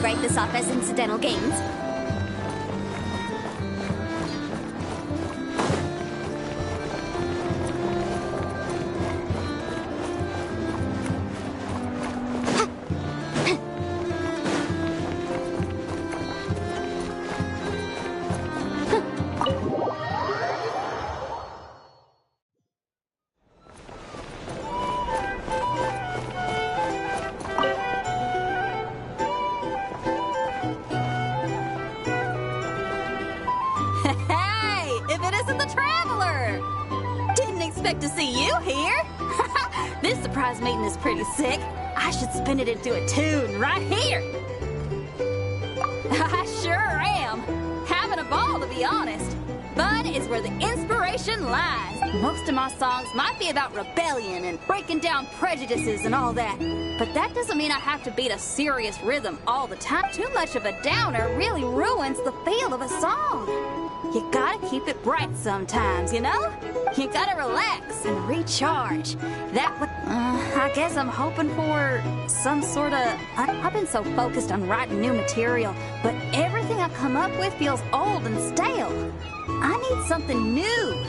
Write this off as incidental gains. To see you here. This surprise meeting is pretty sick. I should spin it into a tune right here. I sure am. Having a ball, to be honest. Fun is where the inspiration lies. Most of my songs might be about rebellion and breaking down prejudices and all that. But that doesn't mean I have to beat a serious rhythm all the time. Too much of a downer really ruins the feel of a song. You gotta keep it bright sometimes, you know? You gotta relax and recharge. I guess I'm hoping for some sort of... I've been so focused on writing new material, but everything I come up with feels old and stale. I need something new.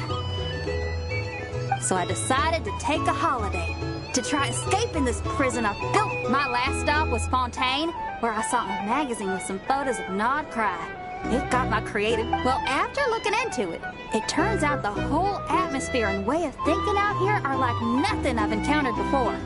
So I decided to take a holiday to try escaping this prison I built. My last stop was Fontaine, where I saw a magazine with some photos of Nod Cry. It got my creative. Well, after looking into it, it turns out the whole atmosphere and way of thinking out here are like nothing I've encountered before.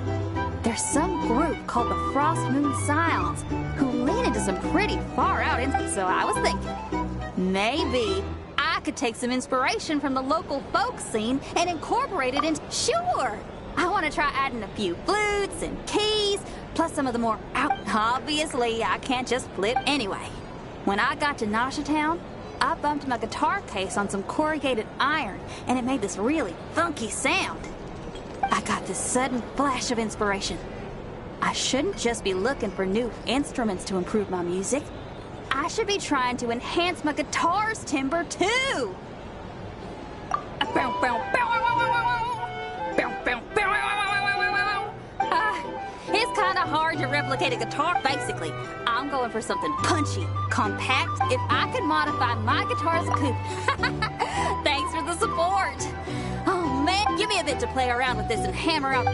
There's some group called the Frost Moon Scions who lean into some pretty far out so I was thinking, maybe I could take some inspiration from the local folk scene and incorporate it into... Sure! I want to try adding a few flutes and keys, plus some of the more Obviously, I can't just flip anyway. When I got to Nasha Town, I bumped my guitar case on some corrugated iron, and it made this really funky sound. I got this sudden flash of inspiration. I shouldn't just be looking for new instruments to improve my music. I should be trying to enhance my guitar's timbre, too. It's kind of hard to replicate a guitar, basically. I'm going for something punchy, compact. If I could modify my guitar's coupe. Thanks for the support. Oh, man, give me a bit to play around with this and hammer out.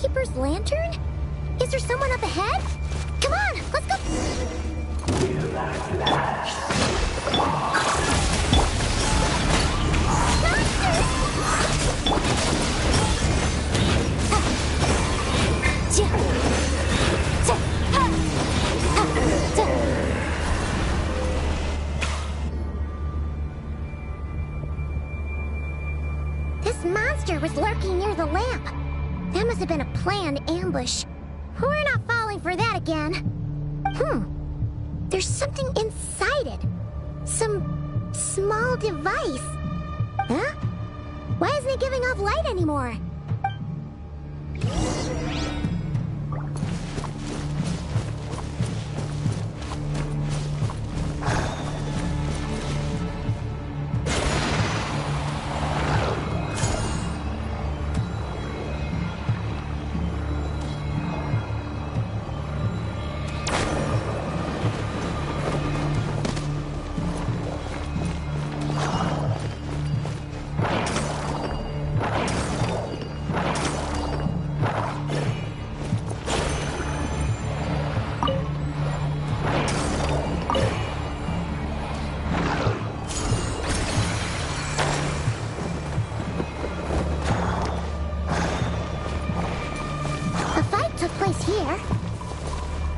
Keeper's lantern? Is there someone up ahead? Come on, let's go! This monster was lurking near the lamp. That must have been a planned ambush. We're not falling for that again. There's something inside it. Some small device. Huh? Why isn't it giving off light anymore? Here.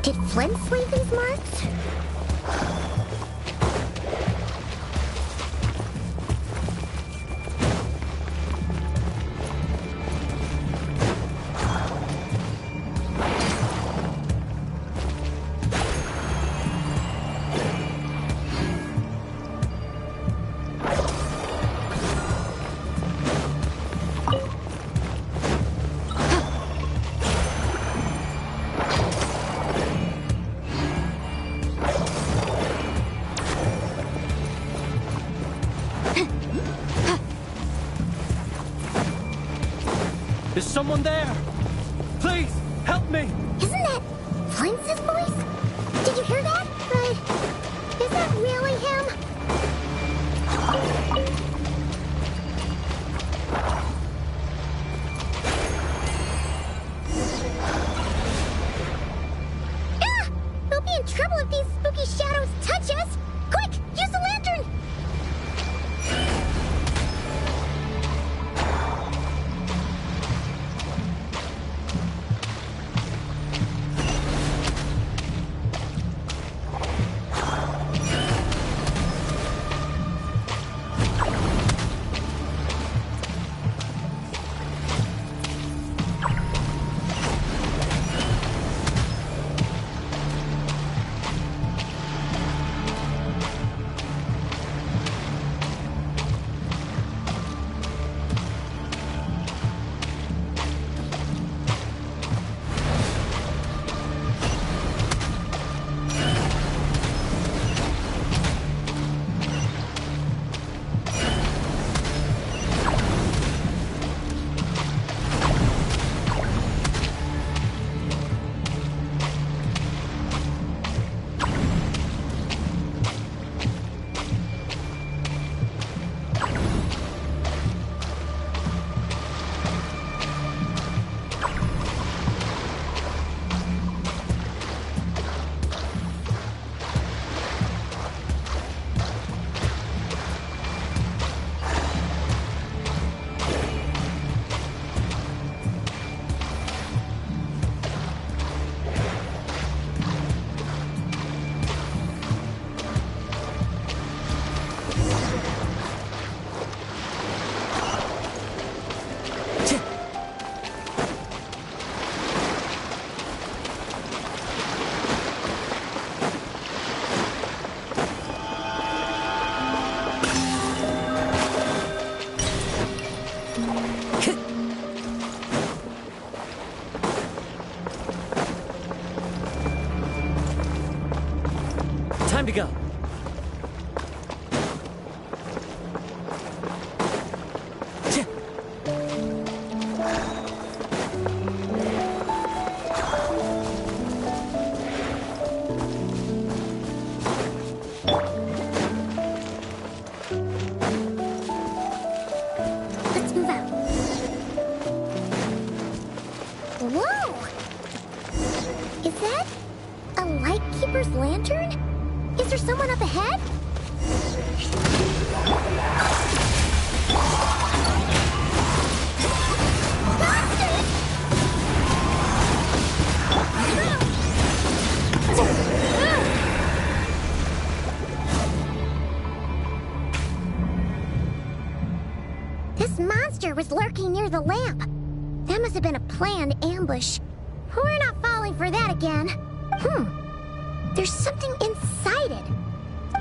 Did Flint leave these marks? Is someone there? Please, help me! Isn't that Flint's voice? Did you hear that? But is that really him? Ah! We'll be in trouble if these spooky shadows touch us! Quick, use the lantern! Time to go. Let's move out. Whoa! Is that a Lightkeeper's lantern? Is there someone up ahead? This monster was lurking near the lamp. That must have been a planned ambush. We're not falling for that again. There's something inside it.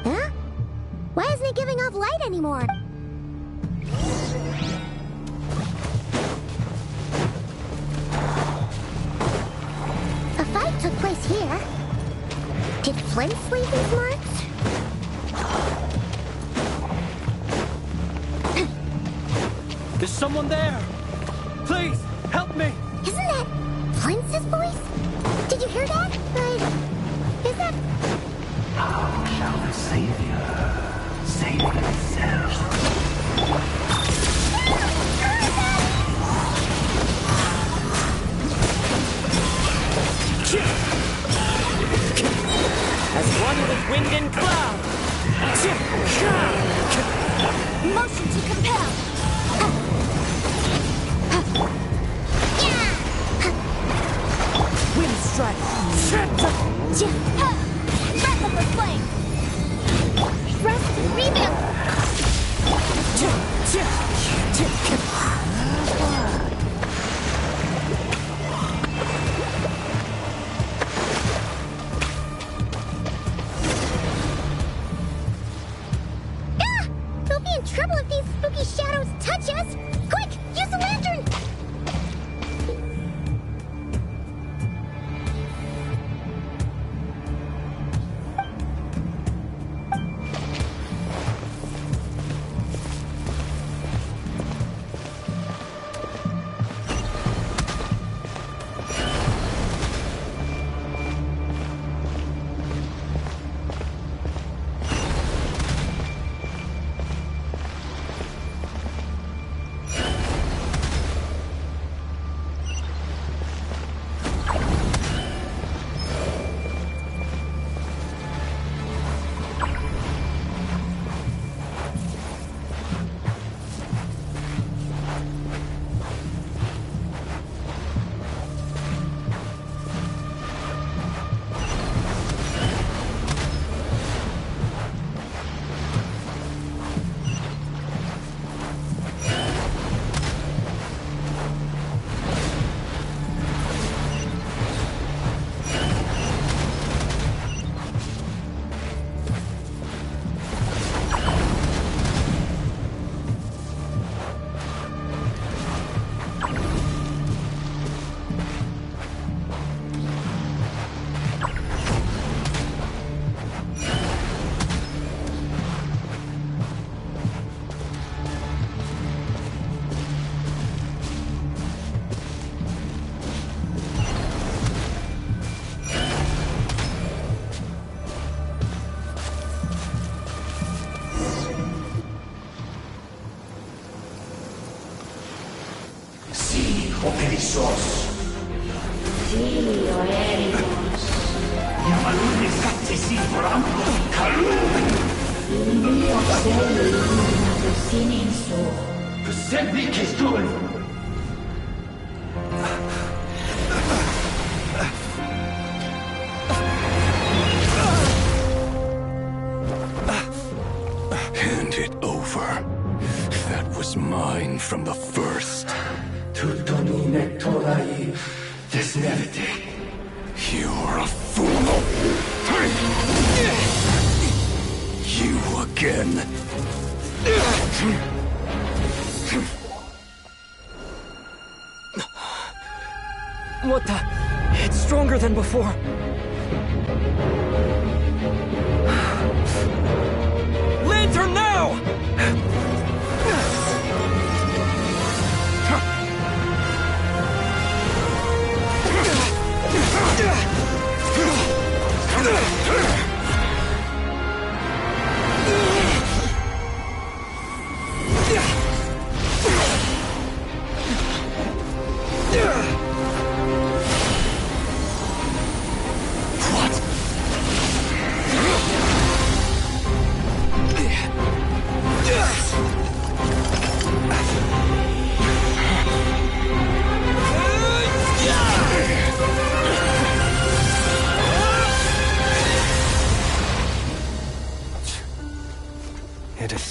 Huh? Why isn't it giving off light anymore? A fight took place here. Did Flint leave these marks? Is someone there? Please, help me! Isn't that Flint's voice? Did you hear that? Is that... How shall the Savior save himself? As one with wind and cloud! Motion to compel! Wind strike! Breath of the flame! Thrust rebound! We'll be in trouble if these spooky shadows touch us! Quick, use the lantern! Operizos. Sí, oeremos. Yamalune satsesi porampo kalun. Dio sei illuminato sinenso. Persebi che stolo. Hand it over. That was mine from the first. Tutto mi mettorai desnevite. You're a fool. You again. What the? It's stronger than before. Lantern now!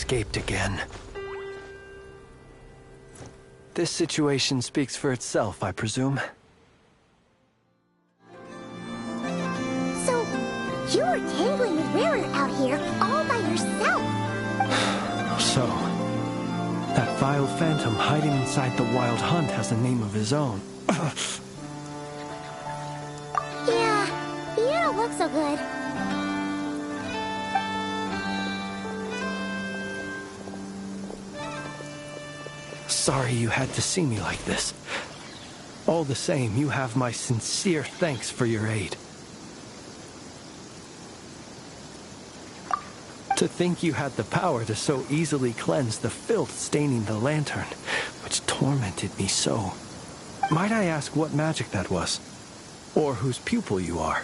escaped again. This situation speaks for itself, I presume. So, you were tangling with Rarer out here all by yourself. So, that vile phantom hiding inside the Wild Hunt has a name of his own. Yeah, you don't look so good. Sorry you had to see me like this. All the same, you have my sincere thanks for your aid. To think you had the power to so easily cleanse the filth staining the lantern, which tormented me so. Might I ask what magic that was? Or whose pupil you are?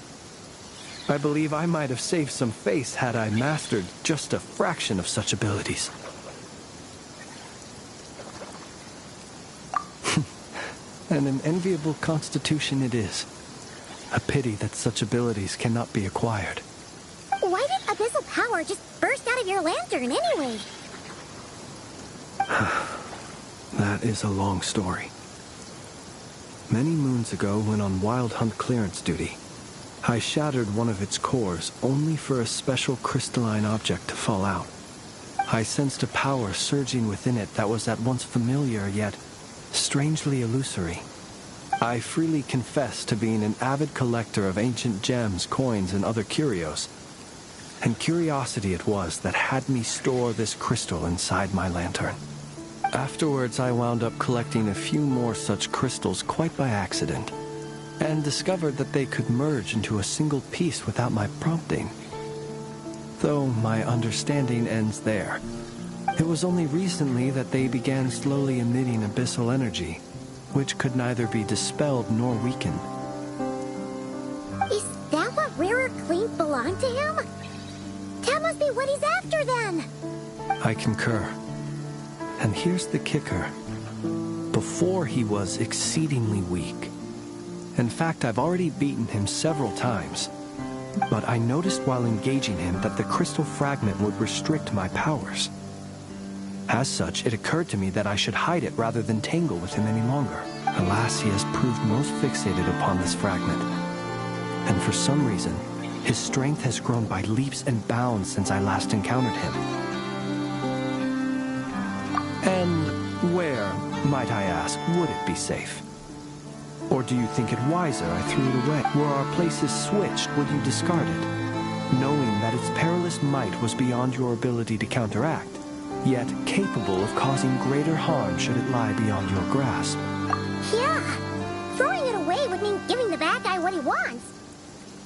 I believe I might have saved some face had I mastered just a fraction of such abilities. And an enviable constitution it is. A pity that such abilities cannot be acquired. Why did abyssal power just burst out of your lantern anyway? That is a long story. Many moons ago, when on Wild Hunt clearance duty, I shattered one of its cores only for a special crystalline object to fall out. I sensed a power surging within it that was at once familiar yet strangely illusory. I freely confess to being an avid collector of ancient gems, coins, and other curios. And curiosity it was that had me store this crystal inside my lantern. Afterwards, I wound up collecting a few more such crystals quite by accident, and discovered that they could merge into a single piece without my prompting. Though my understanding ends there. It was only recently that they began slowly emitting abyssal energy, which could neither be dispelled nor weakened. Is that what Rarer claimed belonged to him? That must be what he's after then! I concur. And here's the kicker. Before he was exceedingly weak. In fact, I've already beaten him several times. But I noticed while engaging him that the crystal fragment would restrict my powers. As such, it occurred to me that I should hide it rather than tangle with him any longer. Alas, he has proved most fixated upon this fragment. And for some reason, his strength has grown by leaps and bounds since I last encountered him. And where, might I ask, would it be safe? Or do you think it wiser I threw it away? Were our places switched, would you discard it? Knowing that its perilous might was beyond your ability to counteract, yet capable of causing greater harm should it lie beyond your grasp. Yeah, throwing it away would mean giving the bad guy what he wants.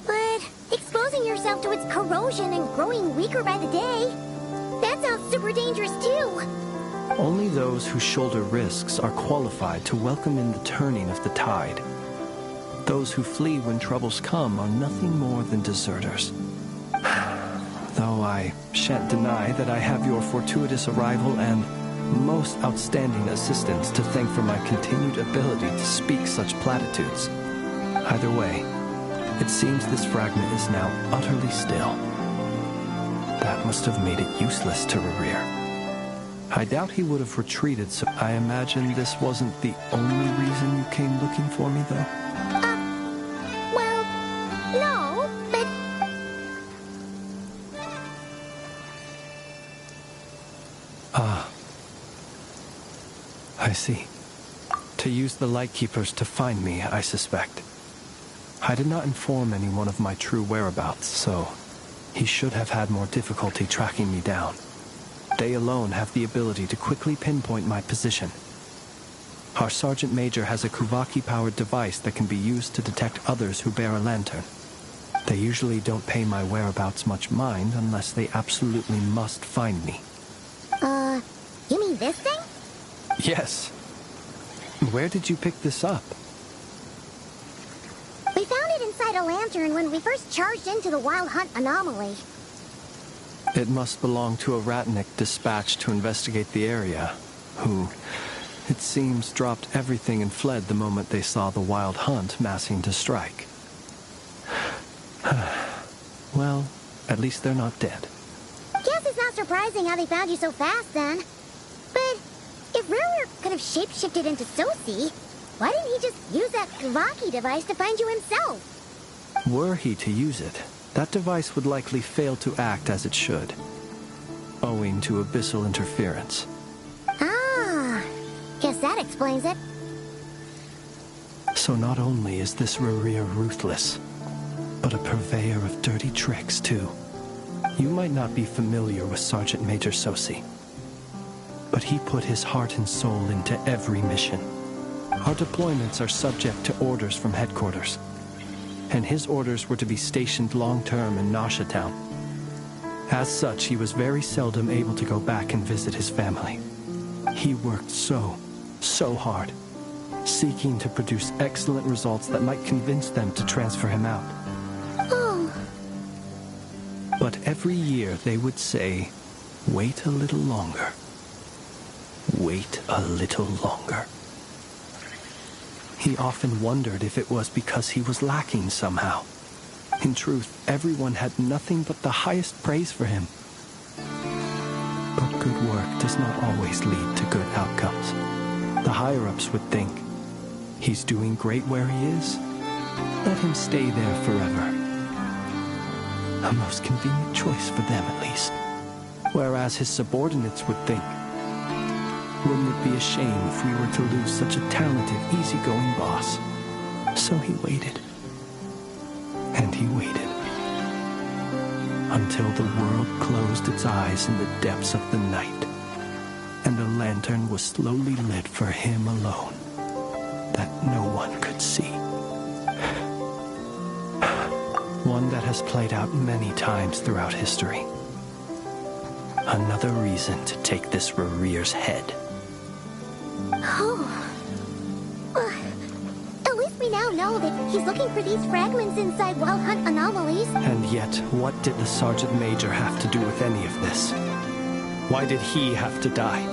But exposing yourself to its corrosion and growing weaker by the day, that sounds super dangerous too. Only those who shoulder risks are qualified to welcome in the turning of the tide. Those who flee when troubles come are nothing more than deserters. Though I shan't deny that I have your fortuitous arrival and most outstanding assistance to thank for my continued ability to speak such platitudes. Either way, it seems this fragment is now utterly still. That must have made it useless to Rerir. I doubt he would have retreated, so I imagine this wasn't the only reason you came looking for me, though? Well, no, but... Ah. I see. To use the Lightkeepers to find me, I suspect. I did not inform anyone of my true whereabouts, so he should have had more difficulty tracking me down. They alone have the ability to quickly pinpoint my position. Our Sergeant Major has a Kuvaki-powered device that can be used to detect others who bear a lantern. They usually don't pay my whereabouts much mind unless they absolutely must find me. You mean this thing? Yes. Where did you pick this up? We found it inside a lantern when we first charged into the Wild Hunt anomaly. It must belong to a Ratnik dispatched to investigate the area, who, it seems, dropped everything and fled the moment they saw the Wild Hunt massing to strike. Well, at least they're not dead. Guess it's not surprising how they found you so fast then. But if Ruru could have shapeshifted into Sosi, why didn't he just use that Kavaki device to find you himself? Were he to use it, that device would likely fail to act as it should, owing to abyssal interference. Ah, guess that explains it. So not only is this Rurir ruthless, but a purveyor of dirty tricks too. You might not be familiar with Sergeant Major Sosi, but he put his heart and soul into every mission. Our deployments are subject to orders from headquarters, and his orders were to be stationed long-term in Nasha Town. As such, he was very seldom able to go back and visit his family. He worked so hard, seeking to produce excellent results that might convince them to transfer him out. Oh. But every year they would say, wait a little longer. Wait a little longer. He often wondered if it was because he was lacking somehow. In truth, everyone had nothing but the highest praise for him. But good work does not always lead to good outcomes. The higher-ups would think, he's doing great where he is. Let him stay there forever. A most convenient choice for them, at least. Whereas his subordinates would think, wouldn't it be a shame if we were to lose such a talented, easygoing boss? So he waited. And he waited. Until the world closed its eyes in the depths of the night, and a lantern was slowly lit for him alone, that no one could see. One that has played out many times throughout history. Another reason to take this Rurir's head. Oh. At least we now know that he's looking for these fragments inside Wild Hunt anomalies. And yet, what did the Sergeant Major have to do with any of this? Why did he have to die?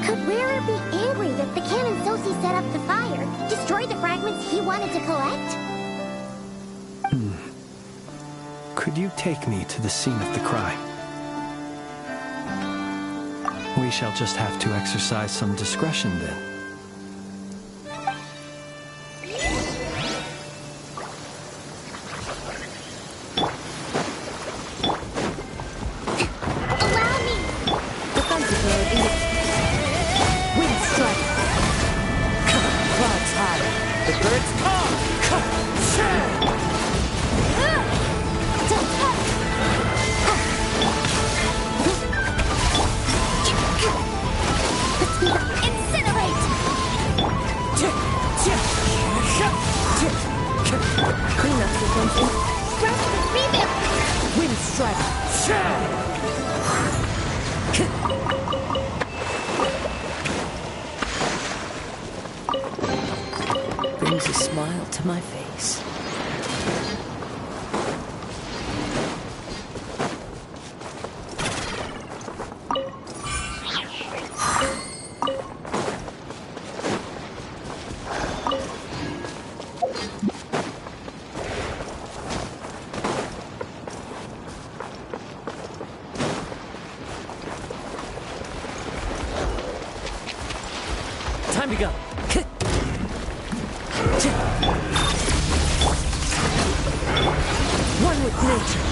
Could Rara be angry that the cannon Sosi set up the fire destroyed the fragments he wanted to collect? Could you take me to the scene of the crime? We shall just have to exercise some discretion then. Allow me! Defensive mode in wind strike. Clouds high. The birds call. Incinerate! Clean up sequence in Rapid rebuild! wind strike. Brings a smile to my face. Time to go. One with nature.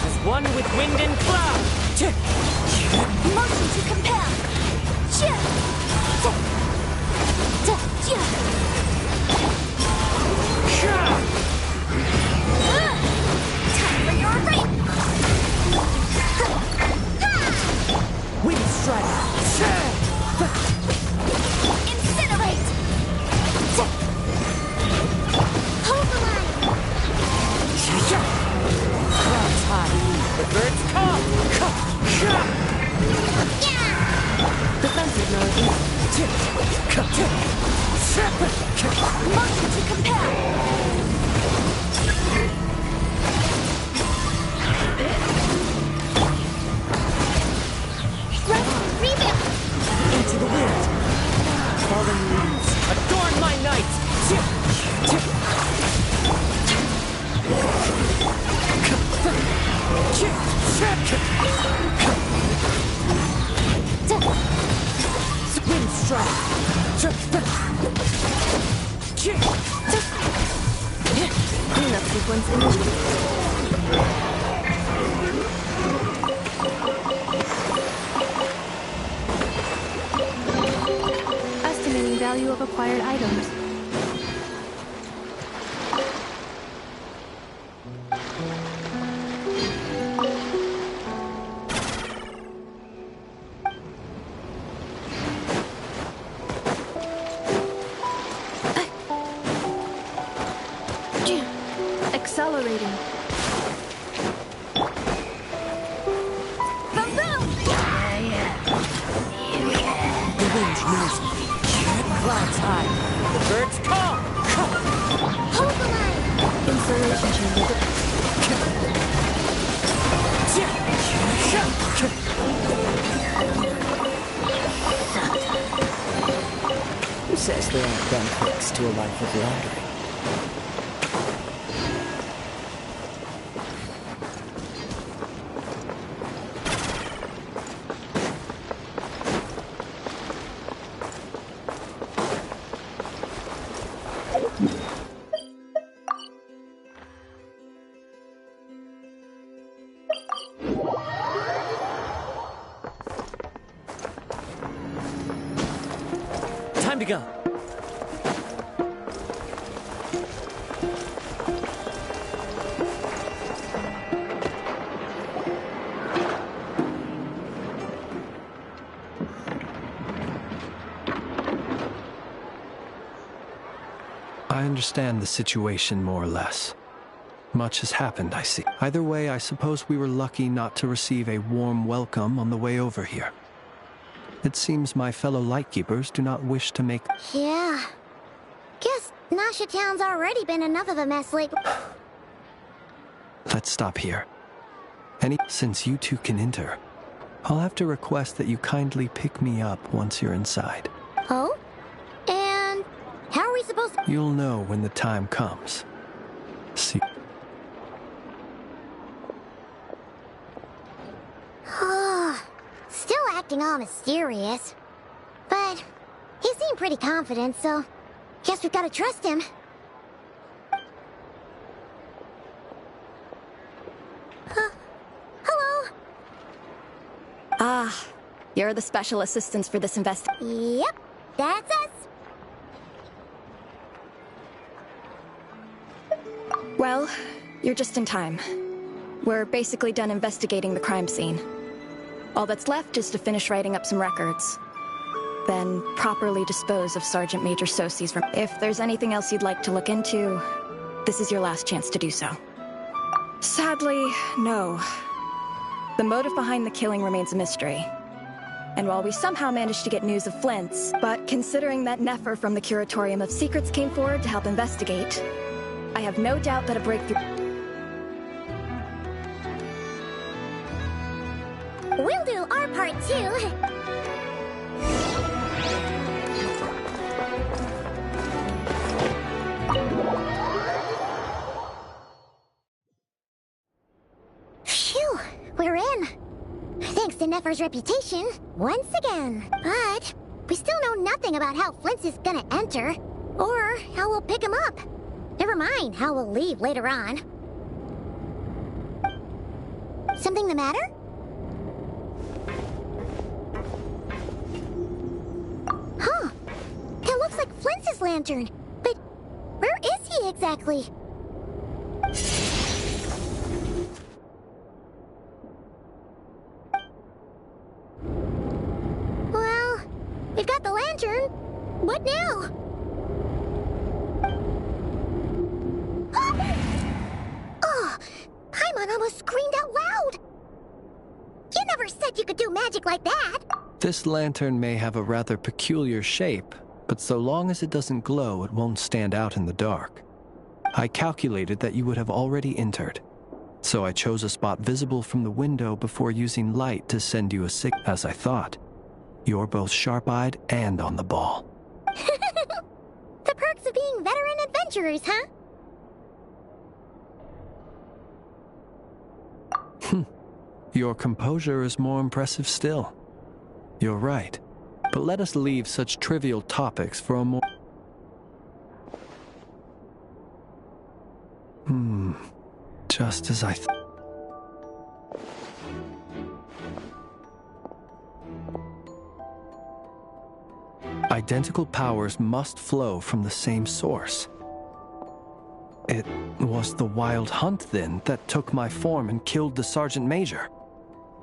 As one with wind and cloud. Motion to compel! Time for your rape! Wind strike. Incinerate! Hold the line! Clouds high. The birds call. Defensive mode in Motion to compel! Rapid rebuild! into the wind. Fallen leaves adorn my night. Cleanup sequence initiated. Estimating value of acquired items. Accelerating. The wind knows me. Clouds high. The birds call. Hold the line! Insulation chamber. Who says there aren't benefits to a life of laundry? Time to go. I understand the situation more or less. Much has happened, I see. Either way, I suppose we were lucky not to receive a warm welcome on the way over here. It seems my fellow Lightkeepers do not wish to make... Yeah. Guess Nasha Town's already been enough of a mess lately. Let's stop here. Since you two can enter, I'll have to request that you kindly pick me up once you're inside. Oh? And how are we supposed to... You'll know when the time comes. See... Still acting all mysterious. But he seemed pretty confident, so guess we've gotta trust him. Hello? Ah, you're the special assistants for this Yep, that's us. Well, you're just in time. We're basically done investigating the crime scene. All that's left is to finish writing up some records. Then properly dispose of Sergeant Major Sosie's room. If there's anything else you'd like to look into, this is your last chance to do so. Sadly, no. The motive behind the killing remains a mystery. And while we somehow managed to get news of Flint's, but considering that Nefer from the Curatorium of Secrets came forward to help investigate, I have no doubt that a breakthrough... We'll do our part too. Phew, we're in. Thanks to Nefer's reputation, once again. But we still know nothing about how Flint's is gonna enter, or how we'll pick him up. Never mind how we'll leave later on. Something the matter? Huh. That looks like Flint's lantern. But where is he exactly? Well, we've got the lantern. What now? Oh, Paimon almost screamed out loud. You never said you could do magic like that. This lantern may have a rather peculiar shape, but so long as it doesn't glow, it won't stand out in the dark. I calculated that you would have already entered, so I chose a spot visible from the window before using light to send you a signal. As I thought, you're both sharp-eyed and on the ball. The perks of being veteran adventurers, huh? Your composure is more impressive still. You're right, but let us leave such trivial topics for a more... Just as I Identical powers must flow from the same source. It was the Wild Hunt, then, that took my form and killed the Sergeant Major.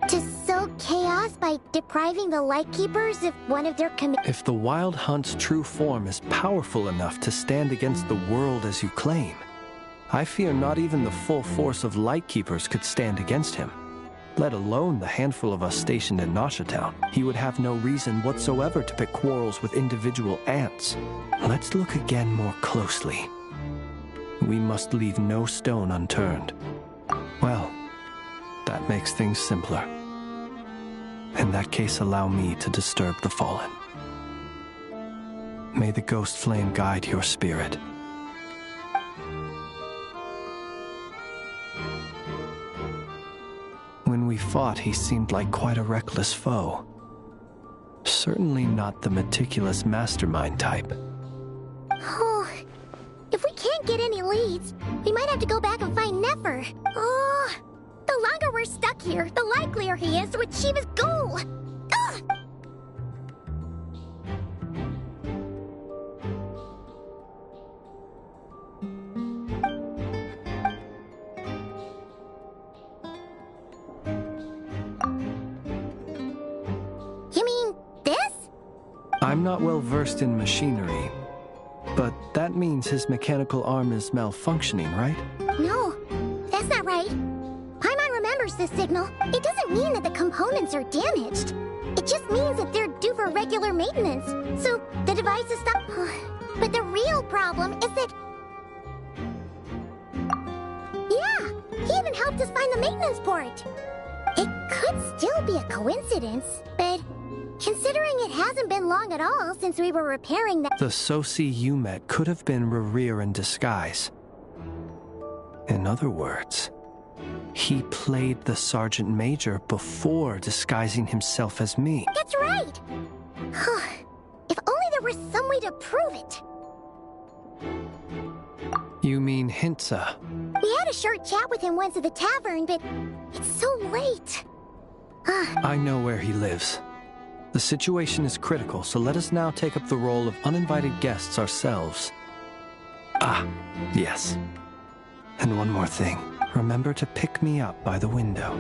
To sow chaos by depriving the Lightkeepers of one of their If the Wild Hunt's true form is powerful enough to stand against the world as you claim, I fear not even the full force of Lightkeepers could stand against him, let alone the handful of us stationed in Nasha Town. He would have no reason whatsoever to pick quarrels with individual ants. Let's look again more closely. We must leave no stone unturned. Well, that makes things simpler. In that case, allow me to disturb the fallen. May the ghost flame guide your spirit. When we fought, he seemed like quite a reckless foe. Certainly not the meticulous mastermind type. Oh, if we can't get any leads, we might have to go back and find Nefer. Oh, the longer we're stuck here, the likelier he is to achieve his goal. Ugh! You mean this? I'm not well versed in machinery, but that means his mechanical arm is malfunctioning, right? No, that's not right. Paimon remembers this signal. It doesn't mean that the components are damaged. It just means that they're due for regular maintenance. So the device is stuck. But the real problem is that... Yeah, he even helped us find the maintenance port. It could still be a coincidence, but considering it hasn't been long at all since we were repairing that... The Soci you met could have been Rerir in disguise. In other words, he played the Sergeant Major before disguising himself as me. That's right! If only there were some way to prove it. You mean Hintsa? We had a short chat with him once at the tavern, but it's so late. I know where he lives. The situation is critical, so let us now take up the role of uninvited guests ourselves. Ah, yes. And one more thing. Remember to pick me up by the window.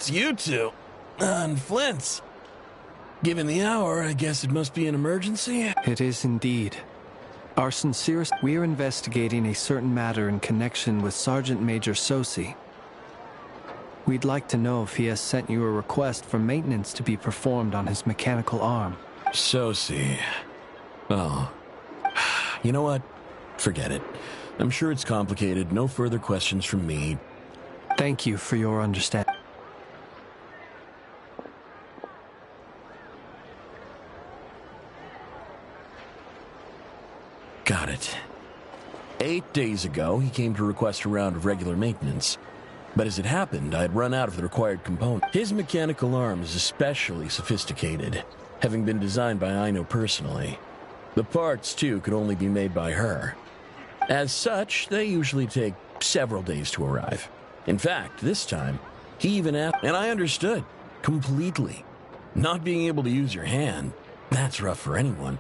You two. And Flint's. Given the hour, I guess it must be an emergency. It is indeed. Our sincerest... We're investigating a certain matter in connection with Sergeant Major Soci. We'd like to know if he has sent you a request for maintenance to be performed on his mechanical arm. Soci. Oh. You know what? Forget it. I'm sure it's complicated. No further questions from me. Thank you for your understanding. Got it. 8 days ago, he came to request a round of regular maintenance. But as it happened, I had run out of the required component. His mechanical arm is especially sophisticated, having been designed by Aino personally. The parts, too, could only be made by her. As such, they usually take several days to arrive. In fact, this time, he even asked, and I understood, completely. Not being able to use your hand, that's rough for anyone.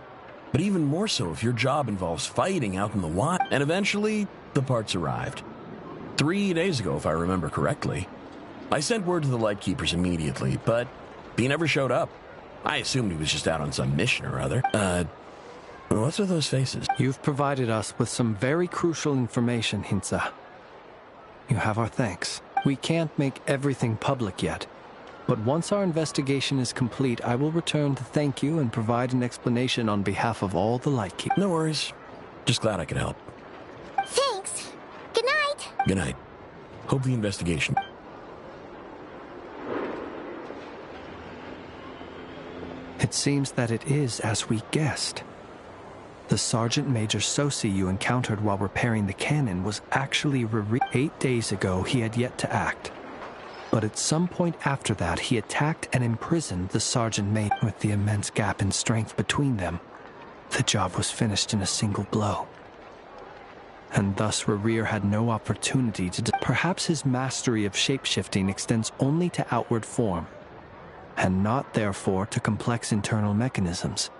But even more so if your job involves fighting out in the wild. And eventually, the parts arrived. 3 days ago, if I remember correctly. I sent word to the Lightkeepers immediately, but he never showed up. I assumed he was just out on some mission or other. What's with those faces? You've provided us with some very crucial information, Hintsa. You have our thanks. We can't make everything public yet, But once our investigation is complete, I will return to thank you and provide an explanation on behalf of all the Lightkeepers. No worries. Just glad I could help. Thanks. Good night. Good night. Hope the investigation... It seems that it is as we guessed. The Sergeant Major Sosi you encountered while repairing the cannon was actually 8 days ago. He had yet to act. But at some point after that, he attacked and imprisoned the Sergeant Major. With the immense gap in strength between them, the job was finished in a single blow. And thus Rerir had no opportunity to... Perhaps his mastery of shapeshifting extends only to outward form, and not, therefore, to complex internal mechanisms.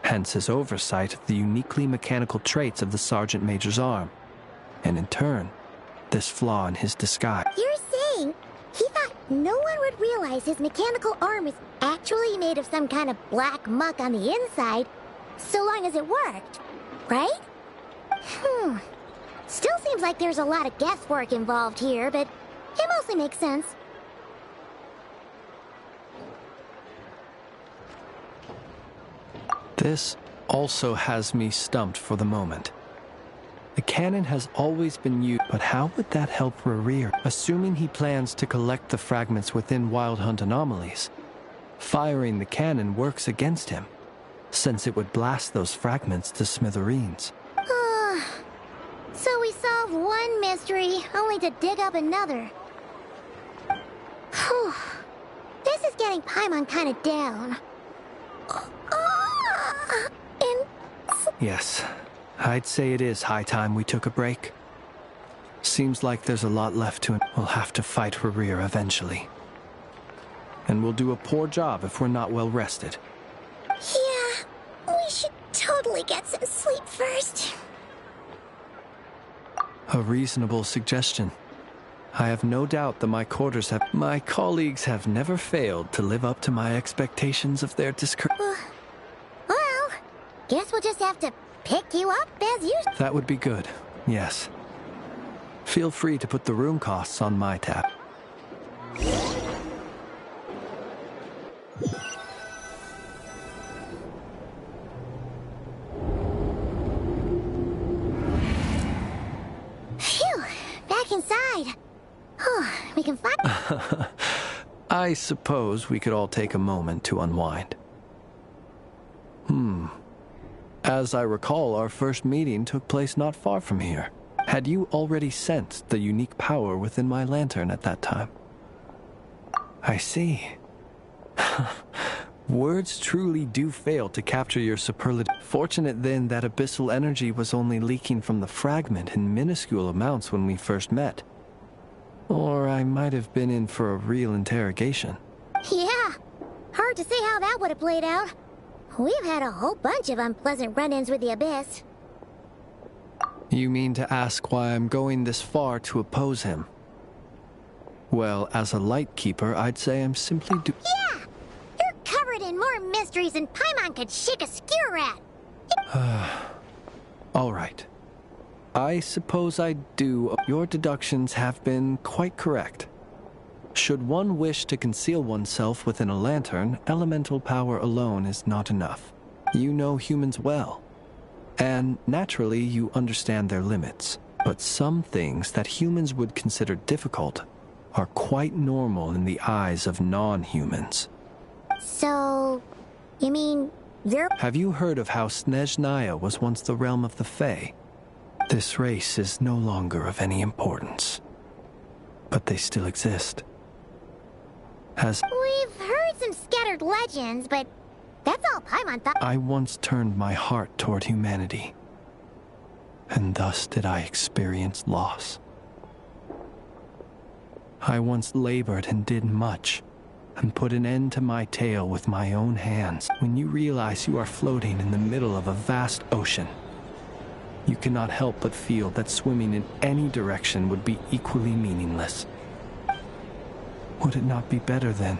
Hence his oversight of the uniquely mechanical traits of the Sergeant Major's arm, and in turn, this flaw in his disguise. You're saying he thought no one would realize his mechanical arm is actually made of some kind of black muck on the inside, so long as it worked, right? Still seems like there's a lot of guesswork involved here, but it mostly makes sense. This also has me stumped for the moment. The cannon has always been used, but how would that help Rerir? Assuming he plans to collect the fragments within Wild Hunt anomalies, firing the cannon works against him, since it would blast those fragments to smithereens. So we solved one mystery, only to dig up another. Whew. This is getting Paimon kind of down. Yes, I'd say it is high time we took a break. Seems like there's a lot left to it. We'll have to fight Rerir eventually. And we'll do a poor job if we're not well rested. Yeah, we should totally get some sleep first. A reasonable suggestion. I have no doubt that my colleagues have never failed to live up to my expectations of their Well, guess we'll just have to pick you up as usual. That would be good, yes. Feel free to put the room costs on my tab. Phew, back inside. We can find... I suppose we could all take a moment to unwind. As I recall, our first meeting took place not far from here. Had you already sensed the unique power within my lantern at that time? I see. Words truly do fail to capture your superlative. Fortunate then that abyssal energy was only leaking from the fragment in minuscule amounts when we first met. Or I might have been in for a real interrogation. Yeah, hard to say how that would have played out. We've had a whole bunch of unpleasant run-ins with the Abyss. You mean to ask why I'm going this far to oppose him? Well, as a Lightkeeper, I'd say I'm simply Yeah! You're covered in more mysteries than Paimon could shake a skewer at! All right. I suppose I do. Your deductions have been quite correct. Should one wish to conceal oneself within a lantern, elemental power alone is not enough. You know humans well, and naturally you understand their limits. But some things that humans would consider difficult are quite normal in the eyes of non-humans. So, you mean you're... Have you heard of how Snezhnaya was once the realm of the Fae? This race is no longer of any importance, but they still exist. We've heard some scattered legends, but that's all Paimon thought. I once turned my heart toward humanity, and thus did I experience loss. I once labored and did much, and put an end to my tale with my own hands. When you realize you are floating in the middle of a vast ocean, you cannot help but feel that swimming in any direction would be equally meaningless. Would it not be better, then,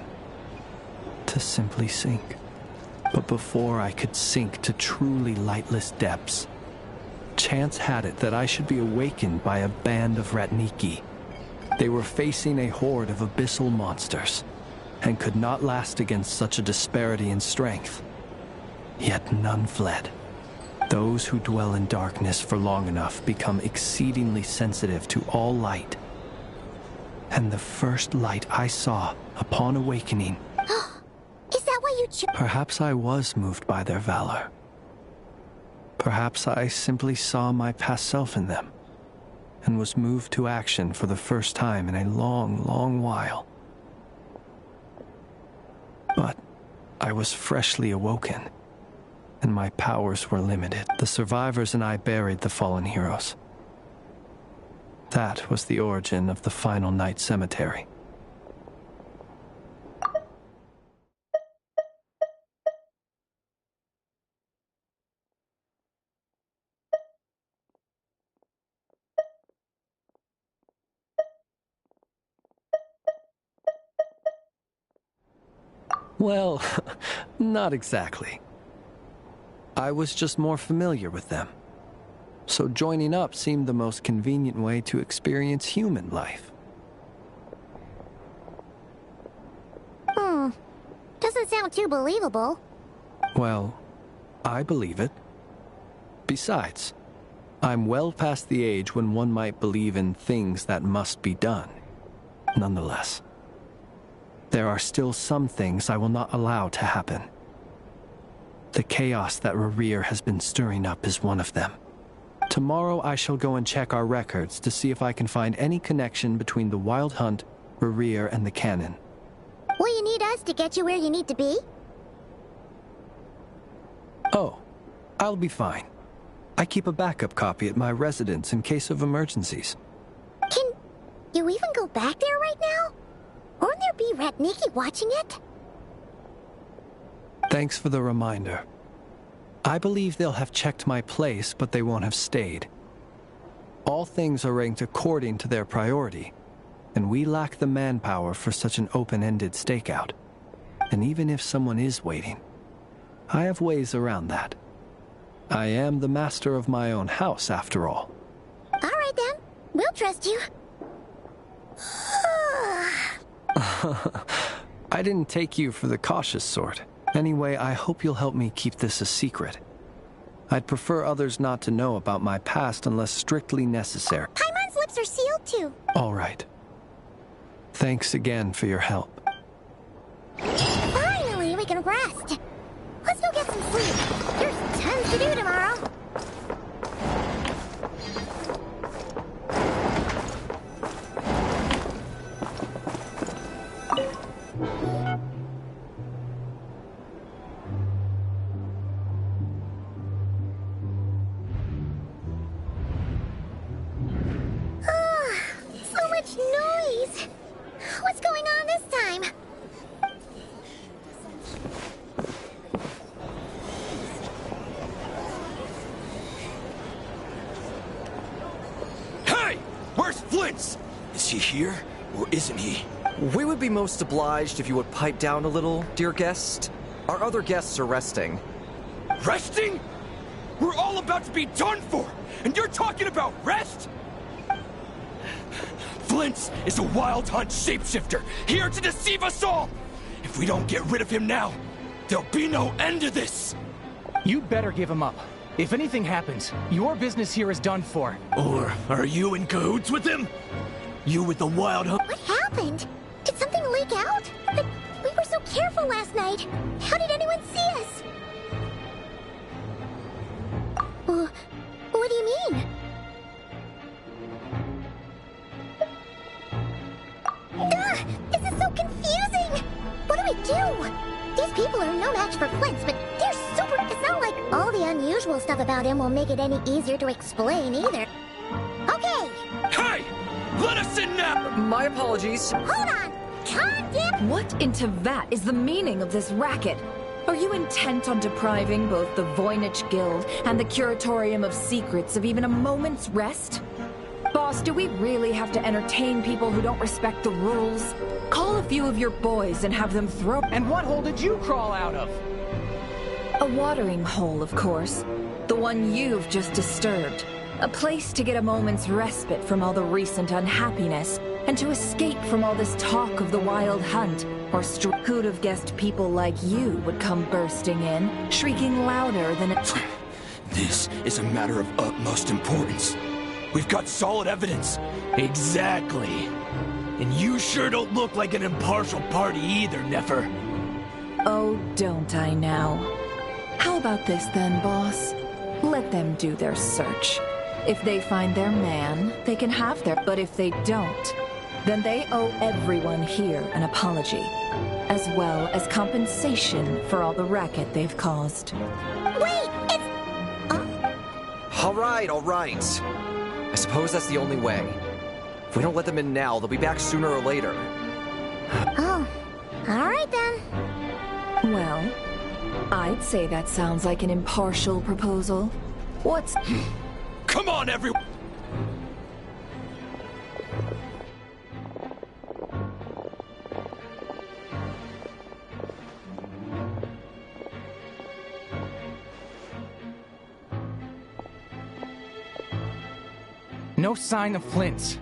to simply sink? But before I could sink to truly lightless depths, chance had it that I should be awakened by a band of Ratniki. They were facing a horde of abyssal monsters, and could not last against such a disparity in strength. Yet none fled. Those who dwell in darkness for long enough become exceedingly sensitive to all light. And the first light I saw upon awakening... Is that why you Perhaps I was moved by their valor. Perhaps I simply saw my past self in them, and was moved to action for the first time in a long, long while. But I was freshly awoken, and my powers were limited. The survivors and I buried the fallen heroes. That was the origin of the final night cemetery. Well, not exactly. I was just more familiar with them. So joining up seemed the most convenient way to experience human life. Doesn't sound too believable. Well, I believe it. Besides, I'm well past the age when one might believe in things that must be done. Nonetheless, there are still some things I will not allow to happen. The chaos that Rerir has been stirring up is one of them. Tomorrow I shall go and check our records to see if I can find any connection between the Wild Hunt, Rerir, and the Canon. Will you need us to get you where you need to be? Oh, I'll be fine. I keep a backup copy at my residence in case of emergencies. Can you even go back there right now? Won't there be Ratniki watching it? Thanks for the reminder. I believe they'll have checked my place, but they won't have stayed. All things are ranked according to their priority, and we lack the manpower for such an open-ended stakeout. And even if someone is waiting, I have ways around that. I am the master of my own house, after all. All right then, we'll trust you. I didn't take you for the cautious sort. Anyway, I hope you'll help me keep this a secret. I'd prefer others not to know about my past unless strictly necessary. Paimon's lips are sealed too. All right. Thanks again for your help. Finally, we can rest. Let's go get some sleep. There's tons to do tomorrow. So much noise. What's going on this time? Hey! Where's Flint's? Is he here, or isn't he? We would be most obliged if you would pipe down a little, dear guest. Our other guests are resting. Resting? We're all about to be done for, and you're talking about rest? Flint's is a Wild Hunt shapeshifter, here to deceive us all! If we don't get rid of him now, there'll be no end to this! You better give him up. If anything happens, your business here is done for. Or are you in cahoots with him? You with the Wild Hunt? What happened? Did something leak out? But we were so careful last night. How did anyone see us? What do you mean? This is so confusing! What do we do? These people are no match for Flint's, but they're super... It's not like all the unusual stuff about him will make it any easier to explain either. Okay! Hey! Let us in now! My apologies. Hold on! Calm down! What in Tevat is the meaning of this racket? Are you intent on depriving both the Voynich Guild and the Curatorium of Secrets of even a moment's rest? Boss, do we really have to entertain people who don't respect the rules? Call a few of your boys and have them throw... And what hole did you crawl out of? A watering hole, of course. The one you've just disturbed. A place to get a moment's respite from all the recent unhappiness. and to escape from all this talk of the Wild Hunt, or who'd have guessed people like you would come bursting in, shrieking louder than a... This is a matter of utmost importance. We've got solid evidence. Exactly. And you sure don't look like an impartial party either, Nefer. Oh, don't I now? How about this then, boss? Let them do their search. If they find their man, they can have their... But if they don't, then they owe everyone here an apology, as well as compensation for all the racket they've caused. Wait, it's... All right. I suppose that's the only way. If we don't let them in now, they'll be back sooner or later. Oh, all right then. Well, I'd say that sounds like an impartial proposal. What's... Come on, everyone! No sign of Flint's.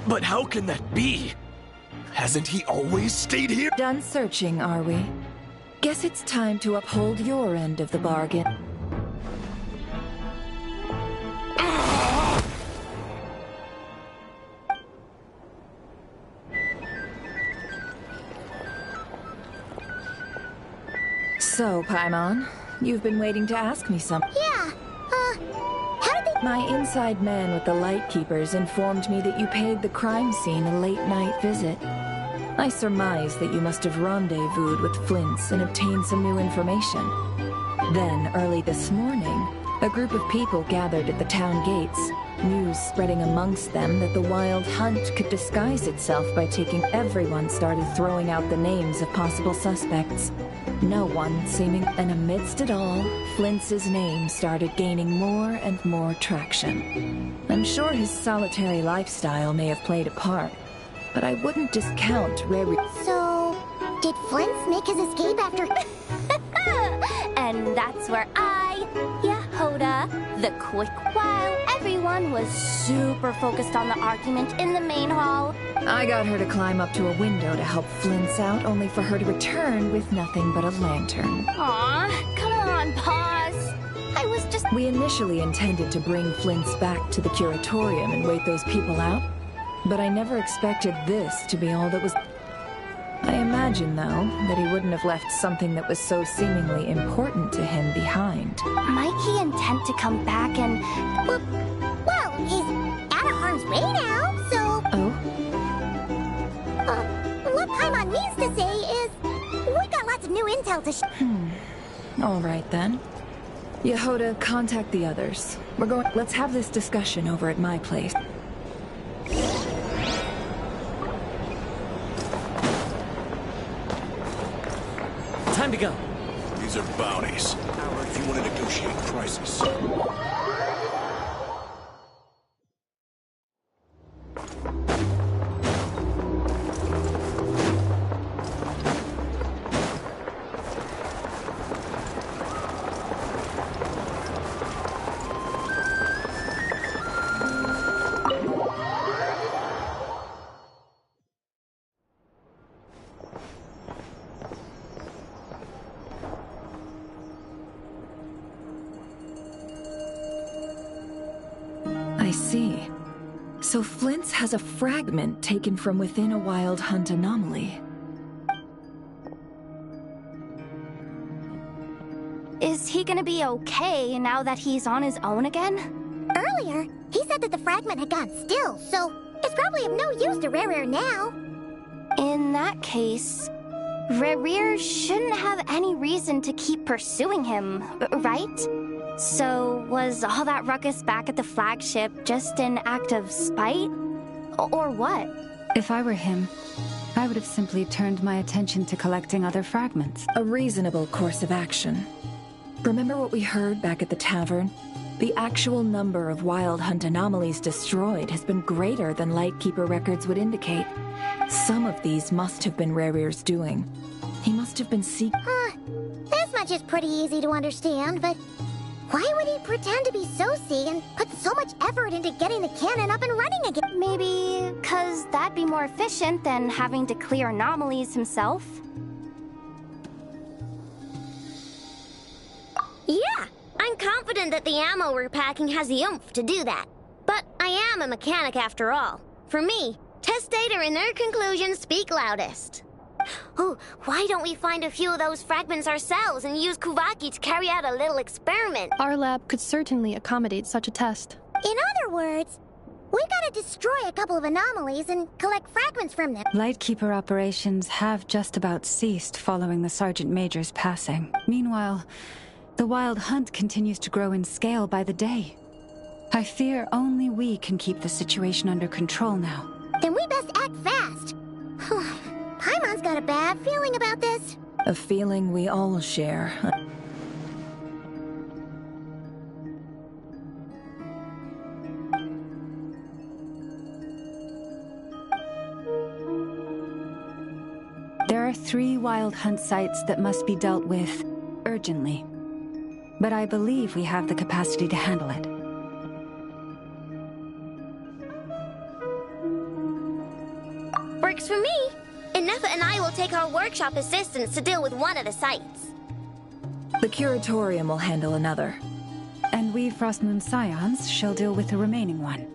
But how can that be? Hasn't he always stayed here? Done searching, are we? Guess it's time to uphold your end of the bargain. So, Paimon, you've been waiting to ask me something. Yeah, how did they... My inside man with the Lightkeepers informed me that you paid the crime scene a late-night visit. I surmise that you must have rendezvoused with Flint's and obtained some new information. Then, early this morning, a group of people gathered at the town gates, news spreading amongst them that the Wild Hunt could disguise itself by taking... Everyone started throwing out the names of possible suspects. No one seeming... And amidst it all, Flint's name started gaining more and more traction. I'm sure his solitary lifestyle may have played a part, but I wouldn't discount So, did Flint's make his escape after... And that's where Yehoda, the quick while everyone was super focused on the argument in the main hall. I got her to climb up to a window to help Flint's out, only for her to return with nothing but a lantern. Aw, come on, pause. I was just... We initially intended to bring Flint's back to the curatorium and wait those people out, but I never expected this to be all that was... I imagine, though, that he wouldn't have left something that was so seemingly important to him behind. Might he intend to come back and... Well, he's out of harm's way now, so... Oh? What Paimon means to say is... We got lots of new intel to All right, then. Yehoda, contact the others. Let's have this discussion over at my place. Time to go. These are bounties. If you want to negotiate prices. I see. So Flint's has a fragment taken from within a Wild Hunt anomaly. Is he gonna be okay now that he's on his own again? Earlier, he said that the fragment had gone still, so it's probably of no use to Rare now. In that case, Rare shouldn't have any reason to keep pursuing him, right? So, was all that ruckus back at the flagship just an act of spite? Or what? If I were him, I would have simply turned my attention to collecting other fragments. A reasonable course of action. Remember what we heard back at the tavern? The actual number of Wild Hunt anomalies destroyed has been greater than Lightkeeper records would indicate. Some of these must have been Rare's doing. He must have been This much is pretty easy to understand, but Why would he pretend to be Soci and put so much effort into getting the cannon up and running again? Maybe 'cause that'd be more efficient than having to clear anomalies himself? Yeah, I'm confident that the ammo we're packing has the oomph to do that. But I am a mechanic after all. For me, test data and their conclusions speak loudest. Oh, why don't we find a few of those fragments ourselves and use Kuvaki to carry out a little experiment? Our lab could certainly accommodate such a test. In other words, we gotta destroy a couple of anomalies and collect fragments from them. Lightkeeper operations have just about ceased following the Sergeant Major's passing. Meanwhile, the Wild Hunt continues to grow in scale by the day. I fear only we can keep the situation under control now. Then we best act fast. Paimon's got a bad feeling about this. A feeling we all share. There are 3 Wild Hunt sites that must be dealt with urgently. But I believe we have the capacity to handle it. Works for me. Inefa and I will take our workshop assistants to deal with one of the sites. The Curatorium will handle another. And we Frostmoon Scions shall deal with the remaining one.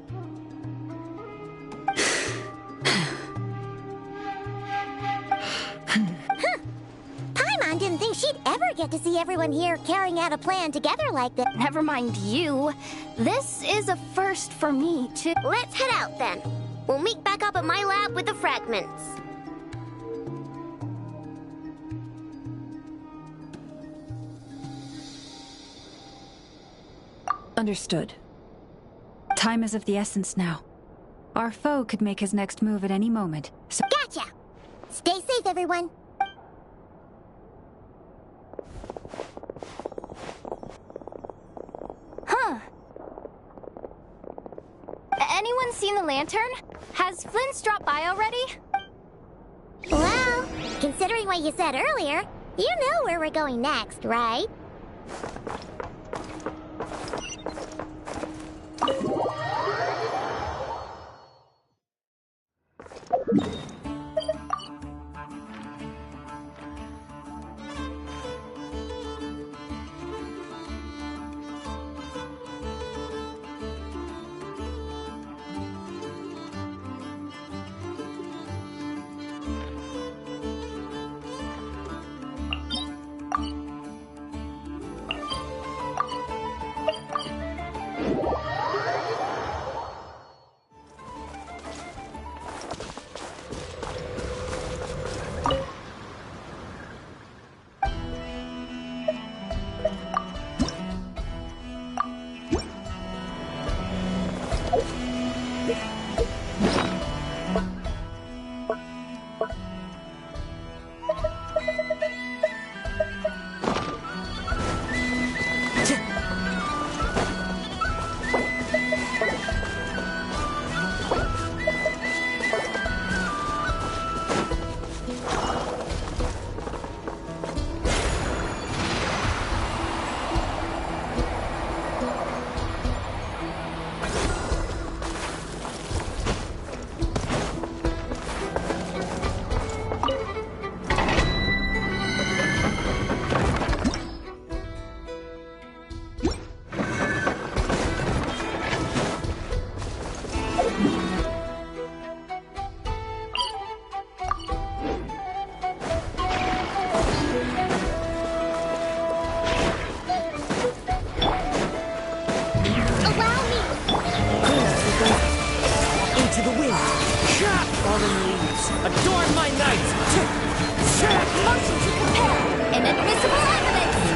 Paimon didn't think she'd ever get to see everyone here carrying out a plan together like this. Never mind you. This is a first for me, too. Let's head out then. We'll meet back up at my lab with the fragments. Understood. Time is of the essence now. Our foe could make his next move at any moment, so— Gotcha! Stay safe, everyone. Huh. Anyone seen the lantern? Has Flint's dropped by already? Well, considering what you said earlier, you know where we're going next, right? Adorn my night! Motion to prepare! Inadmissible evidence!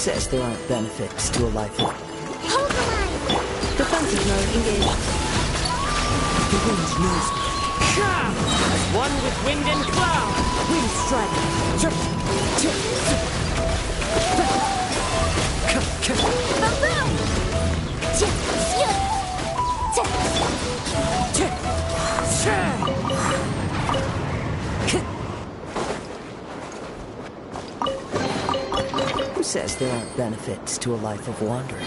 says there aren't benefits to a life of... Hold the line! Defensive mode engaged. The wind's nosy. One with wind and cloud! Wind strike! Who says there aren't benefits to a life of wandering?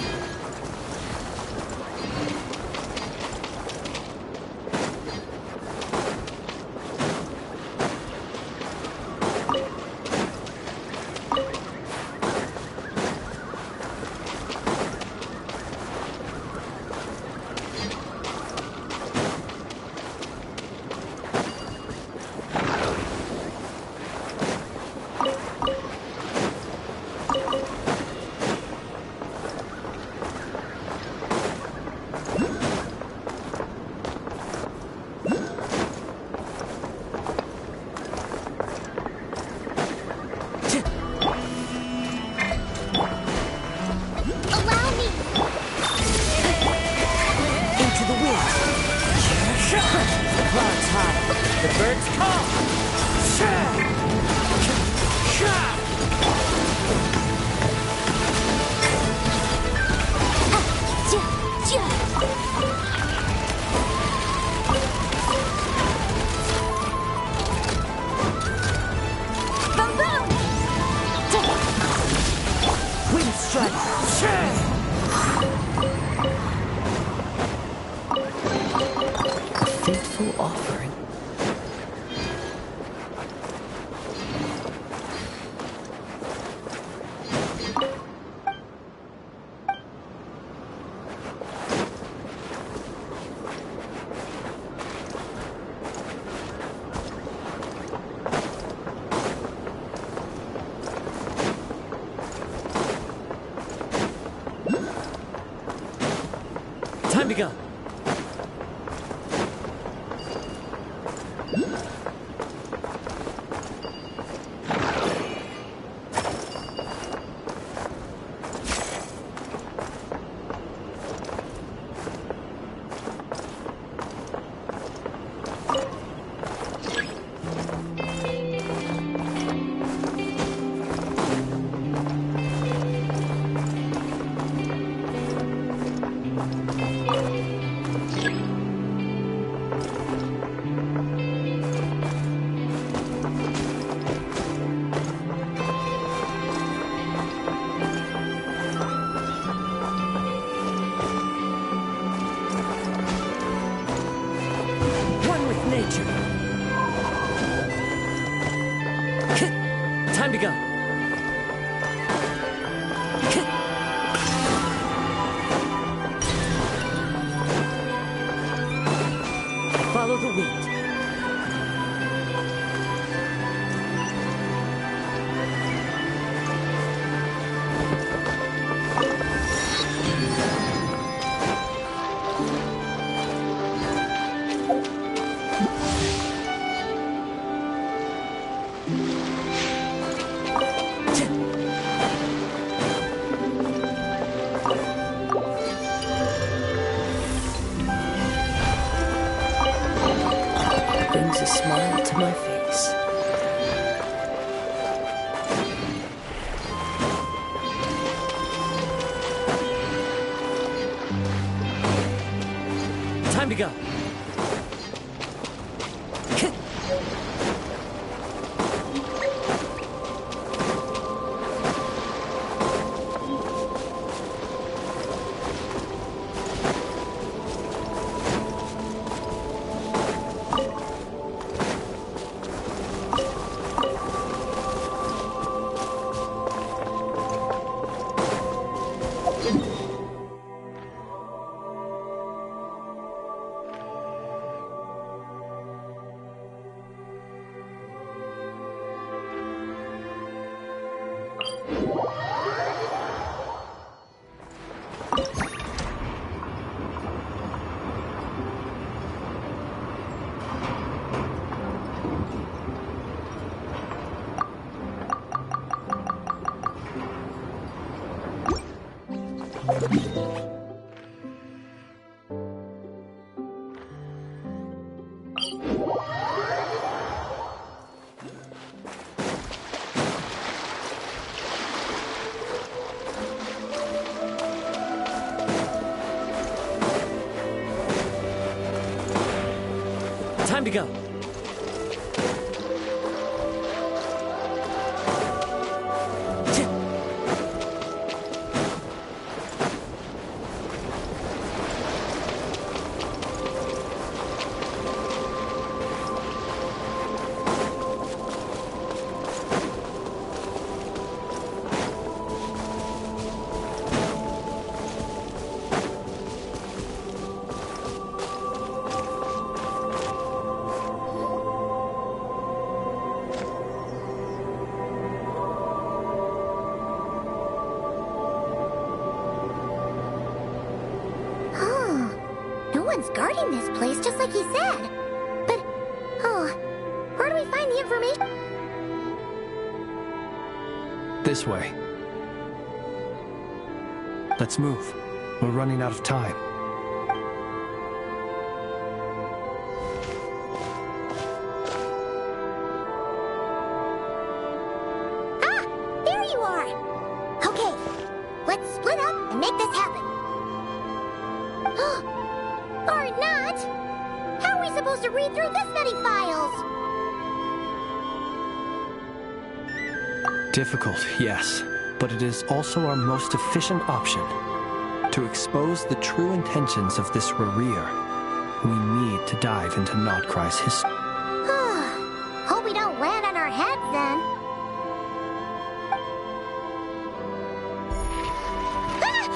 Time to go. Time to go. Follow the wind. Brings a smile to my face. Time to go. Time to go. Guarding this place just like he said. But, where do we find the information? This way. Let's move. We're running out of time. Ah! There you are! Okay, let's split up and make this happen. Or not! How are we supposed to read through this many files? Difficult, yes, but it is also our most efficient option. To expose the true intentions of this Rereer, we need to dive into Notcry's history. Hope we don't land on our heads then.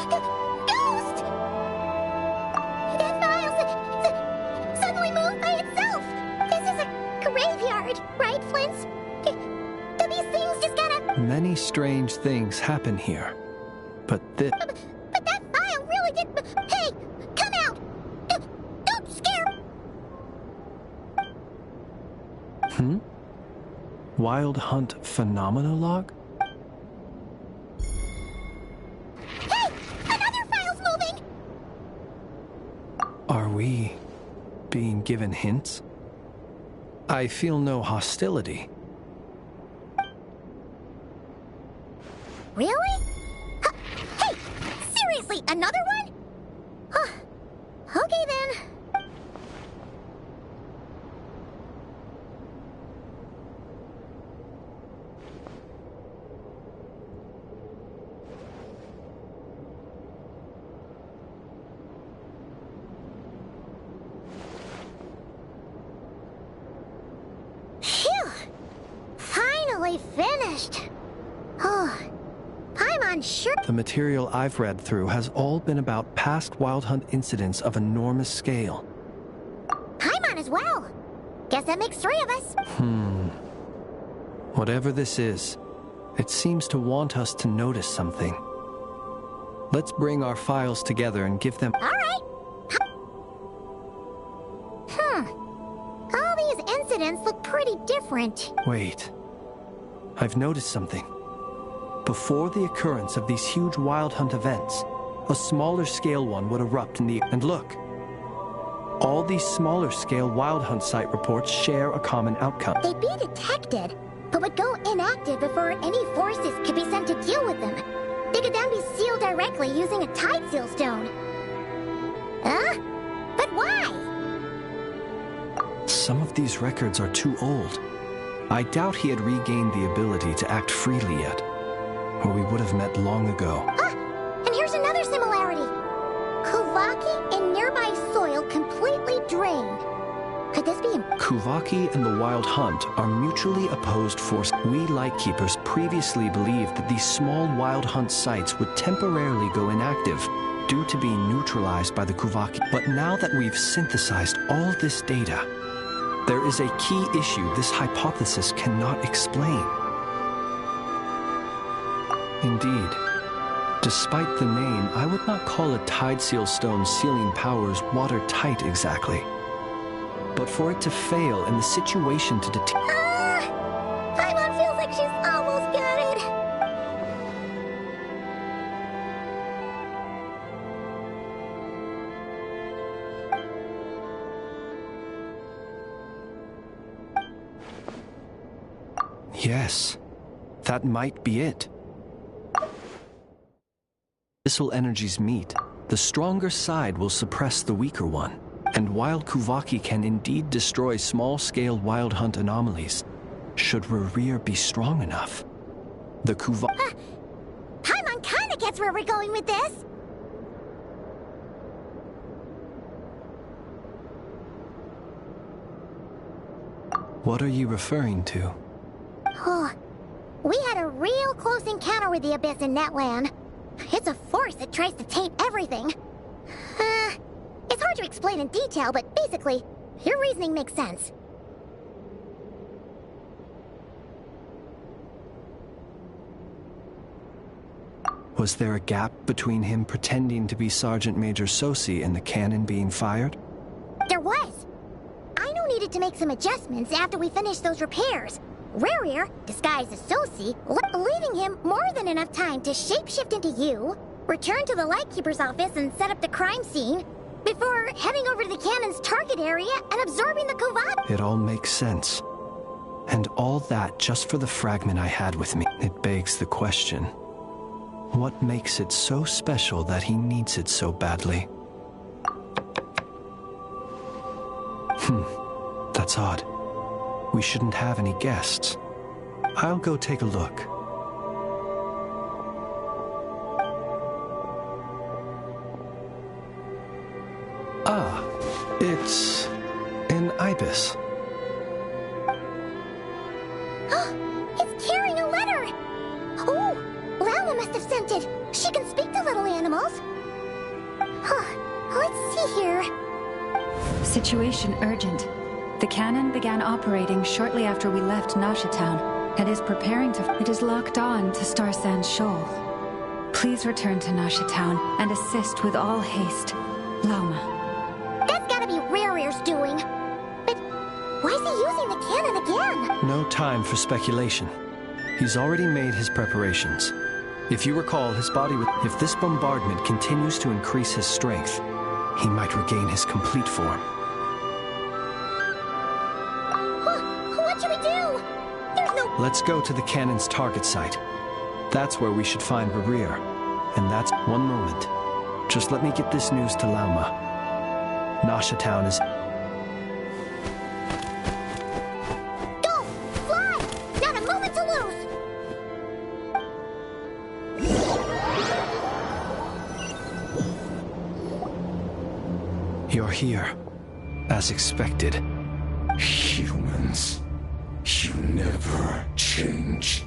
Ghost! That file suddenly moved by itself! This is a graveyard, right, Flint? Do these things just gotta... Many strange things happen here, but this... But that file really did... Hey! Come out! Don't scare... Wild Hunt Phenomenologue? Hey! Another file's moving! Are we being given hints? I feel no hostility. Really? Hey! Seriously, another one? Okay then. Phew! Finally finished. I'm unsure. The material I've read through has all been about past Wild Hunt incidents of enormous scale. Paimon as well. Guess that makes 3 of us. Whatever this is, it seems to want us to notice something. Let's bring our files together and give them... All right. All these incidents look pretty different. Wait. I've noticed something. Before the occurrence of these huge Wild Hunt events, a smaller scale one would erupt in the... And look! All these smaller scale Wild Hunt site reports share a common outcome. They'd be detected, but would go inactive before any forces could be sent to deal with them. They could then be sealed directly using a tide seal stone. Huh? But why? Some of these records are too old. I doubt he had regained the ability to act freely yet, or we would have met long ago. And here's another similarity. Kuvaki and nearby soil completely drained. Could this be... Kuvaki and the Wild Hunt are mutually opposed forces. We Lightkeepers previously believed that these small Wild Hunt sites would temporarily go inactive due to being neutralized by the Kuvaki. But now that we've synthesized all this data, there is a key issue this hypothesis cannot explain. Indeed, despite the name, I would not call a tide seal stone sealing powers watertight exactly. But for it to fail and the situation to detect... Paimon feels like she's almost got it. Yes, that might be it. Missile energies meet, the stronger side will suppress the weaker one. And while Kuvaki can indeed destroy small-scale wild hunt anomalies, should Rerir be strong enough, the Kuvaki... Paimon kinda gets where we're going with this. What are you referring to? Oh, we had a real close encounter with the Abyss in Netland. It's a force that tries to taint everything. It's hard to explain in detail, but basically, your reasoning makes sense. Was there a gap between him pretending to be Sergeant Major Sosi and the cannon being fired? There was. Aino needed to make some adjustments after we finished those repairs. Rerir, disguised as Sosi, leaving him more than enough time to shapeshift into you, return to the Lightkeeper's office and set up the crime scene, before heading over to the cannon's target area and absorbing the Kuvaki. It all makes sense. And all that just for the fragment I had with me. It begs the question, what makes it so special that he needs it so badly? That's odd. We shouldn't have any guests. I'll go take a look. Ah, it's an ibis. It's carrying a letter! Oh, Lala must have sent it. She can speak to little animals. Let's see here. Situation urgent. The cannon began operating shortly after we left Nasha Town and is preparing to... It is locked on to Star Sand Shoal. Please return to Nasha Town and assist with all haste. Lauma. That's gotta be Rerir's doing. But why is he using the cannon again? No time for speculation. He's already made his preparations. If you recall, his body would... If this bombardment continues to increase his strength, he might regain his complete form. What should we do? There's no... Let's go to the cannon's target site. That's where we should find Rerir. And that's... One moment. Just let me get this news to Lauma. Nasha Town is... Go! Fly! Not a moment to lose! You're here. As expected. Humans. You never change.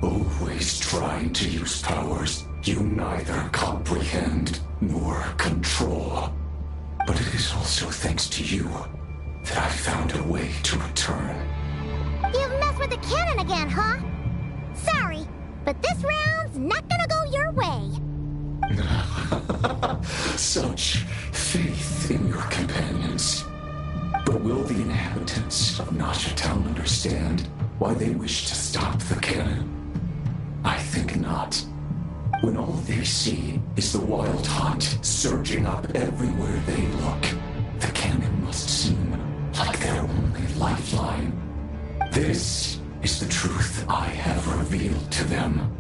Always trying to use powers you neither comprehend nor control. But it is also thanks to you that I found a way to return. You've messed with the cannon again, huh? Sorry, but this round's not gonna go your way. Such faith in your companions. But will the inhabitants of Nasha Town understand why they wish to stop the cannon? I think not. When all they see is the wild hunt surging up everywhere they look, the cannon must seem like their only lifeline. This is the truth I have revealed to them.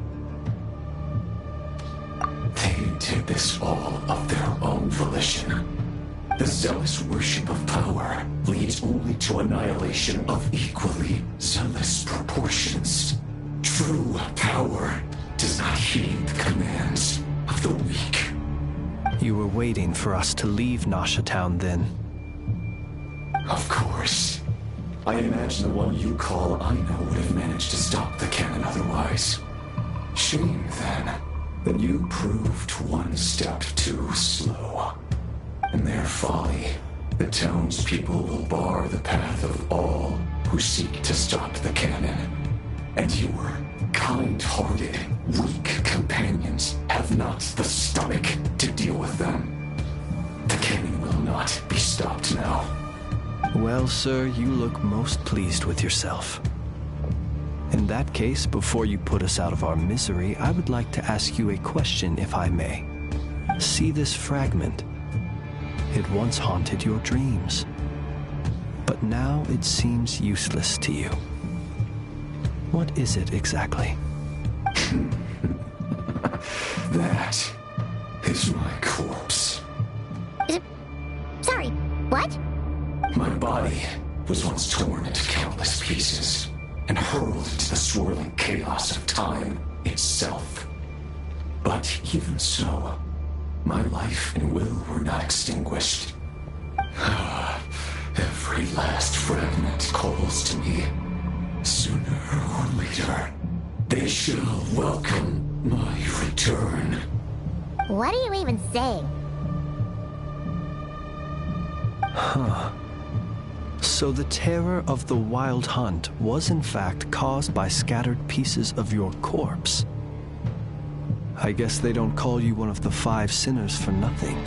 They did this all of their own volition. The zealous worship of power leads only to annihilation of equally zealous proportions. True power does not heed the commands of the weak. You were waiting for us to leave Nasha Town then? Of course. I imagine the one you call Aino would have managed to stop the cannon otherwise. Shame, then, that you proved one step too slow. In their folly, the townspeople will bar the path of all who seek to stop the cannon. And your kind-hearted, weak companions have not the stomach to deal with them. The cannon will not be stopped now. Well, sir, you look most pleased with yourself. In that case, before you put us out of our misery, I would like to ask you a question, if I may. See this fragment? It once haunted your dreams. But now it seems useless to you. What is it exactly? That is my corpse. Sorry, What? My body was once torn into countless pieces and hurled into the swirling chaos of time itself. But even so, my life and will were not extinguished. Every last fragment calls to me. Sooner or later, they shall welcome my return. What are you even saying? Huh. So the terror of the Wild Hunt was in fact caused by scattered pieces of your corpse. I guess they don't call you one of the 5 sinners for nothing.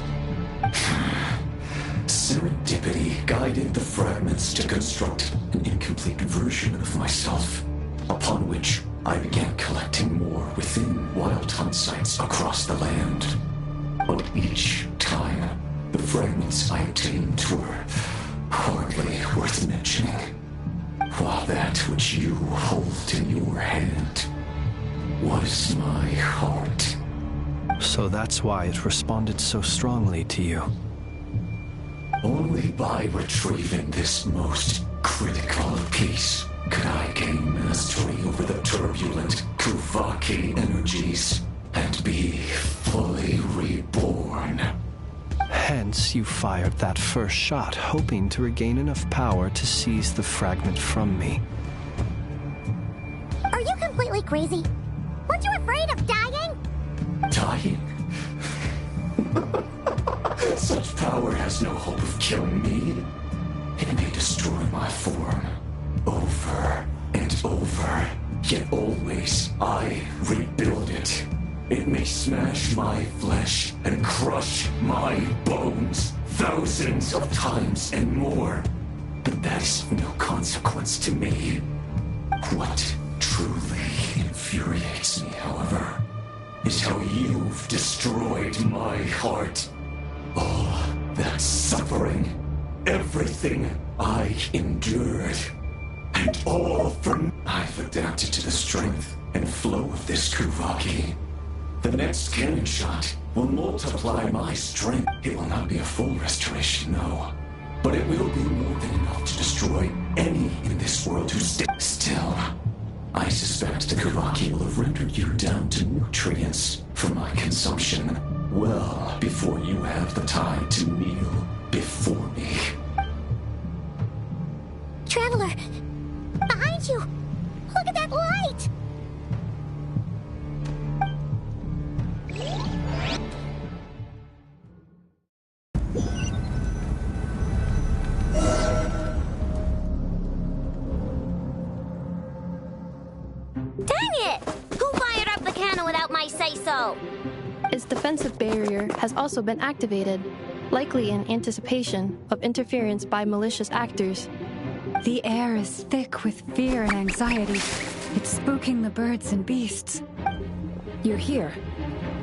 Serendipity guided the fragments to construct an incomplete version of myself, upon which I began collecting more within Wild Hunt sites across the land. But each time, the fragments I obtained were hardly worth mentioning, while that which you hold in your hand was my heart. So that's why it responded so strongly to you. Only by retrieving this most critical piece could I gain mastery over the turbulent Kuvaki energies and be fully reborn. Hence, you fired that first shot, hoping to regain enough power to seize the fragment from me. Are you completely crazy? Weren't you afraid of dying? Dying? Such power has no hope of killing me. It may destroy my form over and over, yet always I rebuild it. It may smash my flesh and crush my bones thousands of times and more, but that is of no consequence to me. What truly infuriates me, however, is how you've destroyed my heart. All that suffering, everything I endured, and all from I've adapted to the strength and flow of this Kuvaki. The next cannon shot will multiply my strength. It will not be a full restoration, no, but it will be more than enough to destroy any in this world who still. I suspect the Kuvaki will have rendered you down to nutrients for my consumption well before you have the time to kneel before me. Traveler! Behind you! Look at that light! Dang it! Who fired up the cannon without my say-so? Its defensive barrier has also been activated, likely in anticipation of interference by malicious actors. The air is thick with fear and anxiety. It's spooking the birds and beasts. You're here.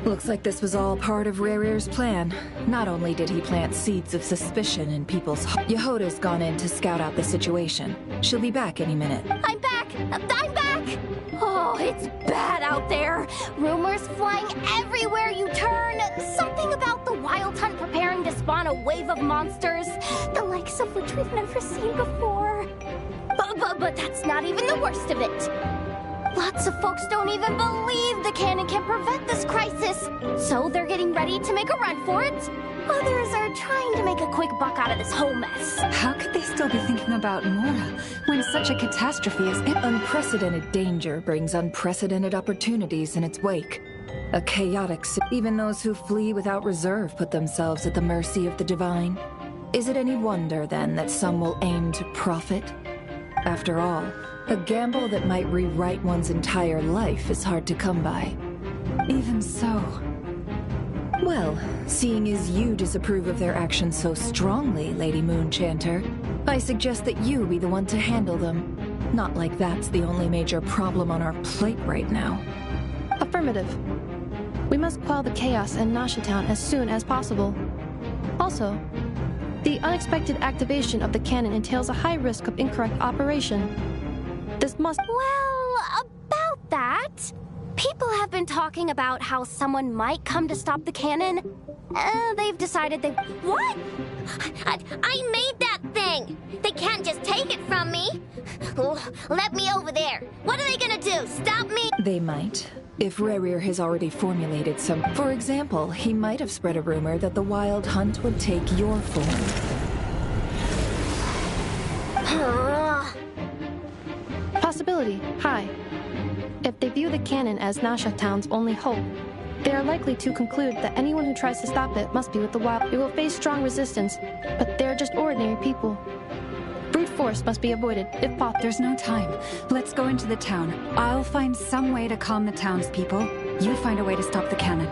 Looks like this was all part of Rerir's plan. Not only did he plant seeds of suspicion in people's hearts, Yehoda's gone in to scout out the situation. She'll be back any minute. I'm back! I'm back! Oh, it's bad out there. Rumors flying everywhere you turn. Something about the Wild Hunt preparing to spawn a wave of monsters, the likes of which we've never seen before. But that's not even the worst of it. Lots of folks don't even believe the cannon can prevent this crisis, so they're getting ready to make a run for it. Others are trying to make a quick buck out of this whole mess. How could they still be thinking about Mora when such a catastrophe is Unprecedented danger brings unprecedented opportunities in its wake. A chaotic even those who flee without reserve put themselves at the mercy of the divine. Is it any wonder, then, that some will aim to profit? After all, a gamble that might rewrite one's entire life is hard to come by. Even so. Well, seeing as you disapprove of their actions so strongly, Lady Moonchanter, I suggest that you be the one to handle them. Not like that's the only major problem on our plate right now. Affirmative. We must quell the chaos in Nasha Town as soon as possible. Also, the unexpected activation of the cannon entails a high risk of incorrect operation. This must— Well, about that, People have been talking about how someone might come to stop the cannon. They've decided they... What? I made that thing! They can't just take it from me! Let me over there! What are they gonna do? Stop me? They might. If Rerir has already formulated some... For example, he might have spread a rumor that the Wild Hunt would take your form. Possibility, high. If they view the cannon as Nasha Town's only hope, they are likely to conclude that anyone who tries to stop it must be with the Wild. It will face strong resistance, but they're just ordinary people. Brute force must be avoided, if possible. There's no time. Let's go into the town. I'll find some way to calm the townspeople. You find a way to stop the cannon.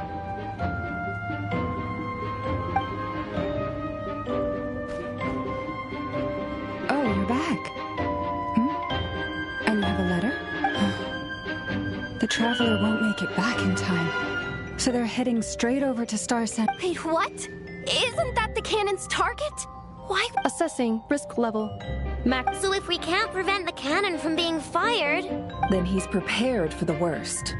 Oh, you're back. And you have a letter? The traveler won't make it back in time. So they're heading straight over to Star Center. Wait, what? Isn't that the cannon's target? Why? Assessing risk level. Max. So if we can't prevent the cannon from being fired... Then he's prepared for the worst.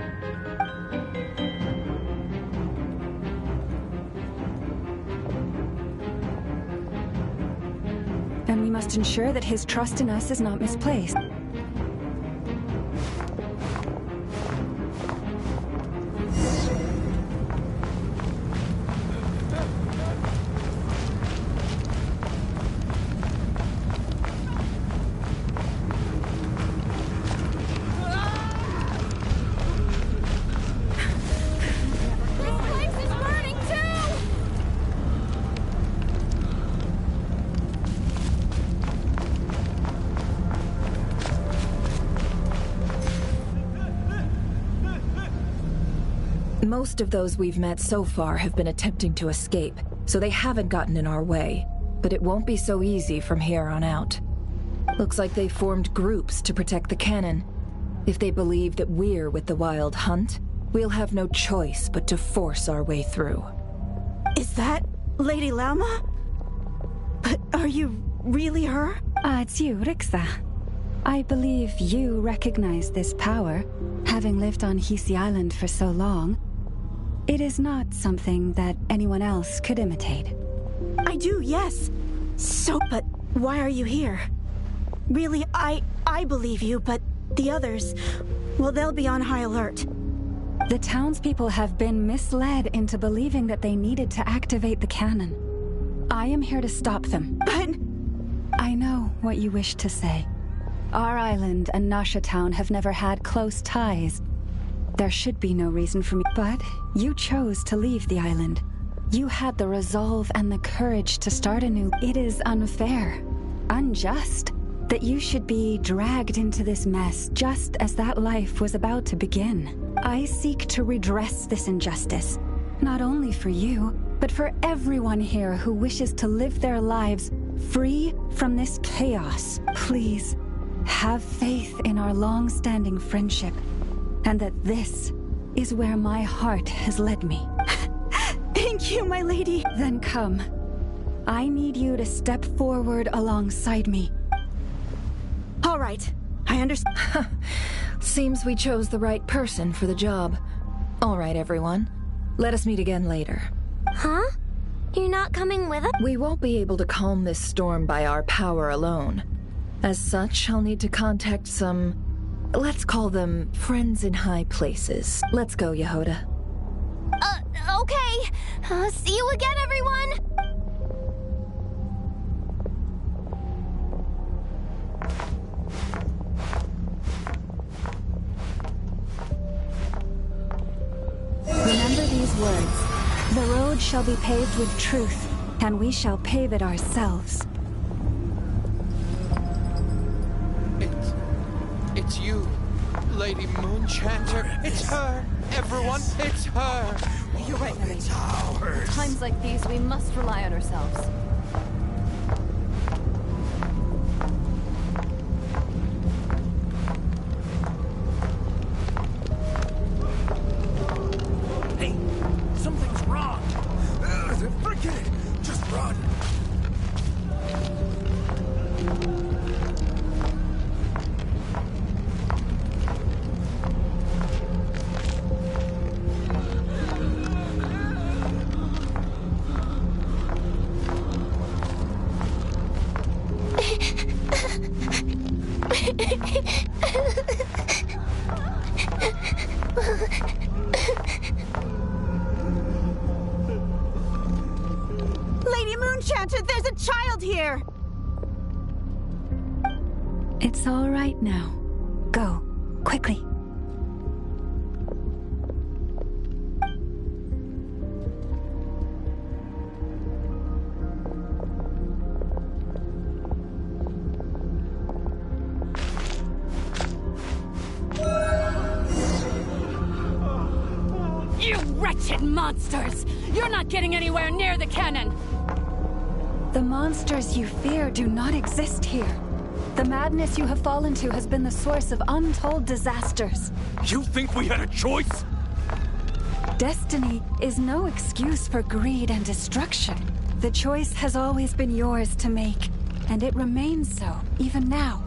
And we must ensure that his trust in us is not misplaced. Most of those we've met so far have been attempting to escape, so they haven't gotten in our way. But it won't be so easy from here on out. Looks like they formed groups to protect the cannon. If they believe that we're with the Wild Hunt, we'll have no choice but to force our way through. Is that Lady Lama? But are you really her? It's you, Rixa. I believe you recognize this power, having lived on Hisi Island for so long. It is not something that anyone else could imitate. I do, yes. So, but why are you here? Really, I believe you, but the others, well, they'll be on high alert. The townspeople have been misled into believing that they needed to activate the cannon. I am here to stop them. But... I know what you wish to say. Our island and Nasha Town have never had close ties. There should be no reason for me, but you chose to leave the island. You had the resolve and the courage to start anew. It is unfair, unjust, that you should be dragged into this mess just as that life was about to begin. I seek to redress this injustice, not only for you, but for everyone here who wishes to live their lives free from this chaos. Please, have faith in our long-standing friendship, and that this is where my heart has led me. Thank you, my lady. Then come. I need you to step forward alongside me. All right, I understand. Seems we chose the right person for the job. All right, everyone. Let us meet again later. Huh? You're not coming with us? We won't be able to calm this storm by our power alone. As such, I'll need to contact some... let's call them friends in high places. Let's go, Yehoda. Okay. See you again, everyone! Remember these words. The road shall be paved with truth, and we shall pave it ourselves. It's you, Lady Moonchanter. It's her. Everyone, it's her. You're right, Nami. Times like these, we must rely on ourselves. Hey, something's wrong. Forget it. Just run. Lady Moonchanter, there's a child here! It's all right now. Go, quickly. You wretched monsters! You're not getting anywhere near the cannon! The monsters you fear do not exist here. The madness you have fallen to has been the source of untold disasters. You think we had a choice? Destiny is no excuse for greed and destruction. The choice has always been yours to make, and it remains so, even now.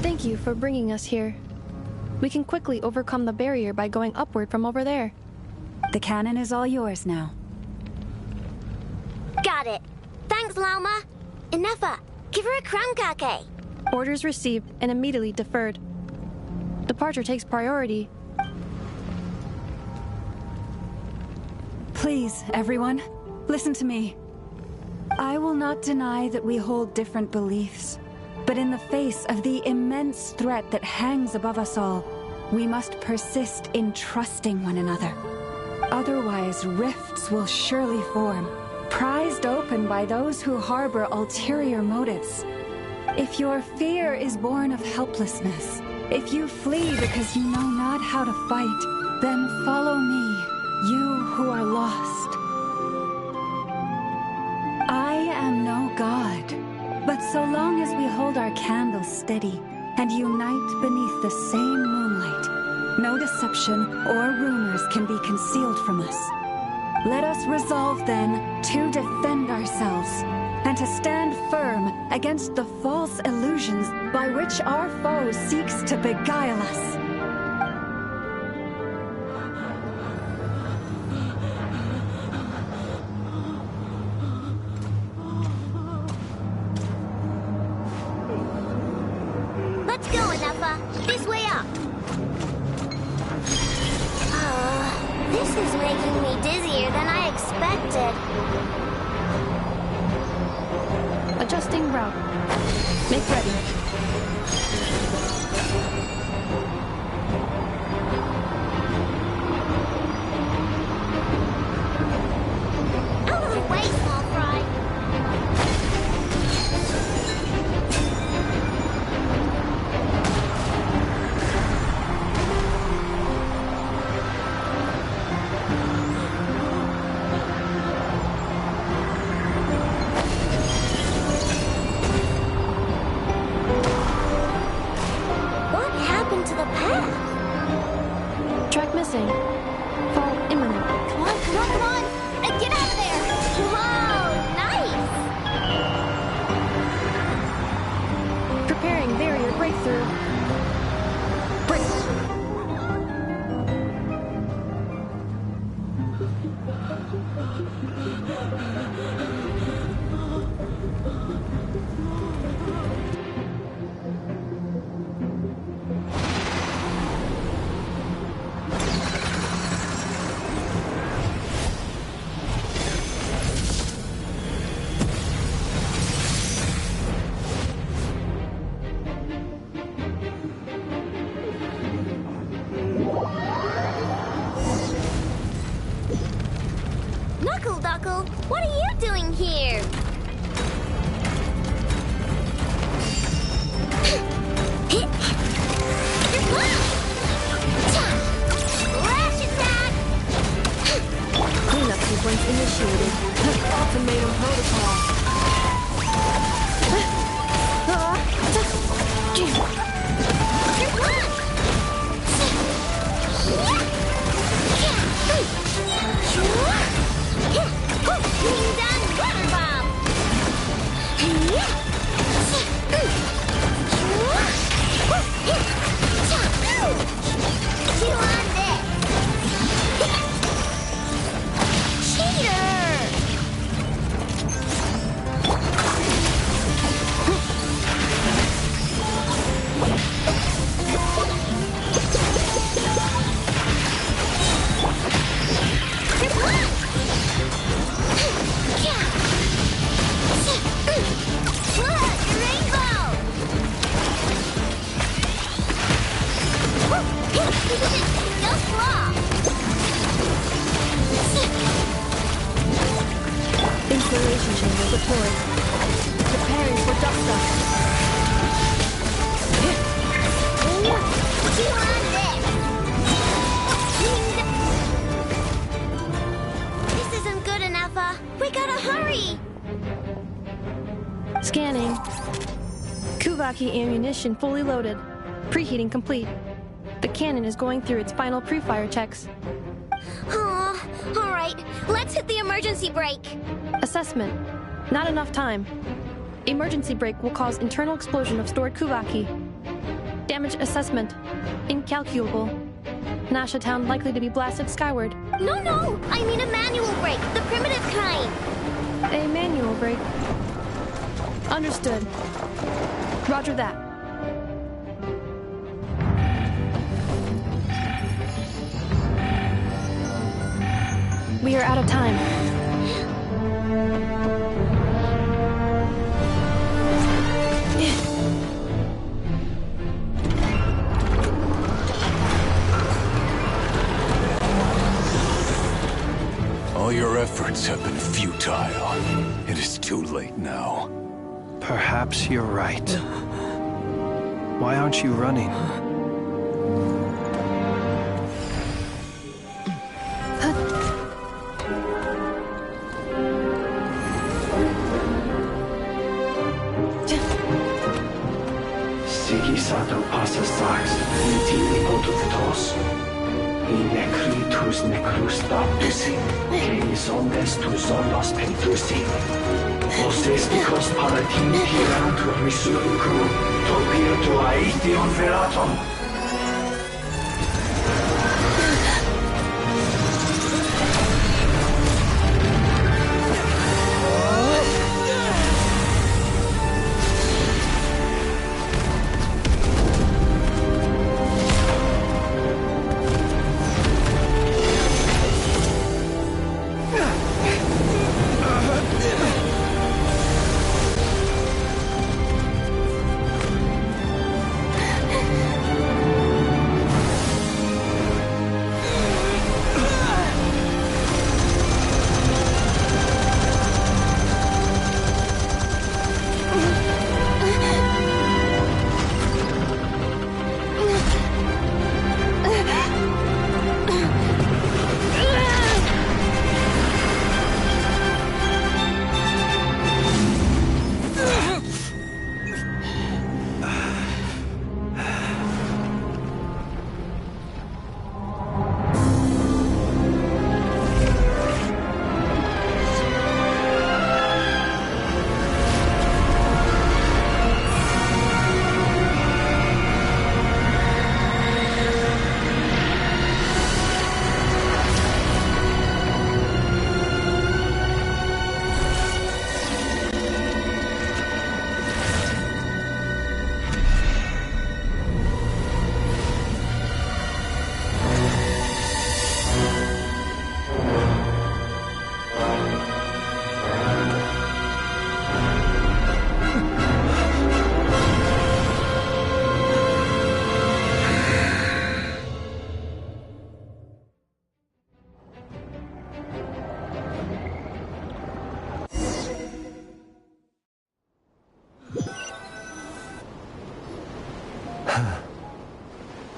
Thank you for bringing us here. We can quickly overcome the barrier by going upward from over there. The cannon is all yours now. Got it. Thanks, Lauma. Inefa, give her a crown kake. Orders received and immediately deferred. Departure takes priority. Please, everyone, listen to me. I will not deny that we hold different beliefs, but in the face of the immense threat that hangs above us all, we must persist in trusting one another. Otherwise, rifts will surely form, prized open by those who harbor ulterior motives. If your fear is born of helplessness, if you flee because you know not how to fight, then follow me, you who are lost. I am no god, but so long as we hold our candles steady and unite beneath the same moonlight, no deception or rumors can be concealed from us. Let us resolve, then, to defend ourselves, and to stand firm against the false illusions by which our foe seeks to beguile us. Let's go, Inefa. This way up. This is making me dizzier than I expected. Adjusting route. Make ready. Out of the way, small fry. deployed. Preparing for dust-up. This isn't good enough, we gotta hurry! Scanning. Kuvaki ammunition fully loaded. Preheating complete. The cannon is going through its final pre-fire checks. Aw, alright, let's hit the emergency brake. Assessment. Not enough time. Emergency brake will cause internal explosion of stored Kuvaki. Damage assessment. Incalculable. Nasha Town likely to be blasted skyward. No, I mean a manual brake, the primitive kind. A manual brake. Understood. Roger that. We are out of time. All your efforts have been futile. It is too late now. Perhaps you're right. Why aren't you running? Sigisato passa sax, intimi potutos. Inekritus necrus baptisi, keis ondes tu zolos pentusi. Osesticos palatin pirantur misuricu, topirtu aetion veraton.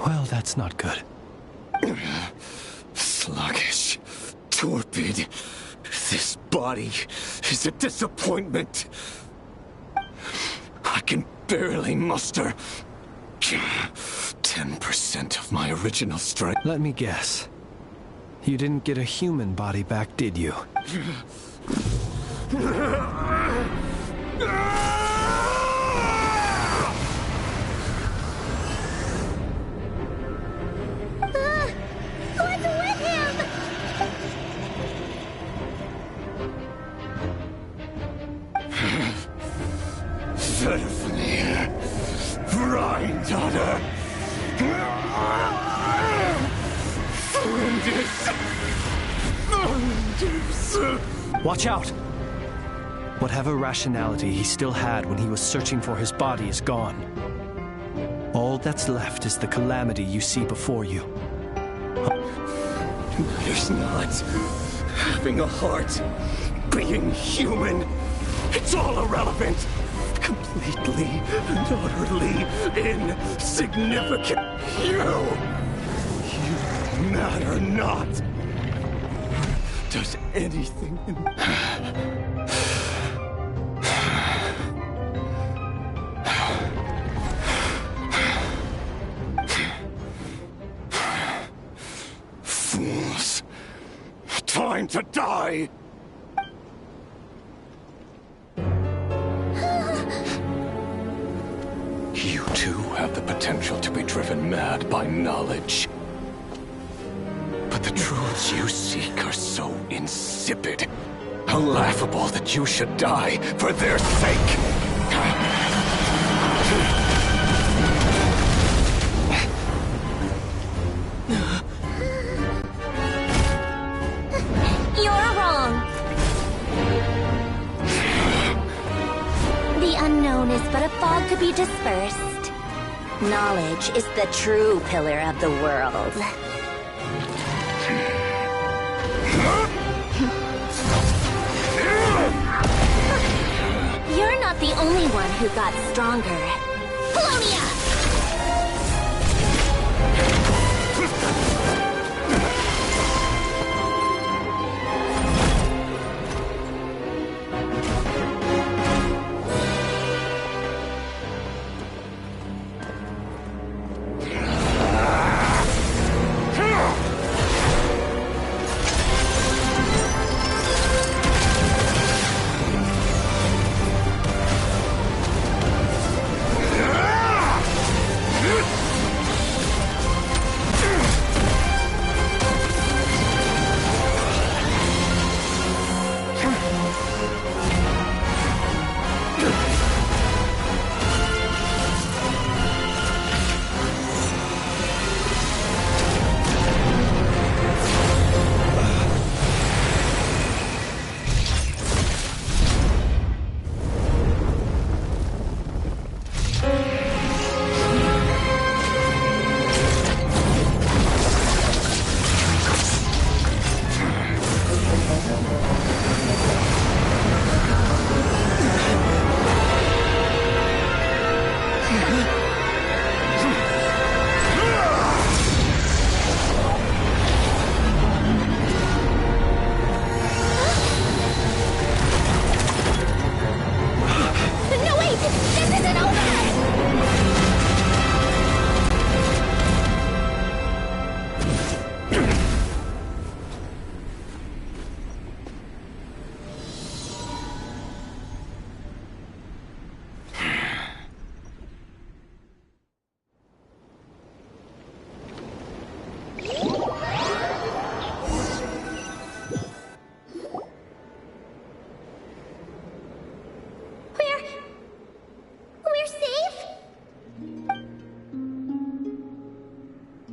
Well, that's not good. Sluggish. Torpid. This body is a disappointment. I can barely muster 10% of my original strength. Let me guess. You didn't get a human body back, did you? What's with him? Verfnir. Rheindaughter. Watch out! Whatever rationality he still had when he was searching for his body is gone. All that's left is the calamity you see before you. Matters not. Having a heart. Being human. It's all irrelevant. Completely and utterly insignificant. You matter not. Does anything Fools. Time to die. You too have the potential to be driven mad by knowledge. But the truths you seek are so insipid, laughable that you should die for their sake. You're wrong. The unknown is but a fog to be dispersed. Knowledge is the true pillar of the world. You're not the only one who got stronger. Polonia!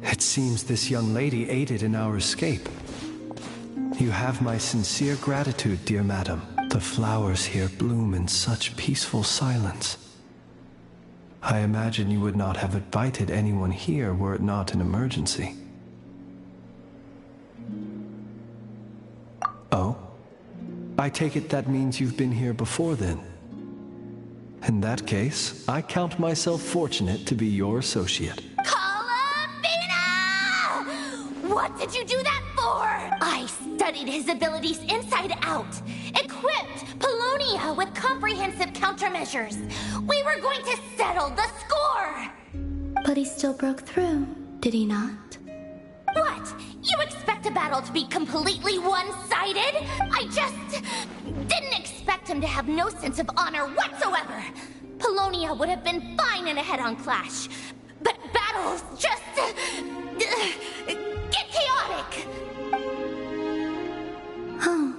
It seems this young lady aided in our escape. You have my sincere gratitude, dear madam. The flowers here bloom in such peaceful silence. I imagine you would not have invited anyone here were it not an emergency. Oh? I take it that means you've been here before then. In that case, I count myself fortunate to be your associate. What did you do that for? I studied his abilities inside out, equipped Polonia with comprehensive countermeasures. We were going to settle the score! But he still broke through, did he not? What? You expect a battle to be completely one-sided? I just didn't expect him to have no sense of honor whatsoever. Polonia would have been fine in a head-on clash, but battles just get chaotic. Oh,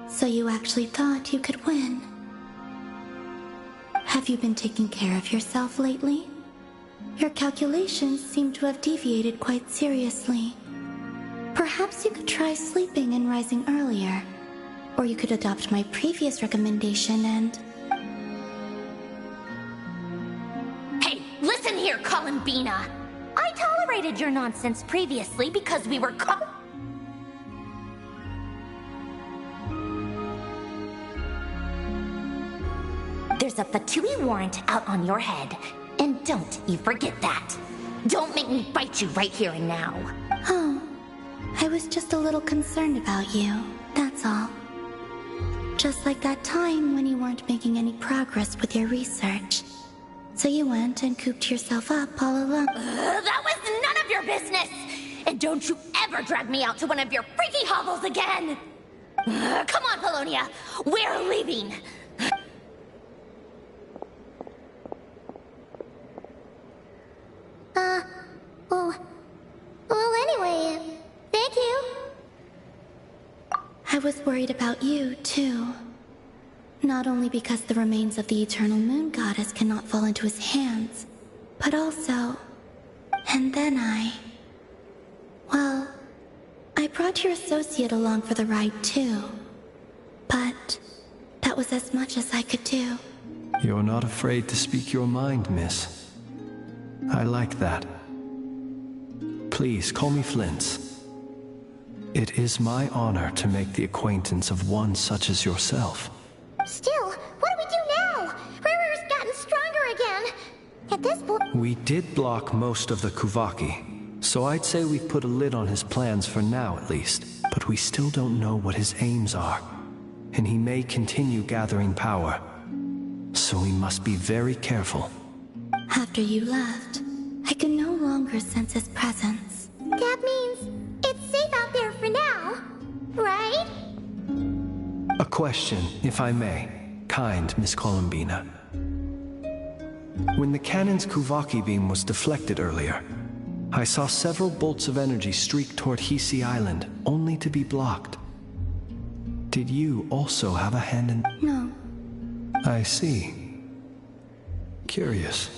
so you actually thought you could win. Have you been taking care of yourself lately? Your calculations seem to have deviated quite seriously. Perhaps you could try sleeping and rising earlier. Or you could adopt my previous recommendation and... Hey, listen here, Columbina. I tolerated your nonsense previously because we were trace of the Tui warrant out on your head. And don't you forget that. Don't make me fight you right here and now. Oh, I was just a little concerned about you, that's all. Just like that time when you weren't making any progress with your research. So you went and cooped yourself up all alone. That was none of your business! And don't you ever drag me out to one of your freaky hovels again! Come on, Polonia! We're leaving! Well, anyway, thank you. I was worried about you, too. Not only because the remains of the Eternal Moon Goddess cannot fall into his hands, but also... And then Well, I brought your associate along for the ride, too. But that was as much as I could do. You're not afraid to speak your mind, miss. I like that. Please, call me Flint's. It is my honor to make the acquaintance of one such as yourself. Still, what do we do now? Riri's gotten stronger again. At this point... We did block most of the Kuvaki, so I'd say we've put a lid on his plans for now at least. But we still don't know what his aims are, and he may continue gathering power. So we must be very careful. After you left, I could no longer sense his presence. That means it's safe out there for now, right? A question, if I may, kind Miss Columbina. When the cannon's Kuvaki beam was deflected earlier, I saw several bolts of energy streak toward Hisi Island, only to be blocked. Did you also have a hand in... No. I see. Curious.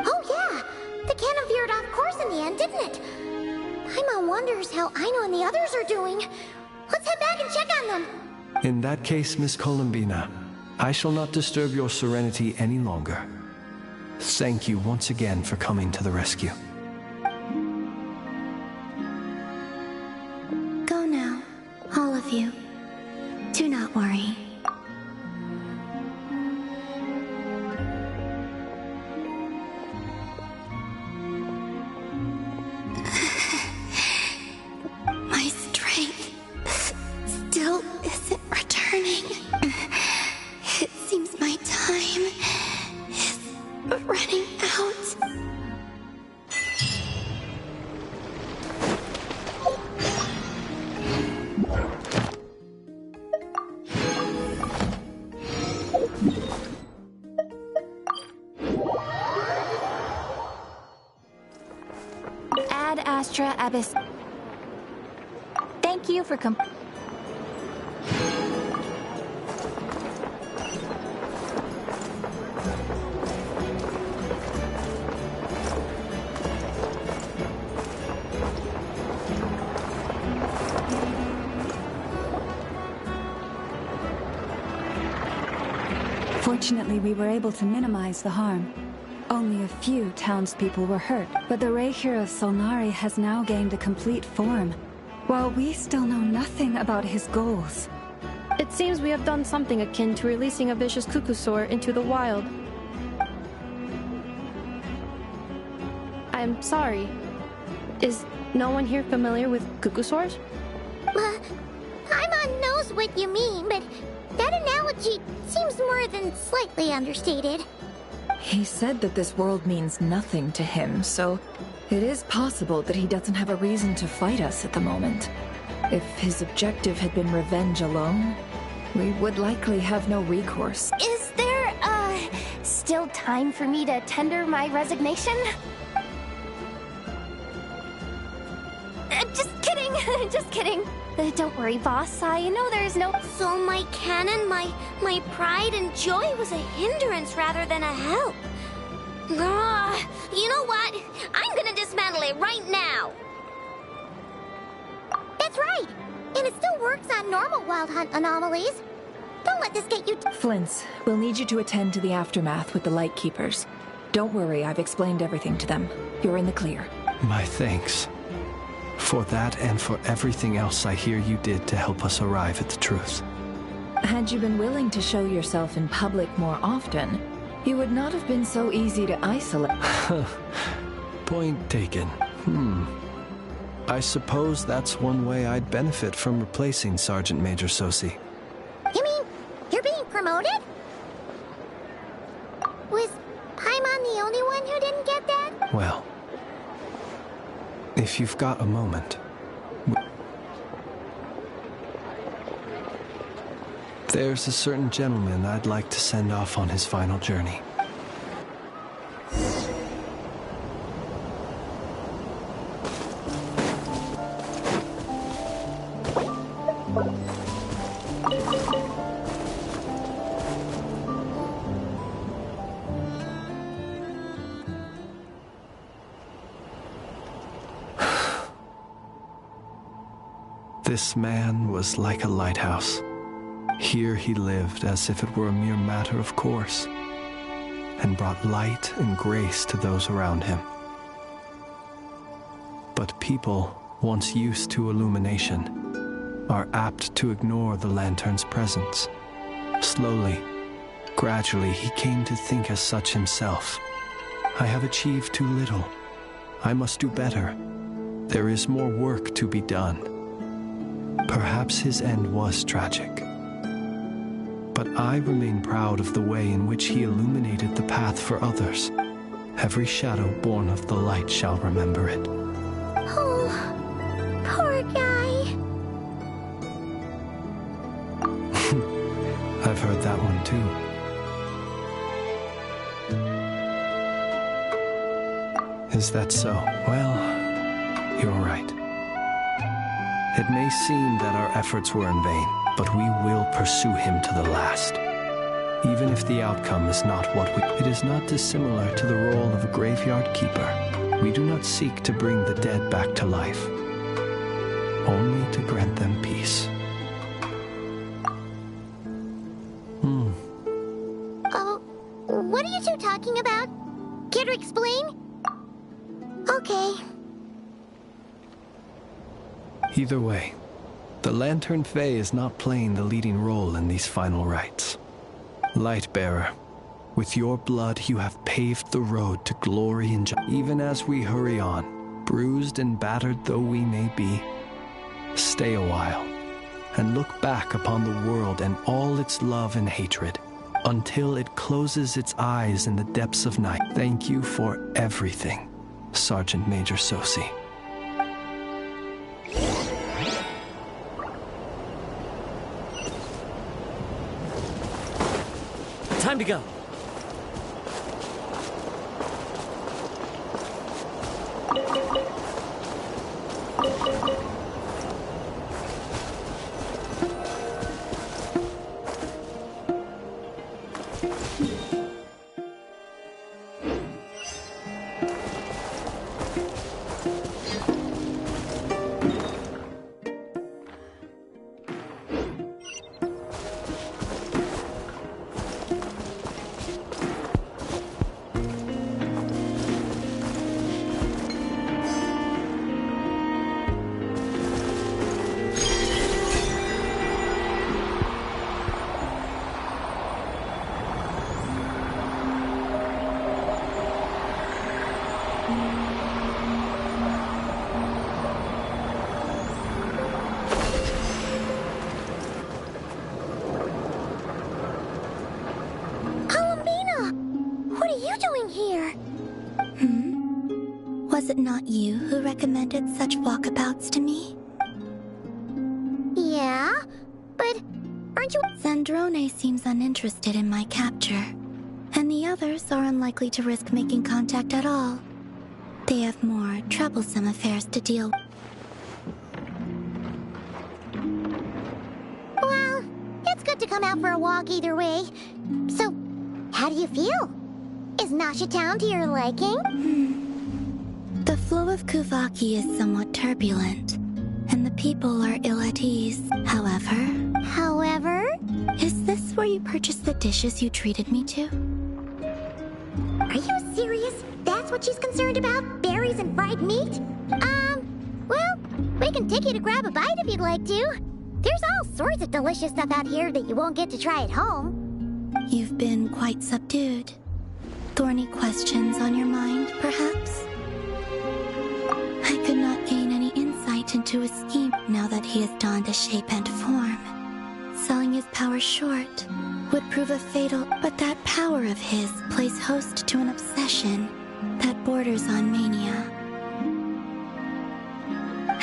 Oh yeah! The cannon veered off course in the end, didn't it? Paimon wonders how Aino and the others are doing. Let's head back and check on them. In that case, Miss Columbina, I shall not disturb your serenity any longer. Thank you once again for coming to the rescue. Go now, all of you. Do not worry. My strength still isn't returning. It seems my time is running out. Ad Astra Abyss. Thank you for Fortunately, we were able to minimize the harm. Only a few townspeople were hurt, but the Rei hero Solnari has now gained a complete form, while we still know nothing about his goals. It seems we have done something akin to releasing a vicious Kukusaur into the wild. I'm sorry. Is no one here familiar with Kukusaurs? Paimon knows what you mean, but that analogy seems more than slightly understated. He said that this world means nothing to him, so it is possible that he doesn't have a reason to fight us at the moment. If his objective had been revenge alone, we would likely have no recourse. Is there, still time for me to tender my resignation? Just kidding, just kidding. Don't worry, boss, I know there's no... So my cannon, my pride and joy was a hindrance rather than a help. You know what? I'm gonna dismantle it right now. That's right. And it still works on normal Wild Hunt anomalies. Don't let this get you... Flint's, we'll need you to attend to the aftermath with the Lightkeepers. Don't worry, I've explained everything to them. You're in the clear. My thanks. For that and for everything else I hear you did to help us arrive at the truth. Had you been willing to show yourself in public more often, you would not have been so easy to isolate. Point taken. I suppose that's one way I'd benefit from replacing Sergeant Major Sosi. You mean you're being promoted? Was Paimon the only one who didn't get that? Well, if you've got a moment. There's a certain gentleman I'd like to send off on his final journey. This man was like a lighthouse. Here he lived as if it were a mere matter of course, and brought light and grace to those around him. But people, once used to illumination, are apt to ignore the lantern's presence. Slowly, gradually, he came to think as such himself. I have achieved too little. I must do better. There is more work to be done. Perhaps his end was tragic. But I remain proud of the way in which he illuminated the path for others. Every shadow born of the light shall remember it. Oh, poor guy. I've heard that one too. Is that so? Well, you're right. It may seem that our efforts were in vain, but we will pursue him to the last. Even if the outcome is not what we... It is not dissimilar to the role of a graveyard keeper. We do not seek to bring the dead back to life, only to grant them peace. Oh, what are you two talking about? Care to explain? Okay. Either way, the Lantern Fae is not playing the leading role in these final rites. Lightbearer, with your blood you have paved the road to glory and joy. Even as we hurry on, bruised and battered though we may be, stay a while and look back upon the world and all its love and hatred until it closes its eyes in the depths of night. Thank you for everything, Sergeant Major Sosi. Time to go. Was it not you who recommended such walkabouts to me? Yeah, but aren't you... Zandrone seems uninterested in my capture, and the others are unlikely to risk making contact at all. They have more troublesome affairs to deal with. Well, it's good to come out for a walk either way. So, how do you feel? Is Nasha Town to your liking? The flow of Kuvaki is somewhat turbulent, and the people are ill at ease. However? Is this where you purchased the dishes you treated me to? Are you serious? That's what she's concerned about? Berries and fried meat? Well, we can take you to grab a bite if you'd like to. There's all sorts of delicious stuff out here that you won't get to try at home. You've been quite subdued. Thorny questions on your mind, perhaps? I could not gain any insight into his scheme now that he has donned a shape and form. Selling his power short would prove a fatal, but that power of his plays host to an obsession that borders on mania.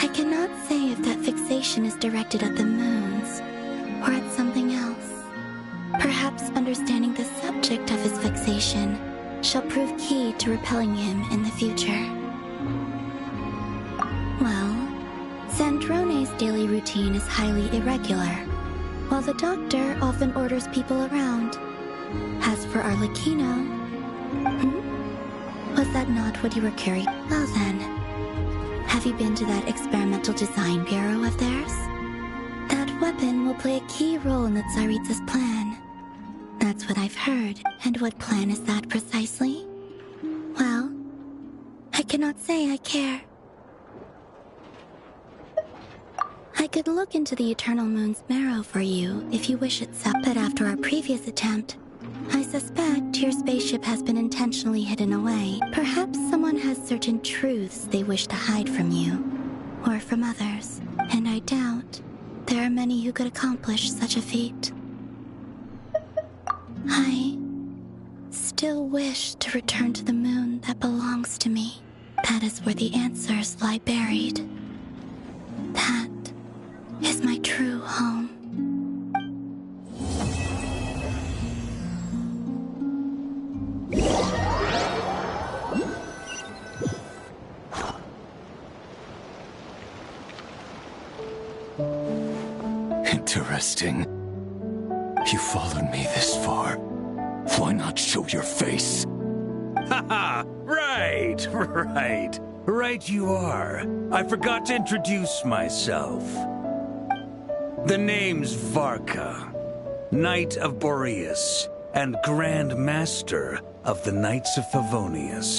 I cannot say if that fixation is directed at the moons or at something else. Perhaps understanding the subject of his fixation shall prove key to repelling him in the future. Well, Sandrone's daily routine is highly irregular, while the doctor often orders people around. As for Arlecchino... Was that not what you were carrying? Well then, have you been to that experimental design bureau of theirs? That weapon will play a key role in the Tsaritsa's plan. That's what I've heard. And what plan is that precisely? Well, I cannot say I care. I could look into the Eternal Moon's marrow for you if you wish it so, but after our previous attempt, I suspect your spaceship has been intentionally hidden away. Perhaps someone has certain truths they wish to hide from you, or from others, and I doubt there are many who could accomplish such a feat. I still wish to return to the moon that belongs to me. That is where the answers lie buried. That is my true home. Interesting. You followed me this far. Why not show your face? Haha! Right, right. Right you are. I forgot to introduce myself. The name's Varka, Knight of Boreas, and Grand Master of the Knights of Favonius.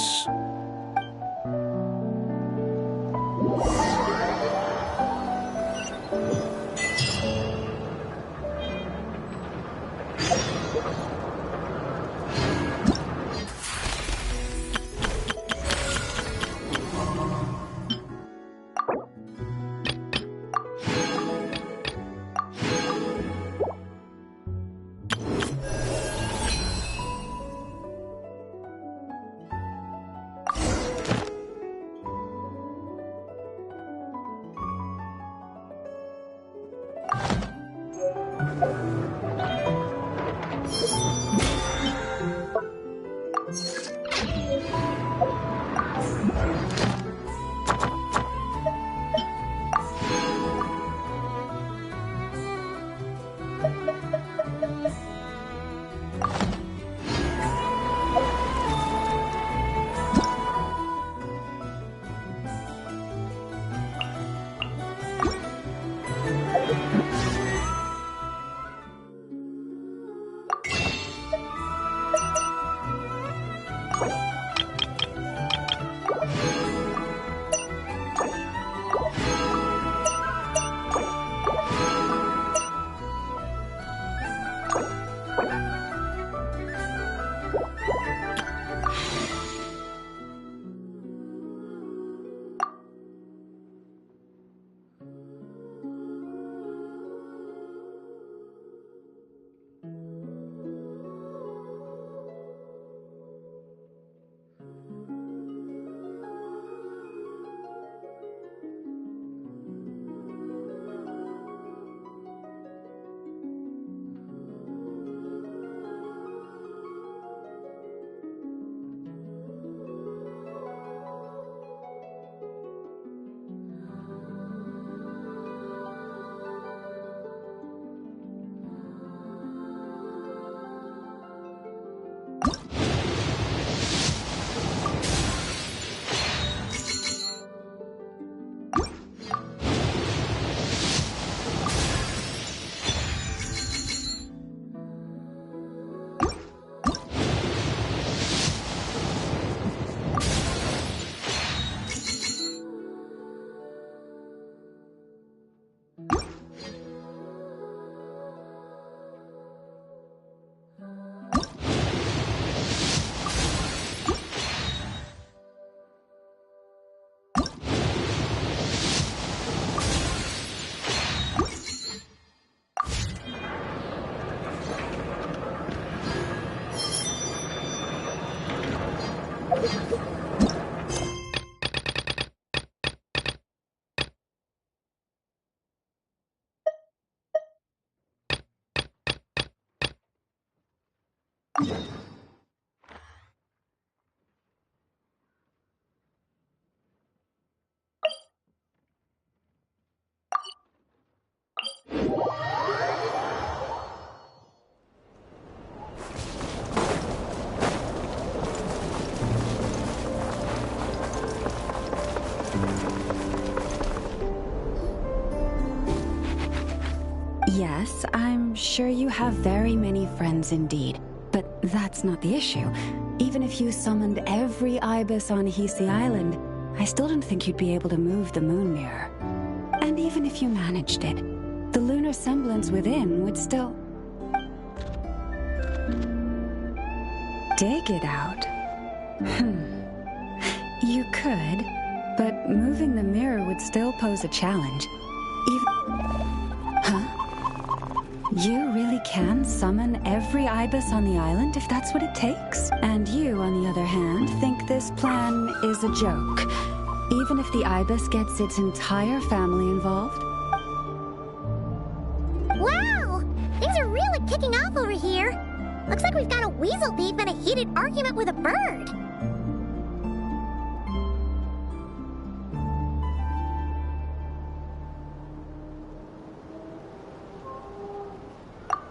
Yes, I'm sure you have very many friends indeed. But that's not the issue. Even if you summoned every ibis on Hisi Island, I still don't think you'd be able to move the moon mirror. And even if you managed it, the lunar semblance within would still... dig it out. You could, but moving the mirror would still pose a challenge. Huh? You really can summon every ibis on the island if that's what it takes? And you, on the other hand, think this plan is a joke, even if the ibis gets its entire family involved? Wow! Things are really kicking off over here. Looks like we've got a weasel beef and a heated argument with a bird.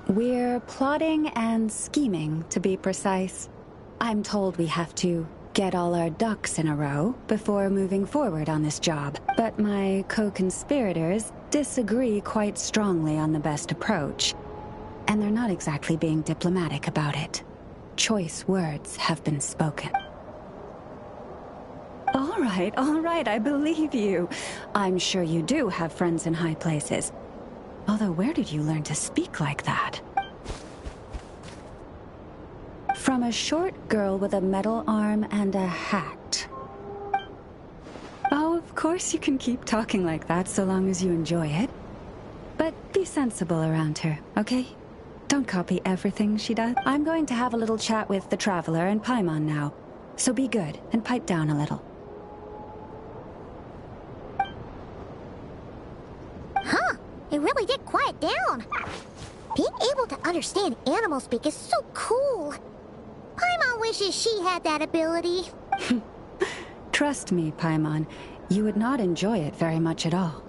We're plotting and scheming, to be precise. I'm told we have to get all our ducks in a row before moving forward on this job. But my co-conspirators disagree quite strongly on the best approach. And they're not exactly being diplomatic about it. Choice words have been spoken. All right, I believe you. I'm sure you do have friends in high places. Although, where did you learn to speak like that? From a short girl with a metal arm and a hat. Oh, of course you can keep talking like that so long as you enjoy it. But be sensible around her, okay? Don't copy everything she does. I'm going to have a little chat with the Traveler and Paimon now. So be good and pipe down a little. Huh? It really did quiet down. Being able to understand animal speak is so cool. Paimon wishes she had that ability. Trust me, Paimon, you would not enjoy it very much at all.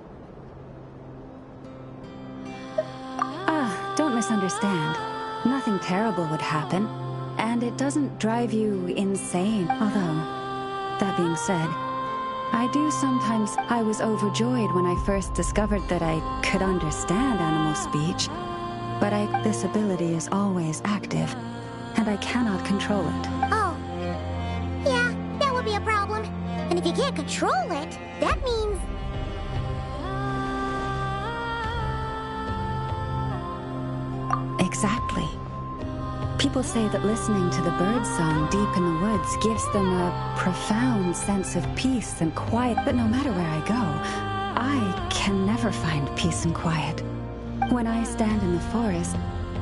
Don't misunderstand. Nothing terrible would happen, and it doesn't drive you insane. Although, that being said, I was overjoyed when I first discovered that I could understand animal speech, but this ability is always active, and I cannot control it. Oh. Yeah, that would be a problem. And if you can't control it, that means... Exactly. People say that listening to the bird song deep in the woods gives them a profound sense of peace and quiet, but no matter where I go, I can never find peace and quiet. When I stand in the forest,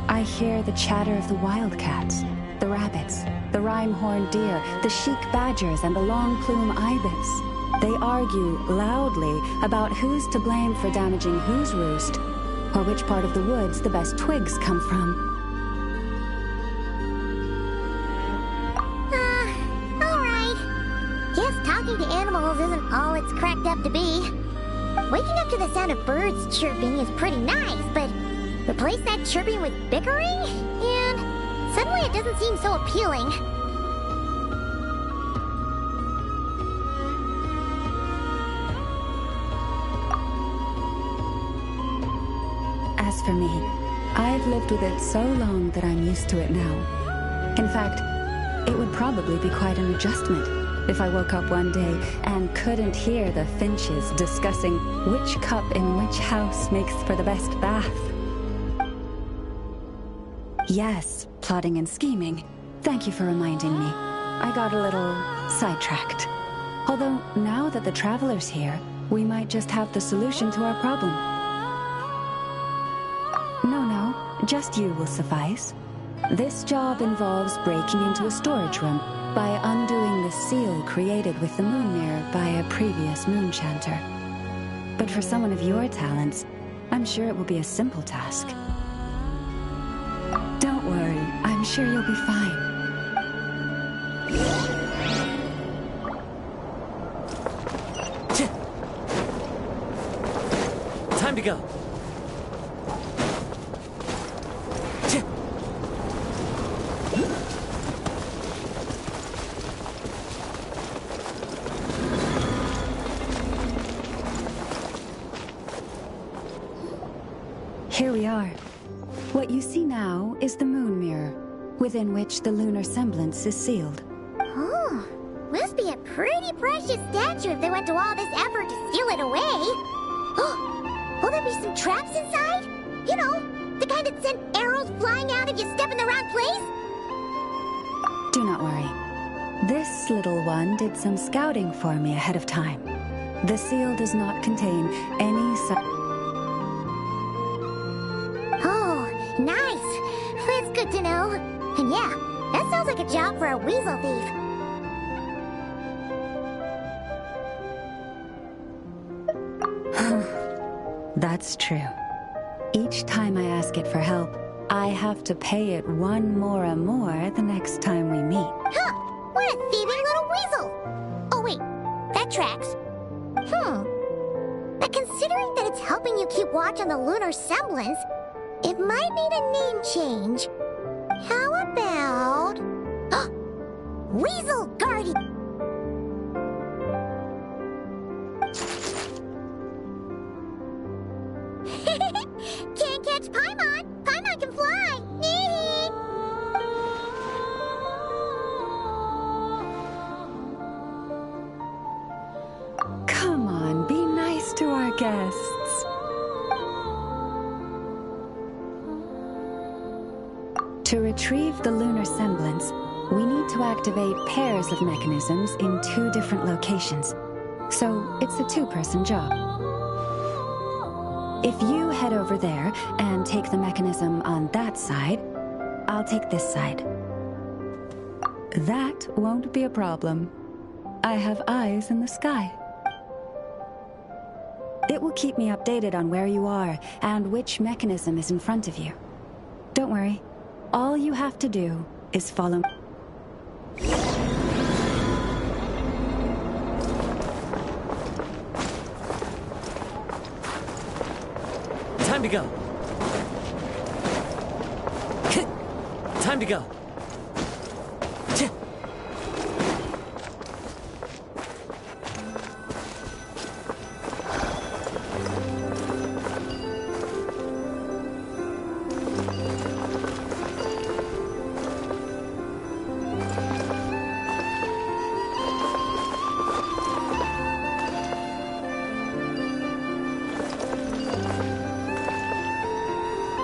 I hear the chatter of the wildcats, the rabbits, the rhyme-horned deer, the chic badgers, and the long-plume ibis. They argue loudly about who's to blame for damaging whose roost, or which part of the woods the best twigs come from. Alright. Guess talking to animals isn't all it's cracked up to be. Waking up to the sound of birds chirping is pretty nice, but replace that chirping with bickering? And suddenly it doesn't seem so appealing. As for me, I've lived with it so long that I'm used to it now. In fact, it would probably be quite an adjustment if I woke up one day and couldn't hear the finches discussing which cup in which house makes for the best bath. Yes, plotting and scheming. Thank you for reminding me. I got a little sidetracked. Although, now that the Traveler's here, we might just have the solution to our problem. No, just you will suffice. This job involves breaking into a storage room by undoing the seal created with the moon mirror by a previous moon chanter. But for someone of your talents, I'm sure it will be a simple task. Don't worry, I'm sure you'll be fine. Time to go. Here we are. What you see now is the moon mirror, within which the lunar semblance is sealed. Oh, must be a pretty precious statue if they went to all this effort to steal it away. Will there be some traps inside? You know, the kind that send arrows flying out if you step in the wrong place? Do not worry. This little one did some scouting for me ahead of time. The seal does not contain any Nice! That's good to know. And yeah, that sounds like a job for a weasel thief. That's true. Each time I ask it for help, I have to pay it one more the next time we meet. Huh! What a thieving little weasel! Oh wait, that tracks. But considering that it's helping you keep watch on the lunar semblance, it might need a name change. How about... Weasel Guardian! Can't catch Paimon! Paimon can fly! Come on, be nice to our guests. To retrieve the lunar semblance, we need to activate pairs of mechanisms in 2 different locations. So it's a 2-person job. If you head over there and take the mechanism on that side, I'll take this side. That won't be a problem. I have eyes in the sky. It will keep me updated on where you are and which mechanism is in front of you. Don't worry. All you have to do is follow. Time to go. Time to go.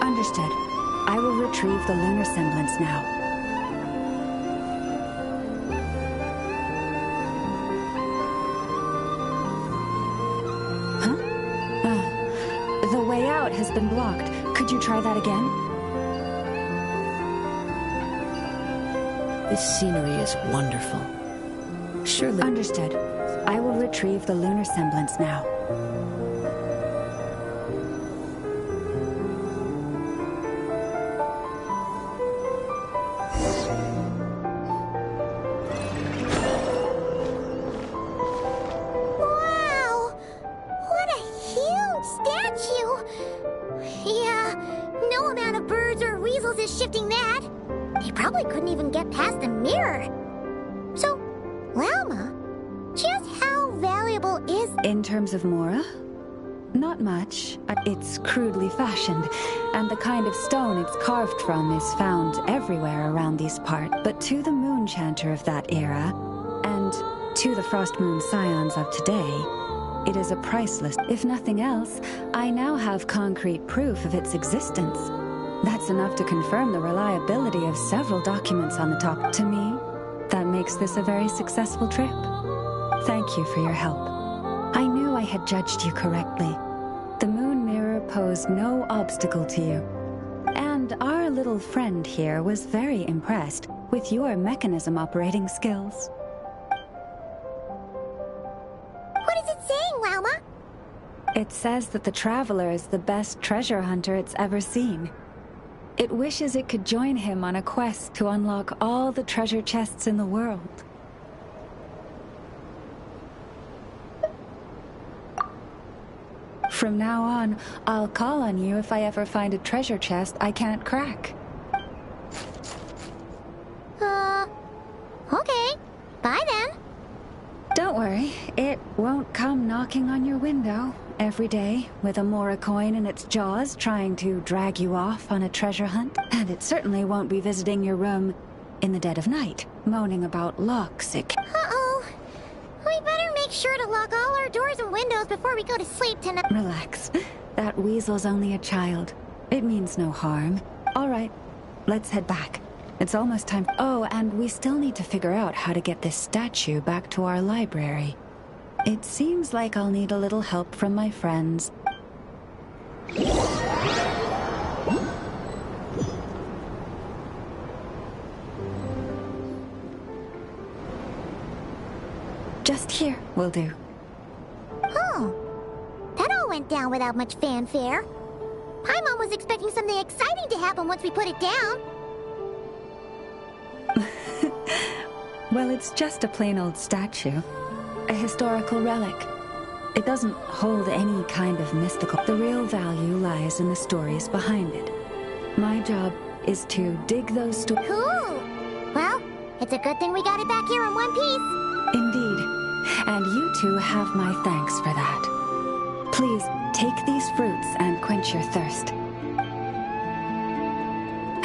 Understood. I will retrieve the lunar semblance now. Huh? The way out has been blocked. Could you try that again? This scenery is wonderful. Surely. Understood. I will retrieve the lunar semblance now. Shifting that. They probably couldn't even get past the mirror. So, Lalma, just how valuable is... In terms of Mora? Not much. It's crudely fashioned, and the kind of stone it's carved from is found everywhere around these parts. But to the moon chanter of that era, and to the Frost Moon scions of today, it is a priceless... If nothing else, I now have concrete proof of its existence. That's enough to confirm the reliability of several documents on the top. To me, that makes this a very successful trip. Thank you for your help. I knew I had judged you correctly. The moon mirror posed no obstacle to you. And our little friend here was very impressed with your mechanism operating skills. What is it saying, Lalma? It says that the Traveler is the best treasure hunter it's ever seen. It wishes it could join him on a quest to unlock all the treasure chests in the world. From now on, I'll call on you if I ever find a treasure chest I can't crack. Okay. Bye then. Don't worry, it won't come knocking on your window every day with a Mora coin in its jaws trying to drag you off on a treasure hunt. And it certainly won't be visiting your room in the dead of night, moaning about locks it Uh-oh. We better make sure to lock all our doors and windows before we go to sleep tonight. Relax. That weasel's only a child. It means no harm. All right, let's head back. It's almost time. Oh, and we still need to figure out how to get this statue back to our library. It seems like I'll need a little help from my friends. Just here will do. Oh, that all went down without much fanfare. Paimon was expecting something exciting to happen once we put it down. Well, it's just a plain old statue. A historical relic. It doesn't hold any kind of mystical. The real value lies in the stories behind it. My job is to dig those stories. Cool. Well, it's a good thing we got it back here in one piece. Indeed. And you two have my thanks for that. Please, take these fruits and quench your thirst.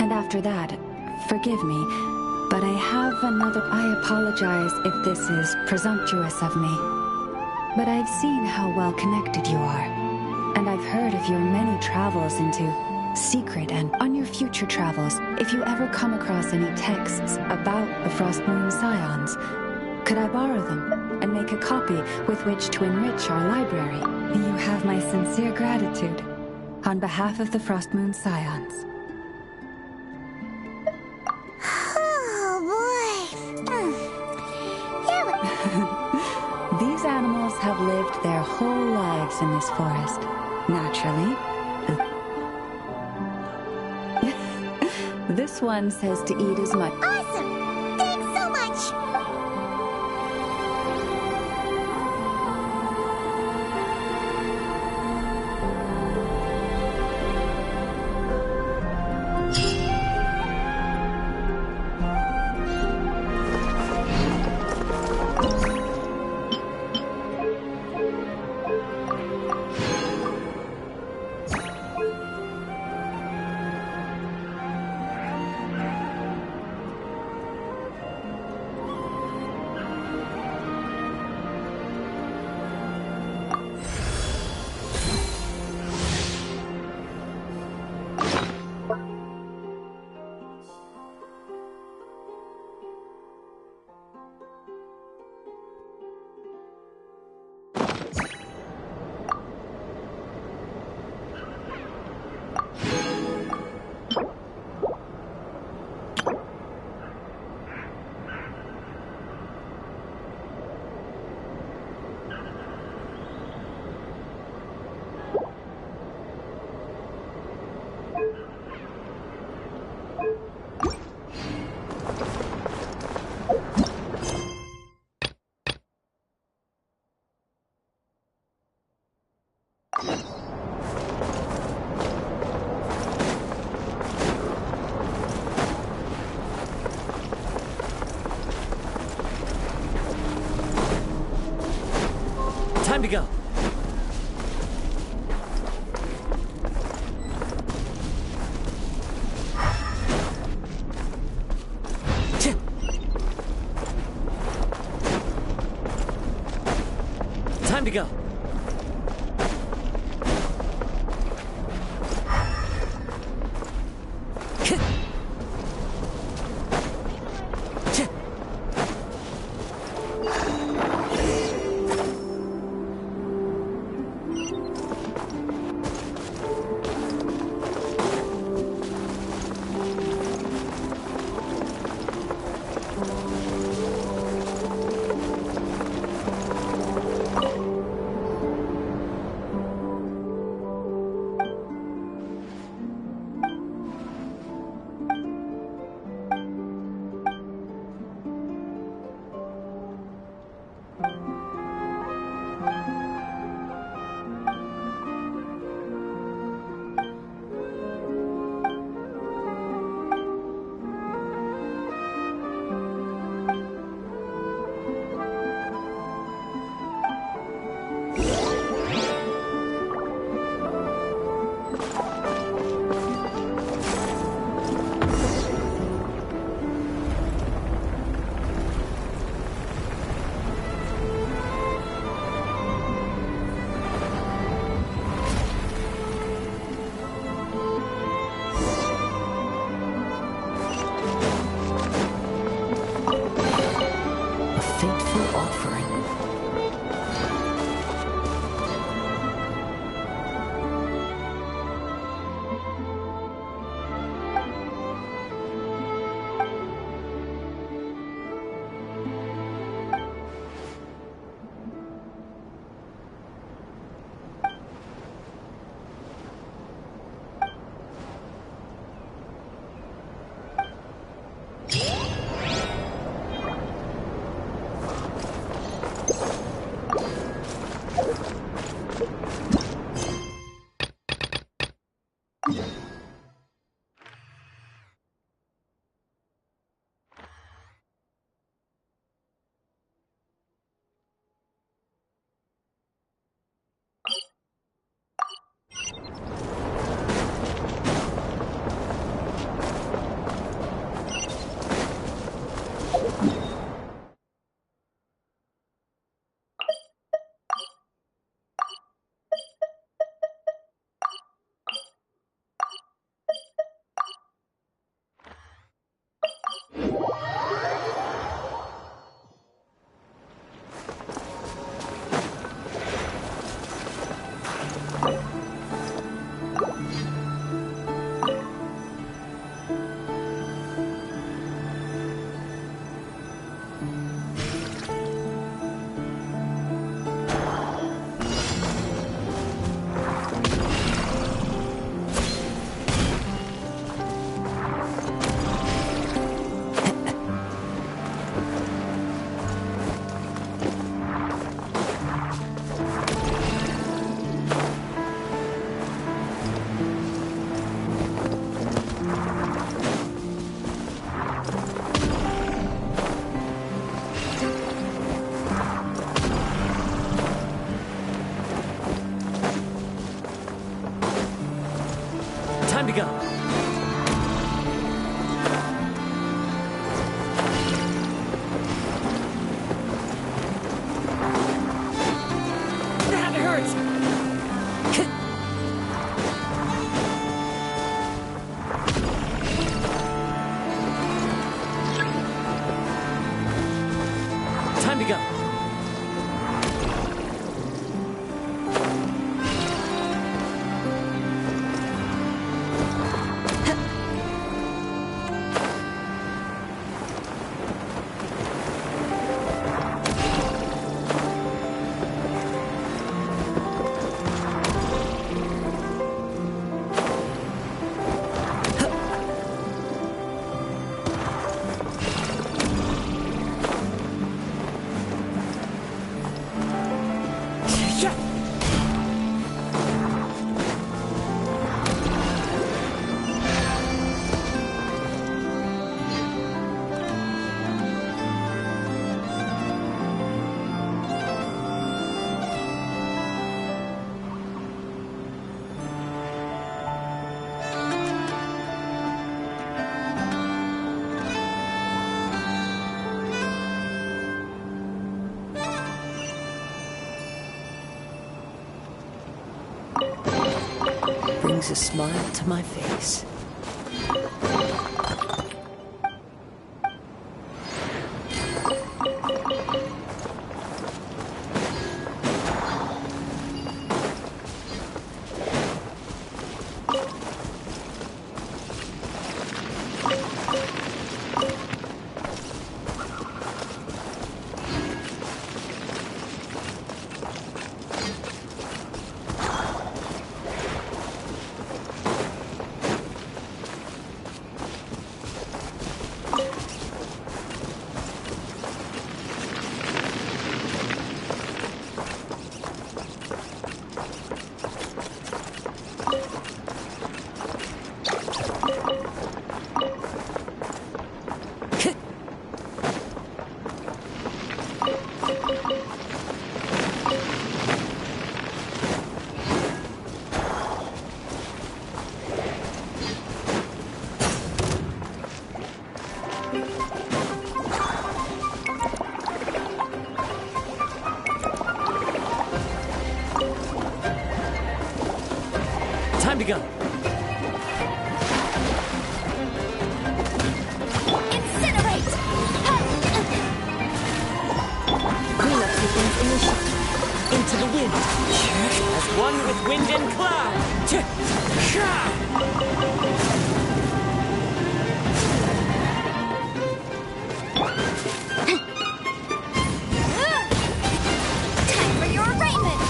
And after that, forgive me, but I have another... I apologize if this is presumptuous of me. But I've seen how well connected you are. And I've heard of your many travels into secret, and on your future travels, if you ever come across any texts about the Frostmoon Scions, could I borrow them and make a copy with which to enrich our library? You have my sincere gratitude on behalf of the Frostmoon Scions. These animals have lived their whole lives in this forest. Naturally. This one says to eat as much. Awesome! Thanks so much! Time to go. Time to go. fateful offering. Time to go. That hurts! Time to go. Brings a smile to my face. Time to go. Incinerate! in! As one with wind and cloud! Time for your arraignment!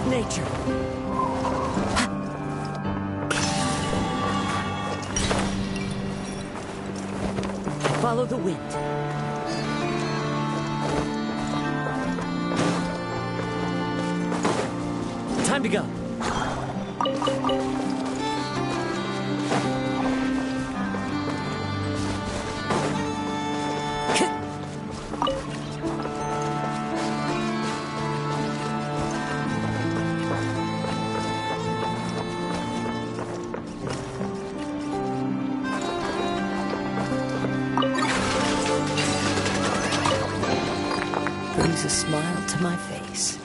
Nature. Follow the wind. Time to go. Brings a smile to my face.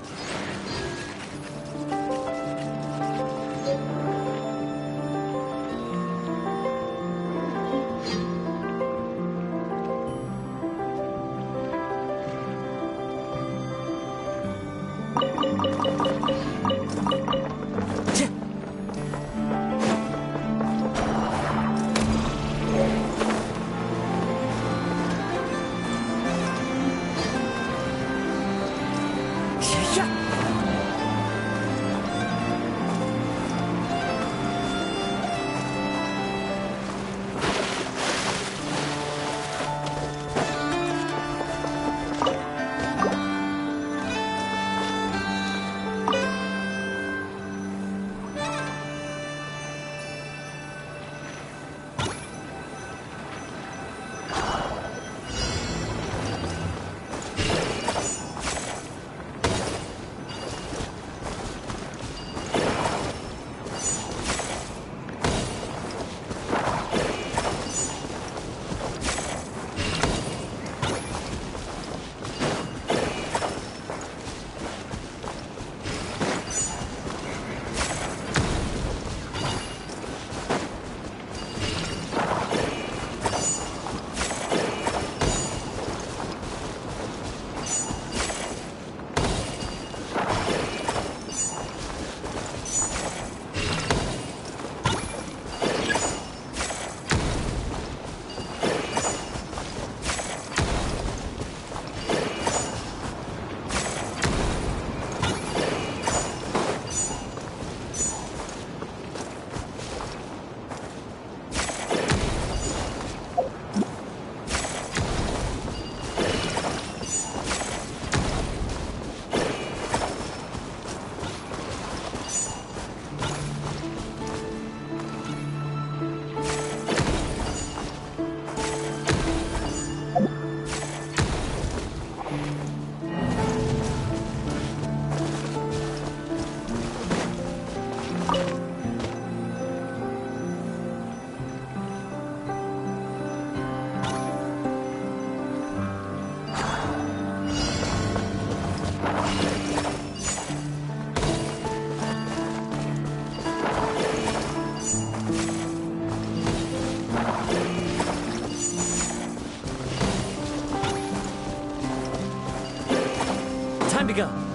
to go.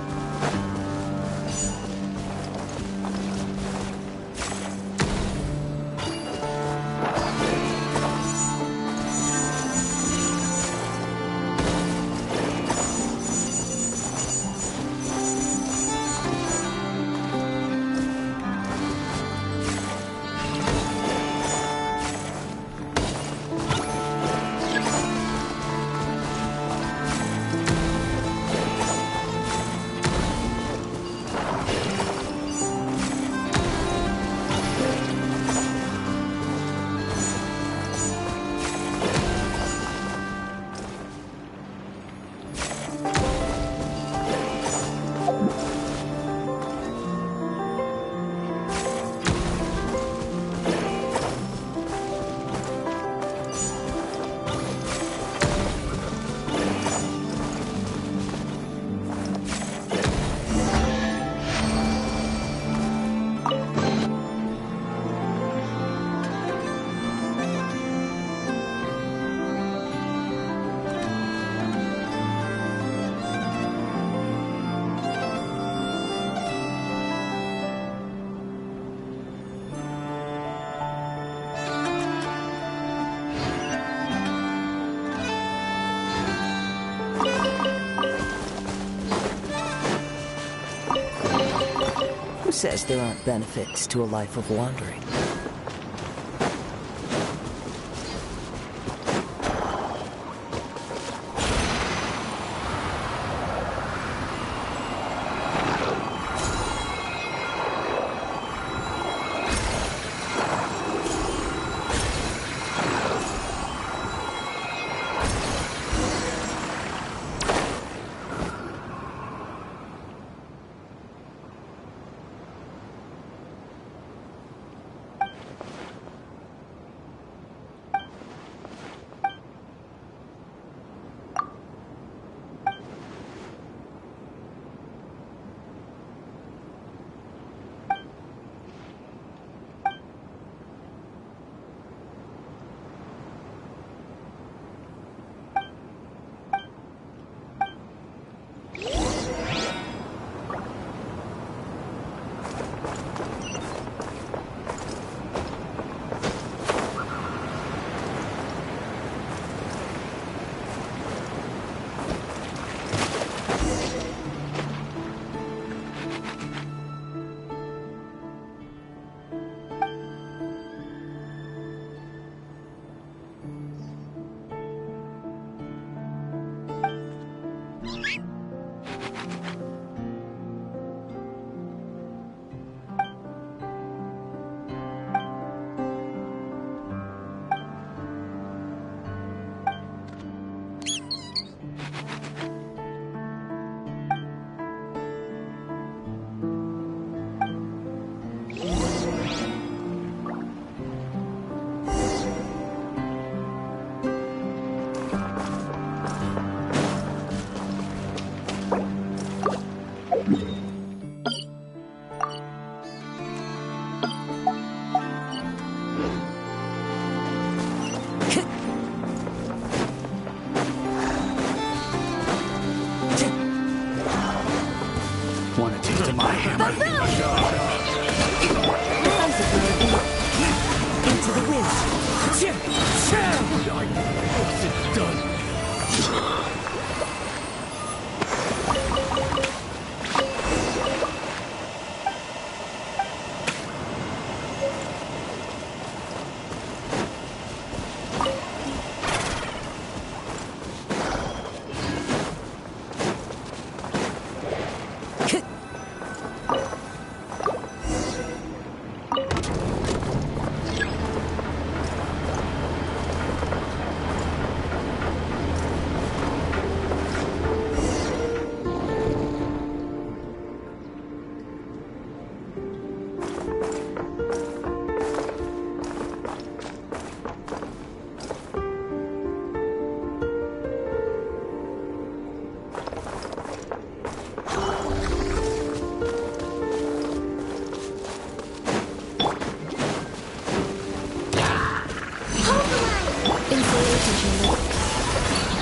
Who says there aren't benefits to a life of wandering?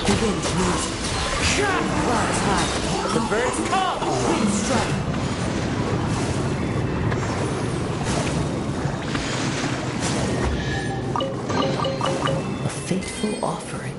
The wind moves. Flies high. The bird's call! Wind strike! A fateful offering.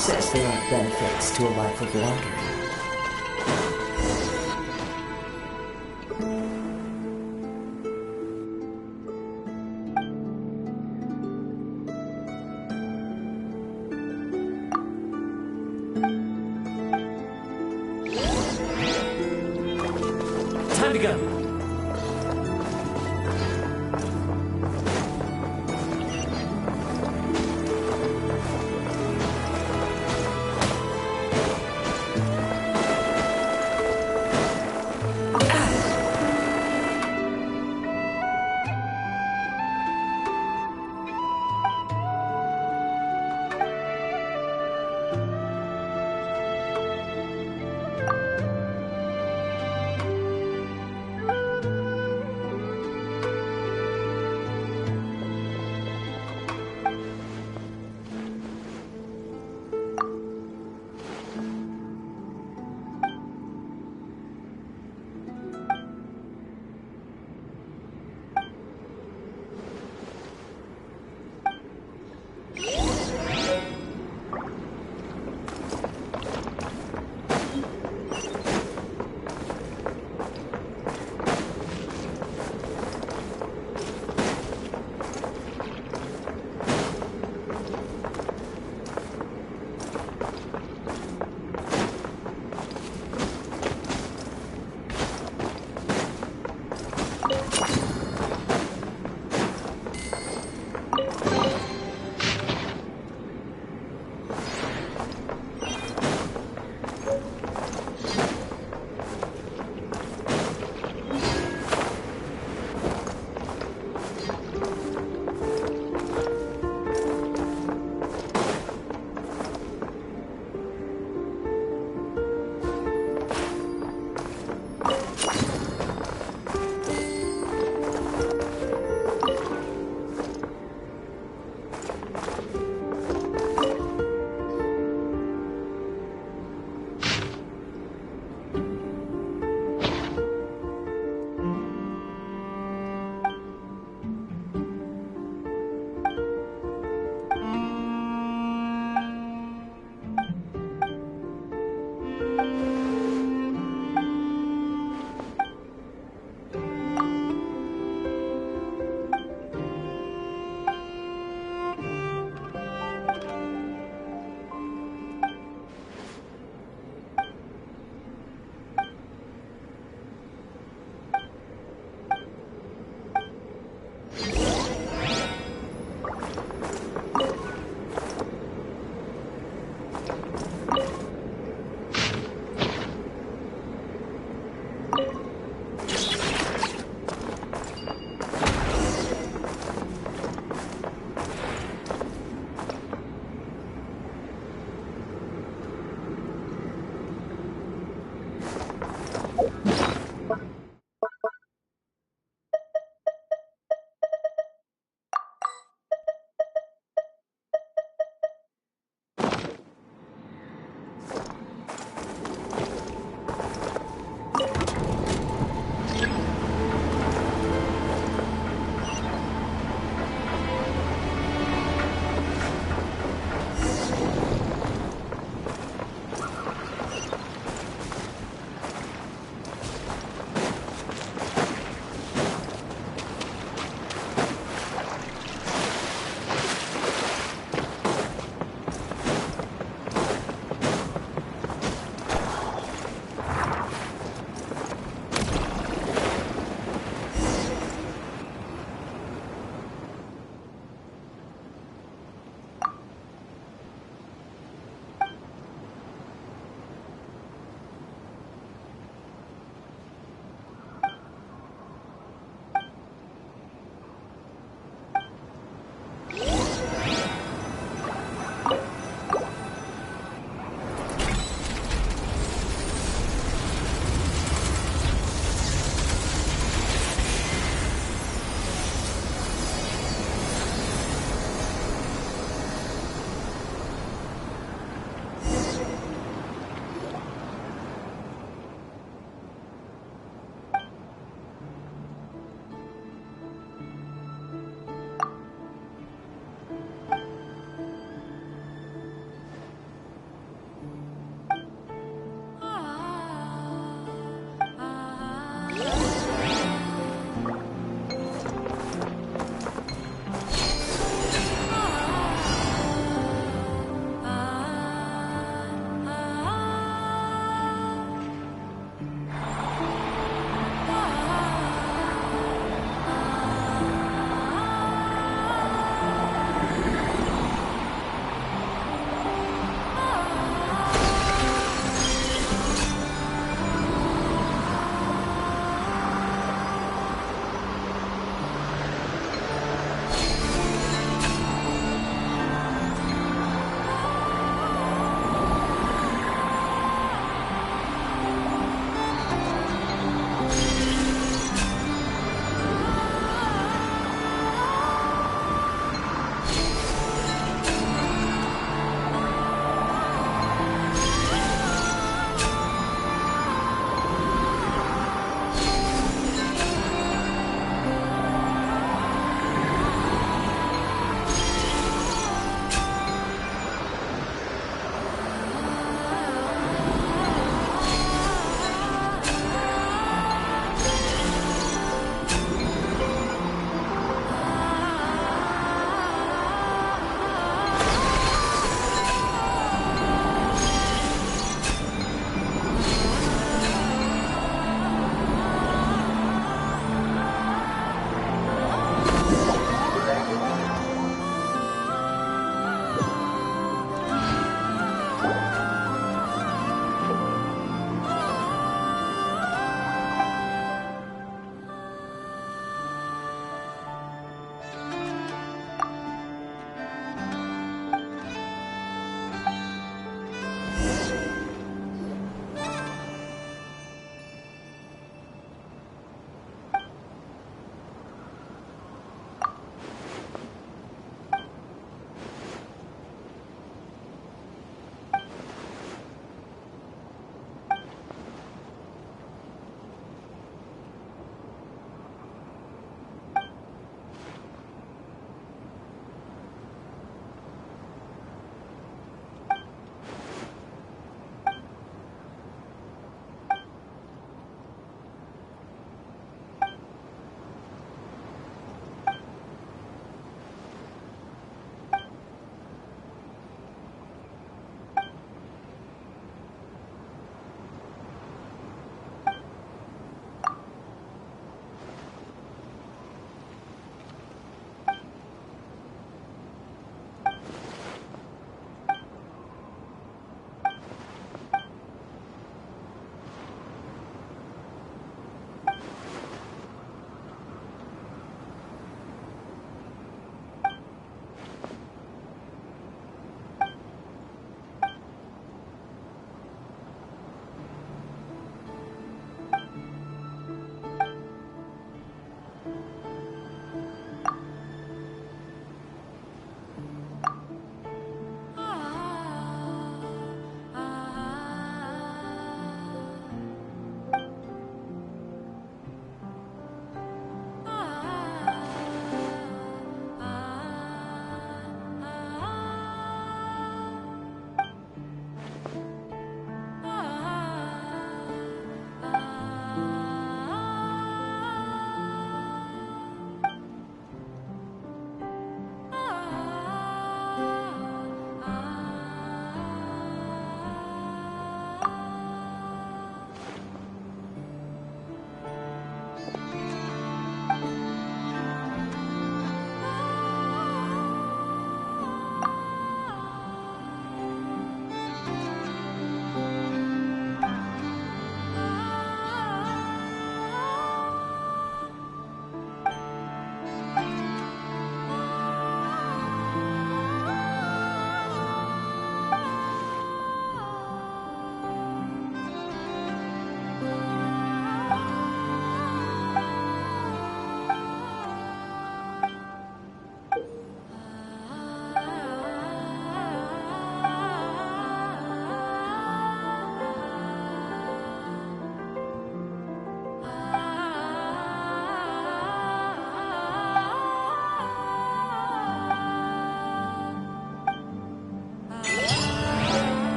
Says there aren't benefits to a life of wandering. Time to go!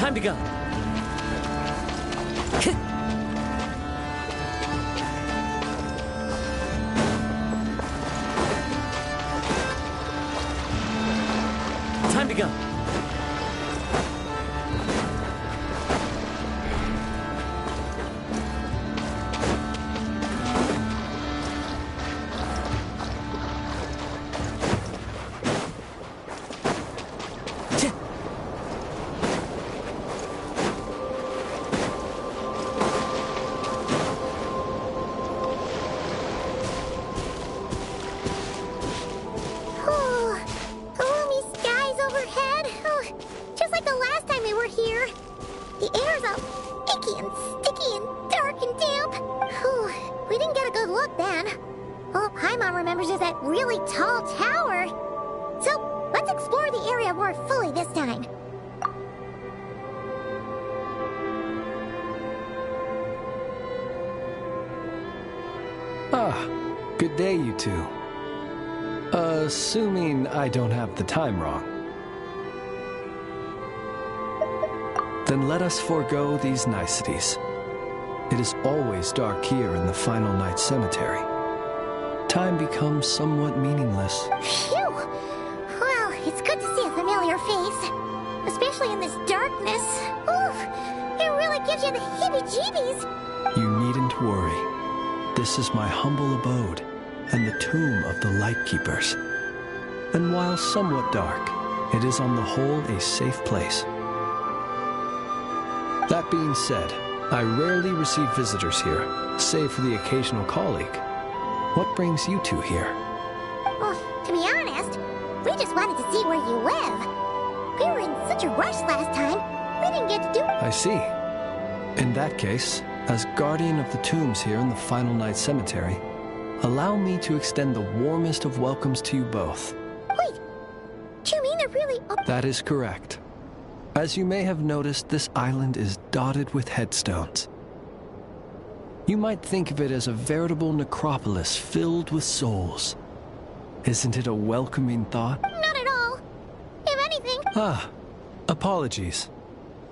Time to go. Time to go. Good day, you two. Assuming I don't have the time wrong. Then let us forego these niceties. It is always dark here in the Final Night Cemetery. Time becomes somewhat meaningless. Phew! Well, it's good to see a familiar face. Especially in this darkness. Oof! It really gives you the heebie-jeebies! You needn't worry. This is my humble abode, and the tomb of the Lightkeepers. And while somewhat dark, it is on the whole a safe place. That being said, I rarely receive visitors here, save for the occasional colleague. What brings you two here? Well, to be honest, we just wanted to see where you live. We were in such a rush last time, we didn't get to do... I see. In that case, as guardian of the tombs here in the Final Night Cemetery, allow me to extend the warmest of welcomes to you both. Wait, do you mean they're really... That is correct. As you may have noticed, this island is dotted with headstones. You might think of it as a veritable necropolis filled with souls. Isn't it a welcoming thought? Not at all. If anything... Apologies.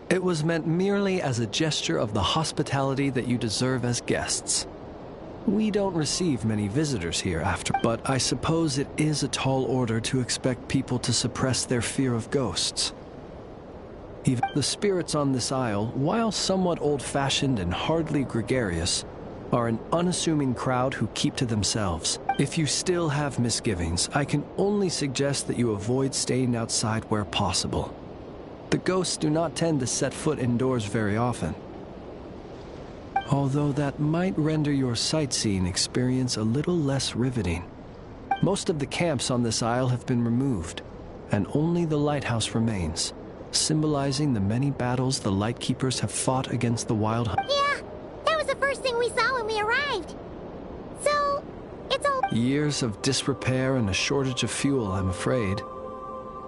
It was meant merely as a gesture of the hospitality that you deserve as guests. We don't receive many visitors here but I suppose it is a tall order to expect people to suppress their fear of ghosts. Even the spirits on this isle, while somewhat old-fashioned and hardly gregarious, are an unassuming crowd who keep to themselves. If you still have misgivings, I can only suggest that you avoid staying outside where possible. The ghosts do not tend to set foot indoors very often. Although that might render your sightseeing experience a little less riveting. Most of the camps on this isle have been removed, and only the lighthouse remains, symbolizing the many battles the Lightkeepers have fought against the Wild Hunt. Yeah, that was the first thing we saw when we arrived. So, it's all... Years of disrepair and a shortage of fuel, I'm afraid.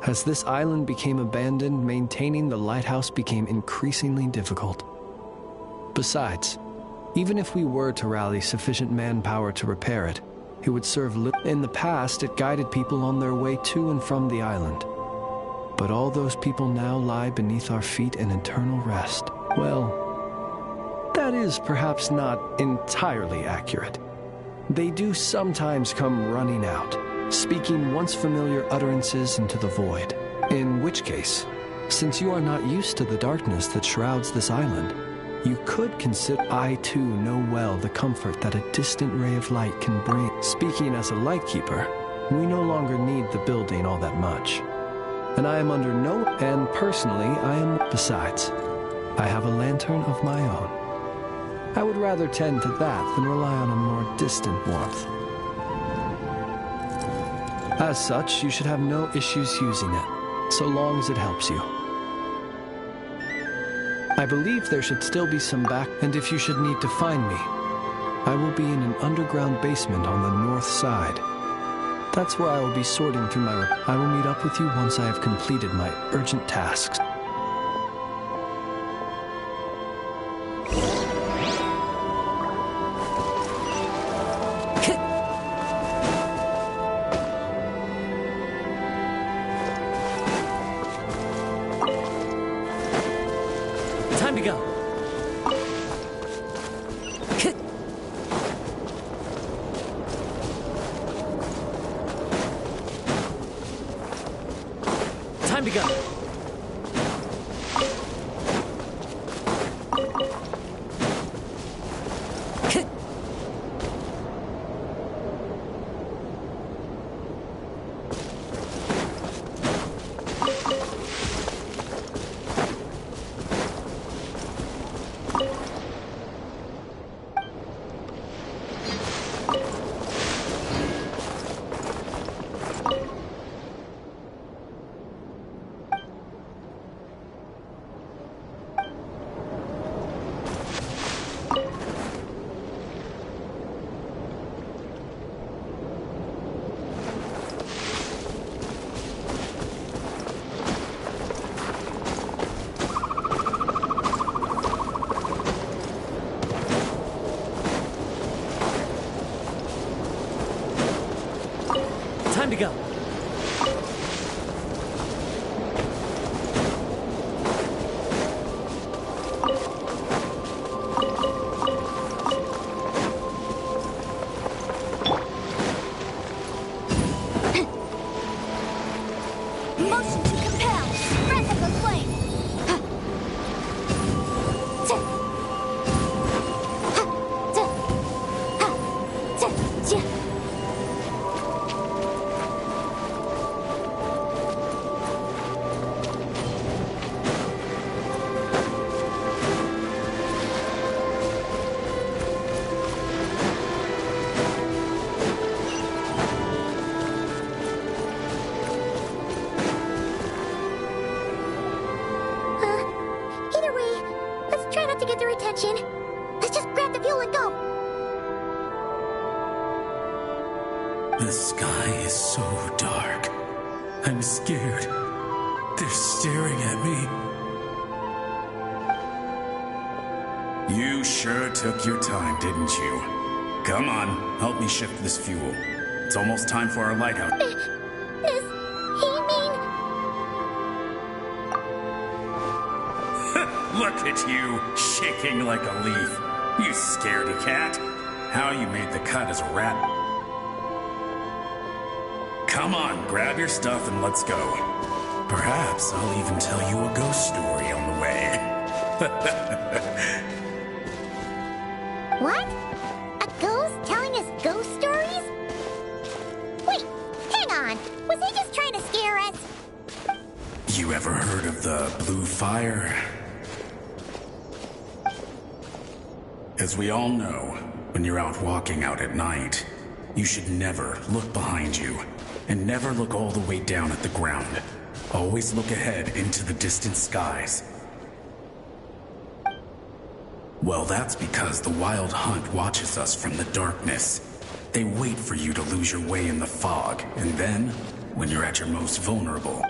As this island became abandoned, maintaining the lighthouse became increasingly difficult. Besides, even if we were to rally sufficient manpower to repair it, it would serve little. In the past, it guided people on their way to and from the island. But all those people now lie beneath our feet in eternal rest. Well, that is perhaps not entirely accurate. They do sometimes come running out, speaking once familiar utterances into the void. In which case, since you are not used to the darkness that shrouds this island, you could consider... I too know well the comfort that a distant ray of light can bring. Speaking as a Lightkeeper, We no longer need the building all that much. And I am under no... And personally, I am... Besides, I have a lantern of my own. I would rather tend to that than rely on a more distant warmth. As such, you should have no issues using it, so long as it helps you. I believe there should still be some back, and if you should need to find me, I will be in an underground basement on the north side. That's where I will be sorting through my... I will meet up with you once I have completed my urgent tasks. Time to go. Time to go. Time to go. Motion to compel. Breath of the flame. Either way, let's try not to get their attention. Let's just grab the fuel and go. The sky is so dark. I'm scared. They're staring at me. You sure took your time, didn't you? Come on, help me shift this fuel. It's almost time for our lighthouse. Does he mean... Look at you, shaking like a leaf. You scaredy cat. How you made the cut as a rat. Come on, grab your stuff and let's go. Perhaps I'll even tell you a ghost story on the way. What? A ghost telling us ghost stories? Wait, hang on. Was he just trying to scare us? You ever heard of the blue fire? As we all know, when you're out walking out at night, you should never look behind you, and never look all the way down at the ground. Always look ahead into the distant skies. Well, that's because the Wild Hunt watches us from the darkness. They wait for you to lose your way in the fog, and then, when you're at your most vulnerable.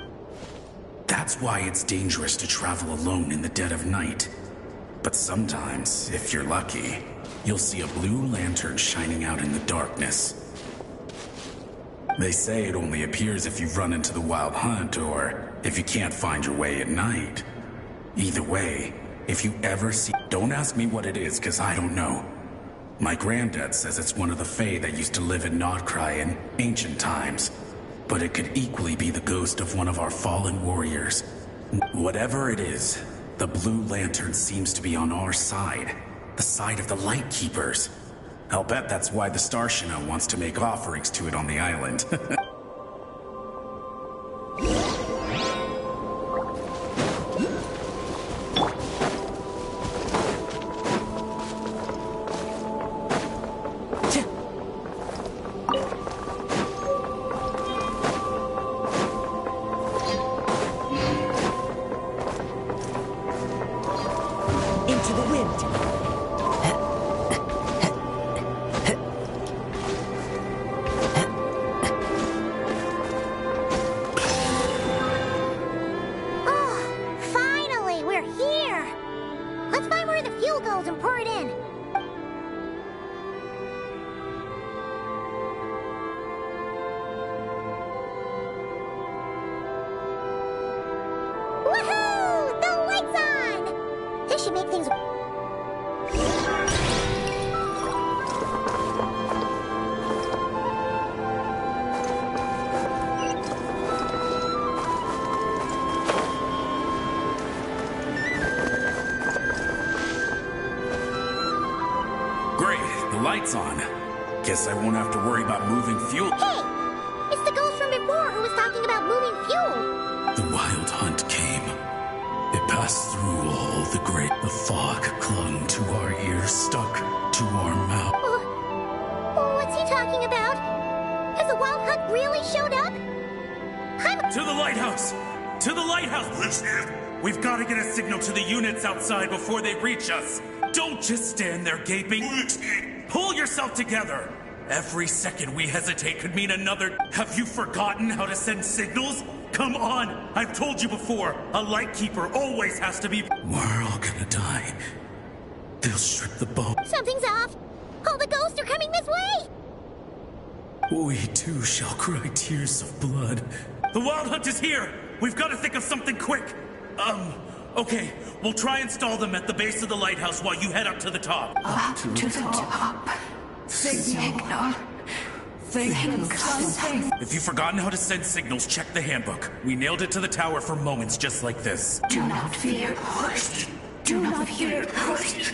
That's why it's dangerous to travel alone in the dead of night. But sometimes, if you're lucky, you'll see a blue lantern shining out in the darkness. They say it only appears if you've run into the Wild Hunt or if you can't find your way at night. Either way, if you ever see... Don't ask me what it is, because I don't know. My granddad says it's one of the Fae that used to live in Nodcry in ancient times. But it could equally be the ghost of one of our fallen warriors. Whatever it is, the blue lantern seems to be on our side. The side of the Light Keepers. I'll bet that's why the Starshina wants to make offerings to it on the island. lights on. Guess I won't have to worry about moving fuel. Hey! It's the ghost from before who was talking about moving fuel. The wild hunt came. It passed through all the great. The fog clung to our ears, stuck to our mouth. What's he talking about? Has the wild hunt really showed up? To the lighthouse! To the lighthouse! We've got to get a signal to the units outside before they reach us. Don't just stand there gaping. Pull yourself together. Every second we hesitate could mean another. Have you forgotten how to send signals? Come on! I've told you before, a lightkeeper always has to be. We're all gonna die. They'll strip the boat. Something's off. All the ghosts are coming this way. We too shall cry tears of blood. The wild hunt is here! We've got to think of something quick! Okay, we'll try and stall them at the base of the lighthouse while you head up to the top. Up to the top. Signal. If you've forgotten how to send signals, check the handbook. We nailed it to the tower for moments just like this. Do not fear, push. Do not fear, push.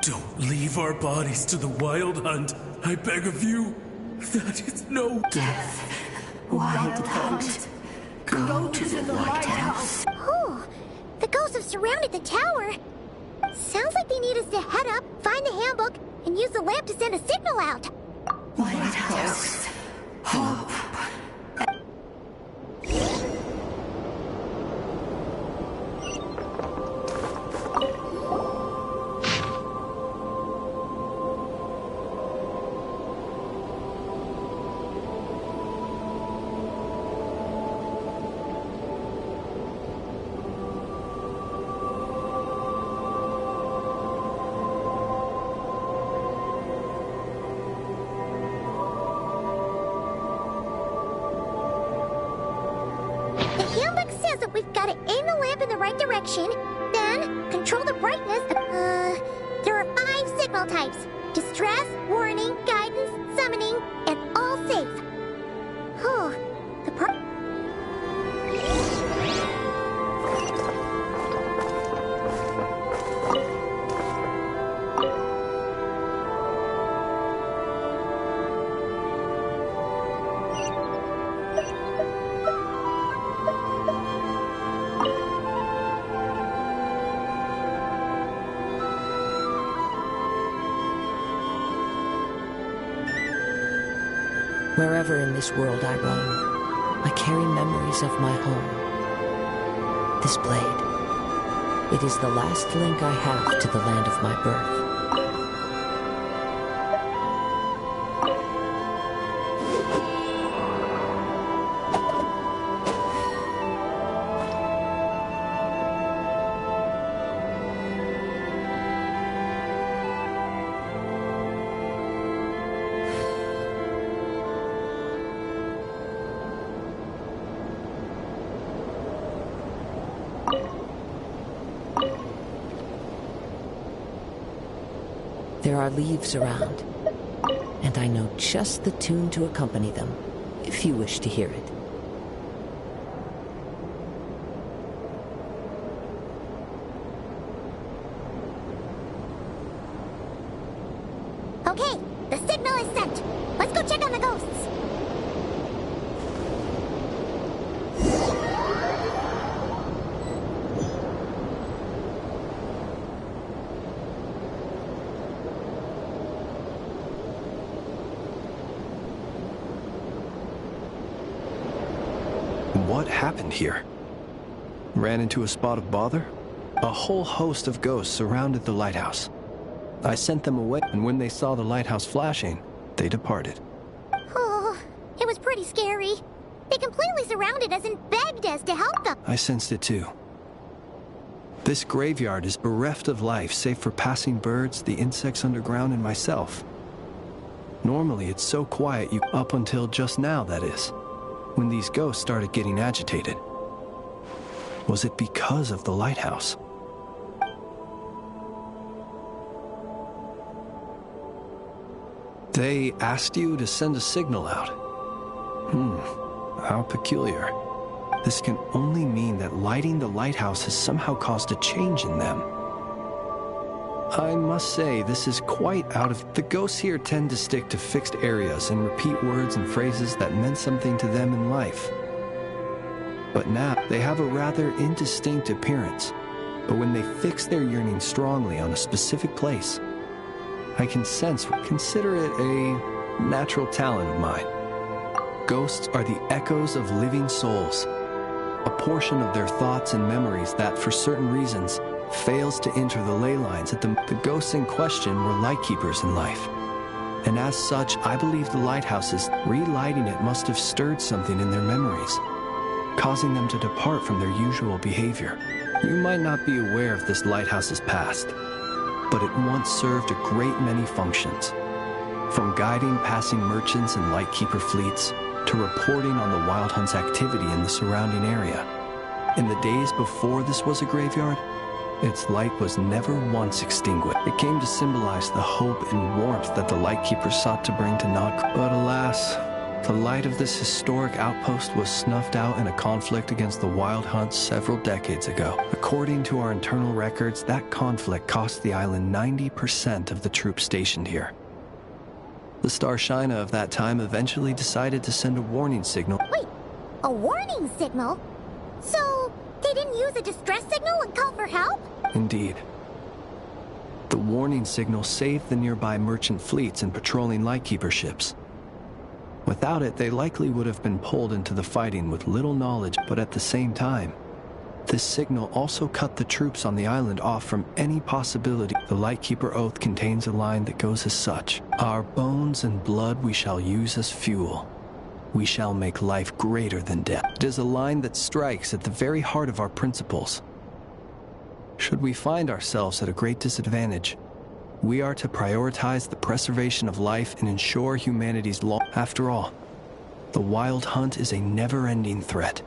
Don't leave our bodies to the wild hunt. I beg of you. That is no death. Wild hunt. Go to the lighthouse. Oh, the ghosts have surrounded the tower. Sounds like they need us to head up, find the handbook, and use the lamp to send a signal out. Lighthouse. Hope. We've got to aim the lamp in the right direction, then control the brightness. There are 5 signal types: distress, warning, guidance, summoning, and all safe. Oh, the part. Wherever in this world I roam, I carry memories of my home. This blade, it is the last link I have to the land of my birth. There are leaves around, and I know just the tune to accompany them, if you wish to hear it. Okay, the signal is sent. Let's go check on the ghosts. What happened here? Ran into a spot of bother? A whole host of ghosts surrounded the lighthouse. I sent them away, and when they saw the lighthouse flashing, they departed. Oh, it was pretty scary. They completely surrounded us and begged us to help them. I sensed it too. This graveyard is bereft of life save for passing birds, the insects underground, and myself. Normally it's so quiet up until just now, that is, when these ghosts started getting agitated. Was it because of the lighthouse? They asked you to send a signal out. How peculiar. This can only mean that lighting the lighthouse has somehow caused a change in them. I must say, this is quite out of... The ghosts here tend to stick to fixed areas and repeat words and phrases that meant something to them in life. But now, they have a rather indistinct appearance. But when they fix their yearning strongly on a specific place, I can sense, consider it a natural talent of mine. Ghosts are the echoes of living souls, a portion of their thoughts and memories that, for certain reasons, fails to enter the ley lines. The ghosts in question were lightkeepers in life. And as such, I believe the lighthouses, relighting it must have stirred something in their memories, causing them to depart from their usual behavior. You might not be aware of this lighthouse's past, but it once served a great many functions. From guiding passing merchants and lightkeeper fleets, to reporting on the Wild Hunt's activity in the surrounding area. In the days before this was a graveyard, its light was never once extinguished. It came to symbolize the hope and warmth that the lightkeepers sought to bring to Nod. But alas, the light of this historic outpost was snuffed out in a conflict against the Wild Hunt several decades ago. According to our internal records, that conflict cost the island 90% of the troops stationed here. The Starshina of that time eventually decided to send a warning signal. Wait, a warning signal? So, they didn't use a distress signal and call for help? Indeed. The warning signal saved the nearby merchant fleets and patrolling lightkeeper ships. Without it, they likely would have been pulled into the fighting with little knowledge, but at the same time, this signal also cut the troops on the island off from any possibility. The Lightkeeper Oath contains a line that goes as such: "Our bones and blood we shall use as fuel. We shall make life greater than death." It is a line that strikes at the very heart of our principles. Should we find ourselves at a great disadvantage, we are to prioritize the preservation of life and ensure humanity's long... After all, the Wild Hunt is a never-ending threat.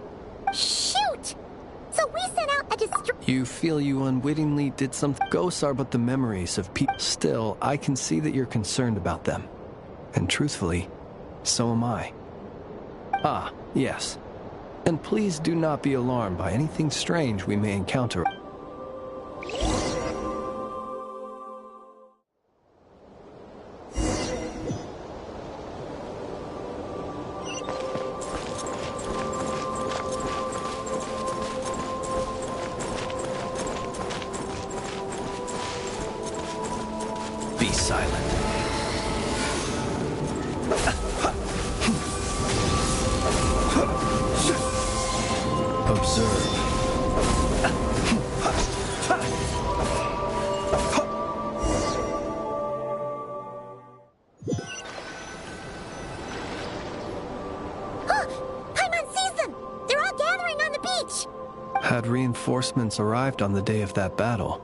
Shoot! So we sent out a You feel you unwittingly did something. Ghosts are but the memories of people. Still, I can see that you're concerned about them. And truthfully, so am I. Ah, yes. And please do not be alarmed by anything strange we may encounter. Be silent. Observe. Paimon sees them! They're all gathering on the beach! Had reinforcements arrived on the day of that battle,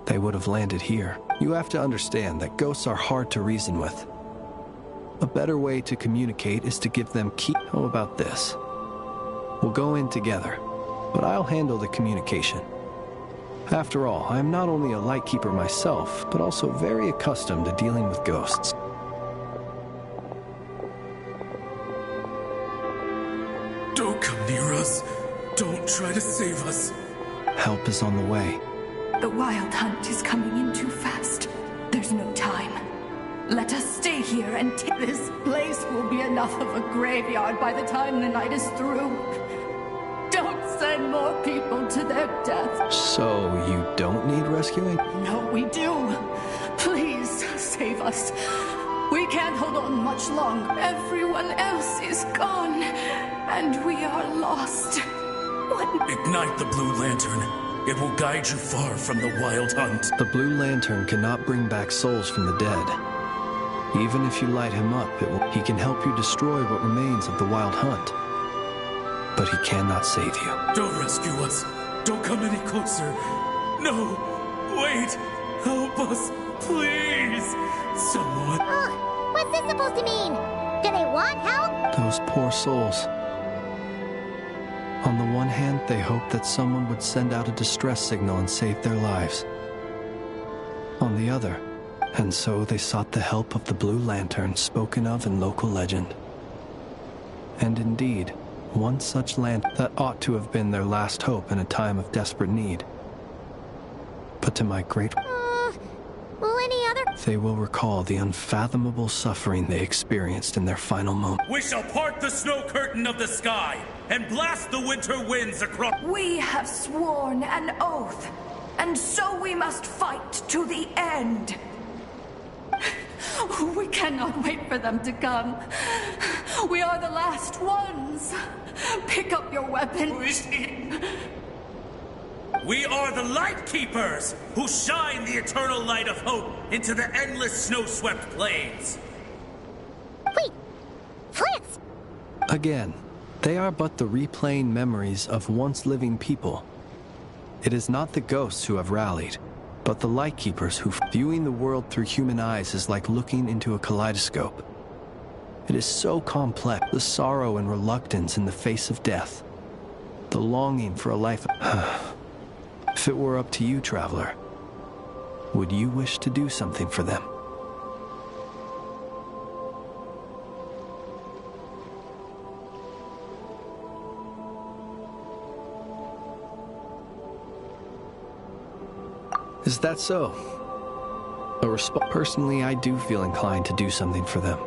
they would have landed here. You have to understand that ghosts are hard to reason with. A better way to communicate is to give them key... How about this? We'll go in together, but I'll handle the communication. After all, I am not only a lightkeeper myself, but also very accustomed to dealing with ghosts. Don't come near us. Don't try to save us. Help is on the way. The Wild Hunt is coming in too fast. There's no time. Let us stay here and take... This place will be enough of a graveyard by the time the night is through. Don't send more people to their death. So, you don't need rescuing? No, we do. Please, save us. We can't hold on much longer. Everyone else is gone, and we are lost. What? Ignite the blue lantern. It will guide you far from the Wild Hunt. The blue lantern cannot bring back souls from the dead. Even if you light him up, he can help you destroy what remains of the Wild Hunt. But he cannot save you. Don't rescue us. Don't come any closer. No. Wait. Help us. Please. Someone. What's this supposed to mean? Do they want help? Those poor souls. On the one hand, they hoped that someone would send out a distress signal and save their lives. On the other, and so they sought the help of the Blue Lantern spoken of in local legend. And indeed, one such lantern that ought to have been their last hope in a time of desperate need. But to my great... they will recall the unfathomable suffering they experienced in their final moment. We shall part the snow curtain of the sky and blast the winter winds across. We have sworn an oath, and so we must fight to the end. We cannot wait for them to come. We are the last ones. Pick up your weapon. We are the Light Keepers, who shine the eternal light of hope into the endless snow-swept plains. Wait! Fritz! Again, they are but the replaying memories of once living people. It is not the ghosts who have rallied, but the Light Keepers who, viewing the world through human eyes, is like looking into a kaleidoscope. It is so complex, the sorrow and reluctance in the face of death, the longing for a life. If it were up to you, traveler, would you wish to do something for them? Is that so? Personally, I do feel inclined to do something for them.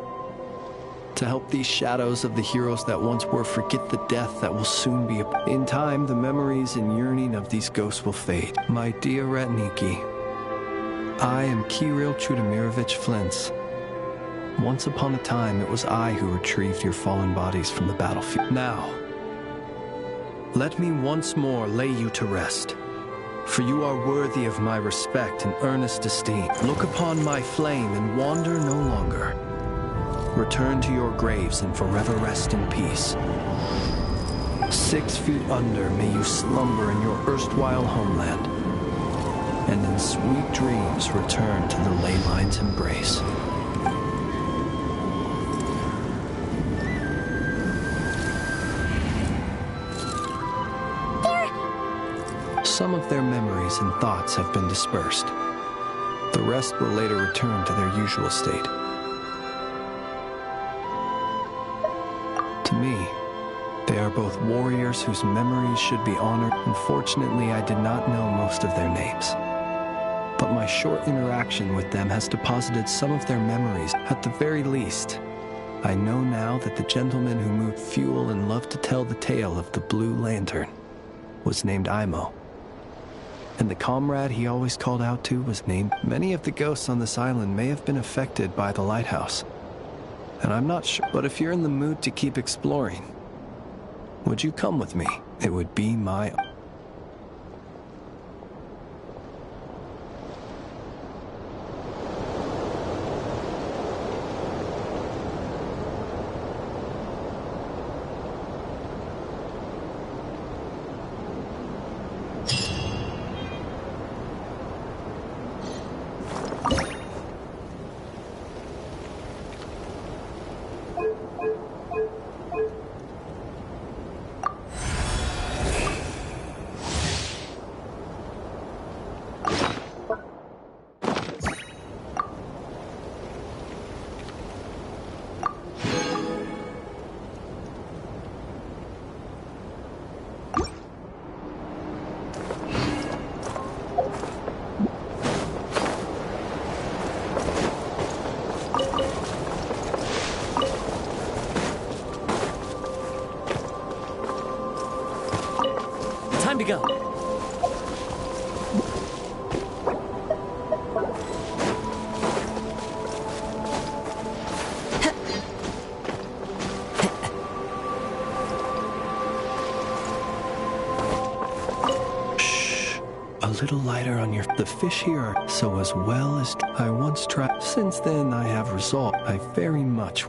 To help these shadows of the heroes that once were forget the death that will soon be. In time, the memories and yearning of these ghosts will fade. My dear Ratniki, I am Kirill Chudamirovich Flintz. Once upon a time, it was I who retrieved your fallen bodies from the battlefield. Now, let me once more lay you to rest. For you are worthy of my respect and earnest esteem. Look upon my flame and wander no longer. Return to your graves and forever rest in peace. 6 feet under may you slumber in your erstwhile homeland, and in sweet dreams return to the ley line's embrace. Some of their memories and thoughts have been dispersed. The rest will later return to their usual state. To me, they are both warriors whose memories should be honored. Unfortunately, I did not know most of their names. But my short interaction with them has deposited some of their memories. At the very least, I know now that the gentleman who moved fuel and loved to tell the tale of the Blue Lantern was named Imo. And the comrade he always called out to was named. Many of the ghosts on this island may have been affected by the lighthouse. And I'm not sure, but if you're in the mood to keep exploring, would you come with me? It would be my... Time to go. Shh. A little lighter on your... The fish here are so as well as... I once tried... Since then, I have resolved. I very much...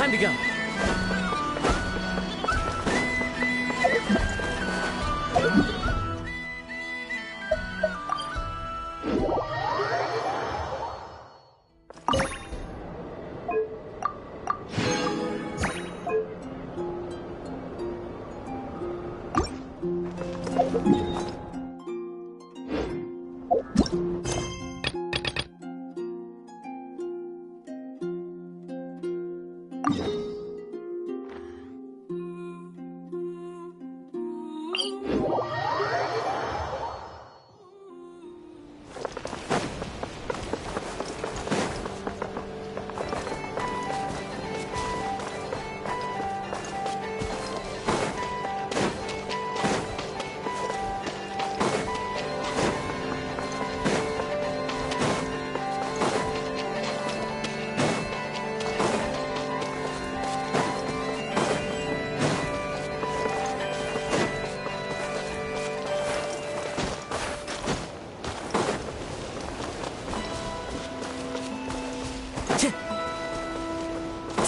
Time to go.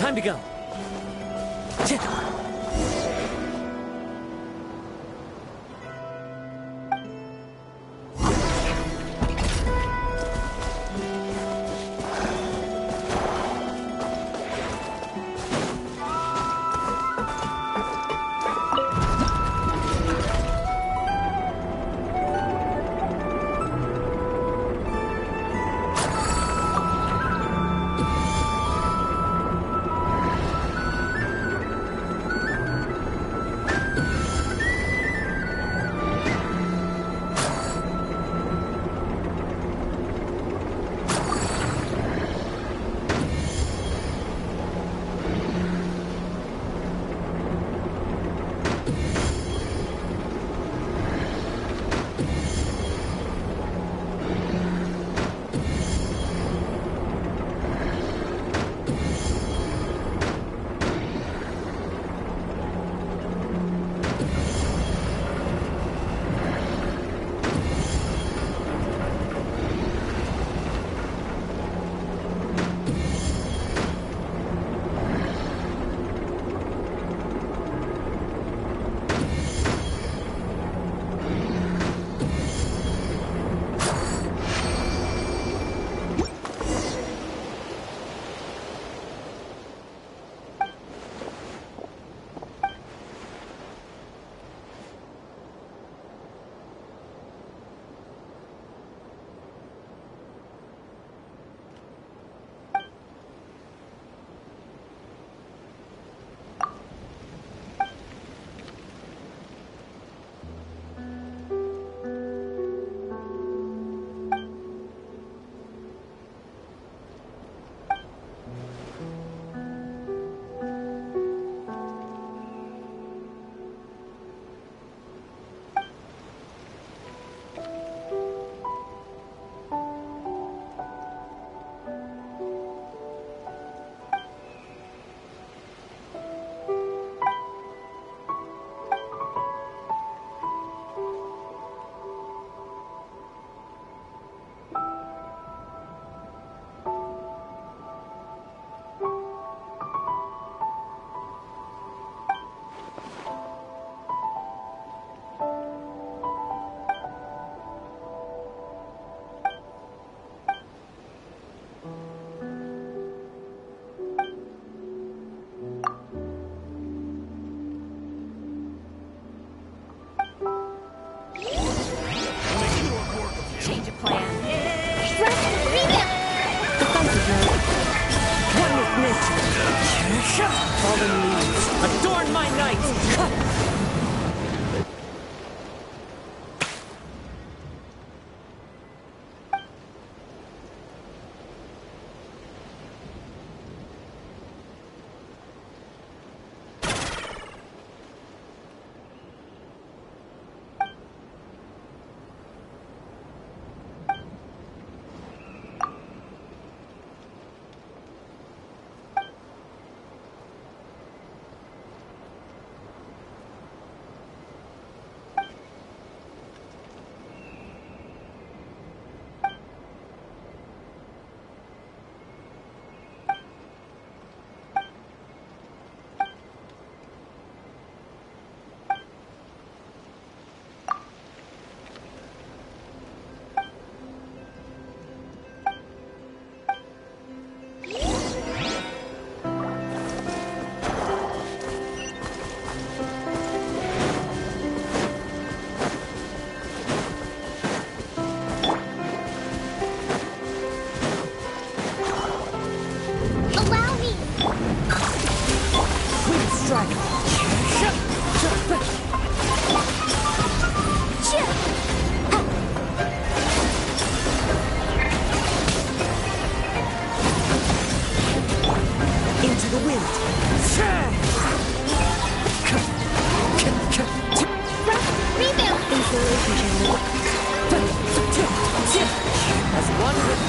Time to go.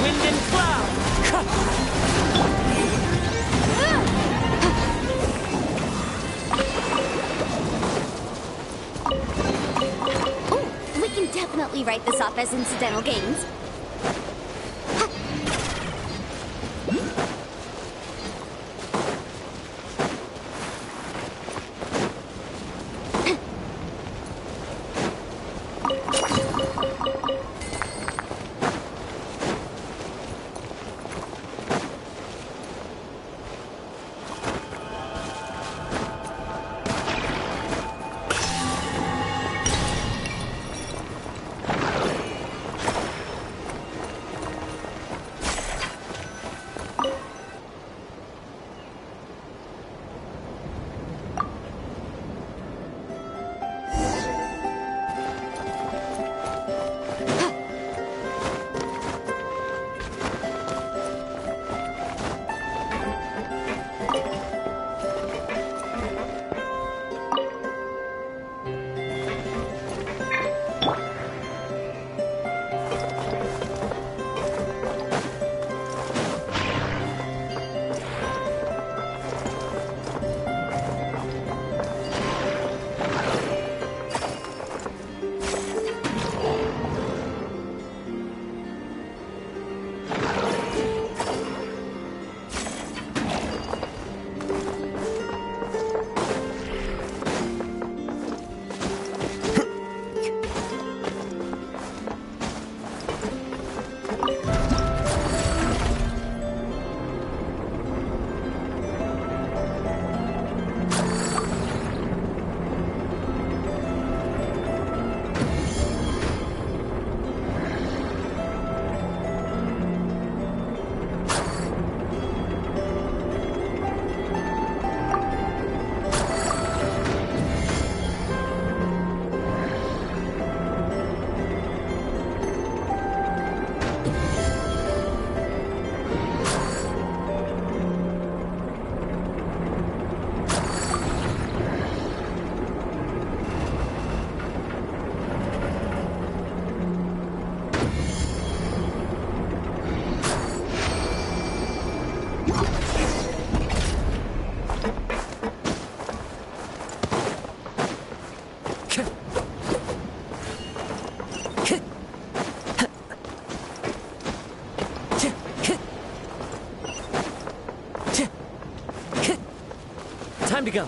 wind and cloud! We can definitely write this off as incidental gains. Time to go.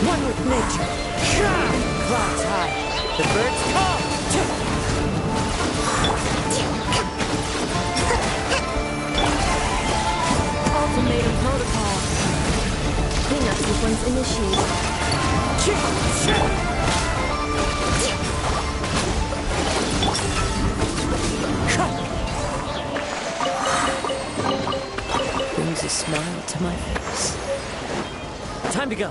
One with nature. Clouds high. The birds call. Ultimatum protocol. Cleanup sequence initiated. Brings a smile to my face. Time to go.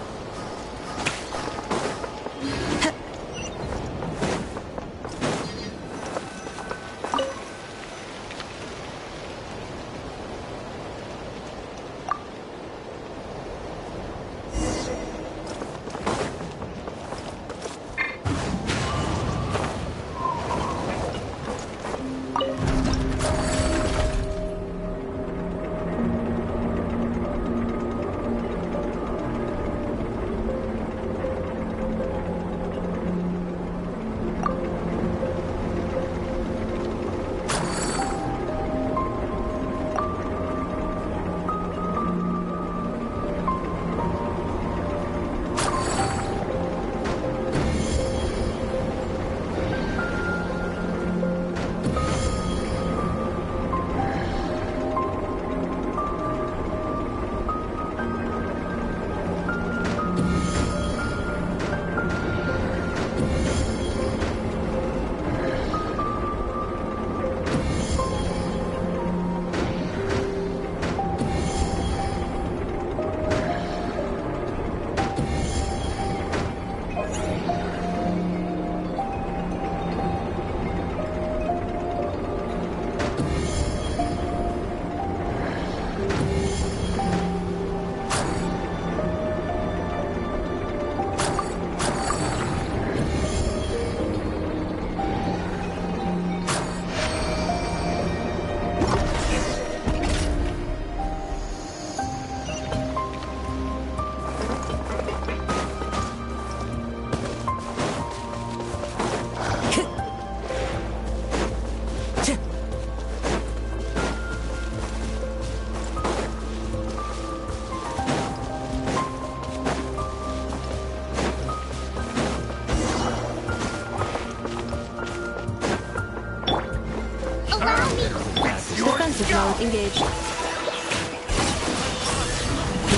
Defensive mode engaged.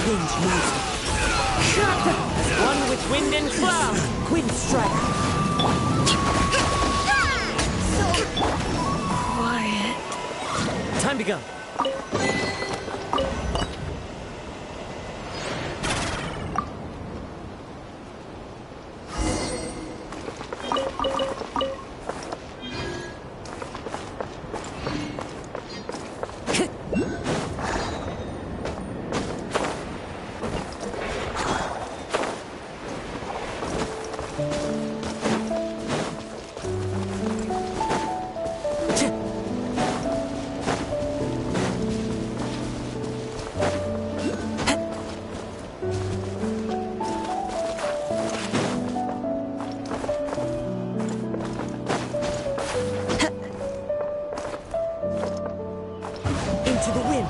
Range moves. One with wind and cloud. Wind strike. Quiet. Time to go. Into the wind.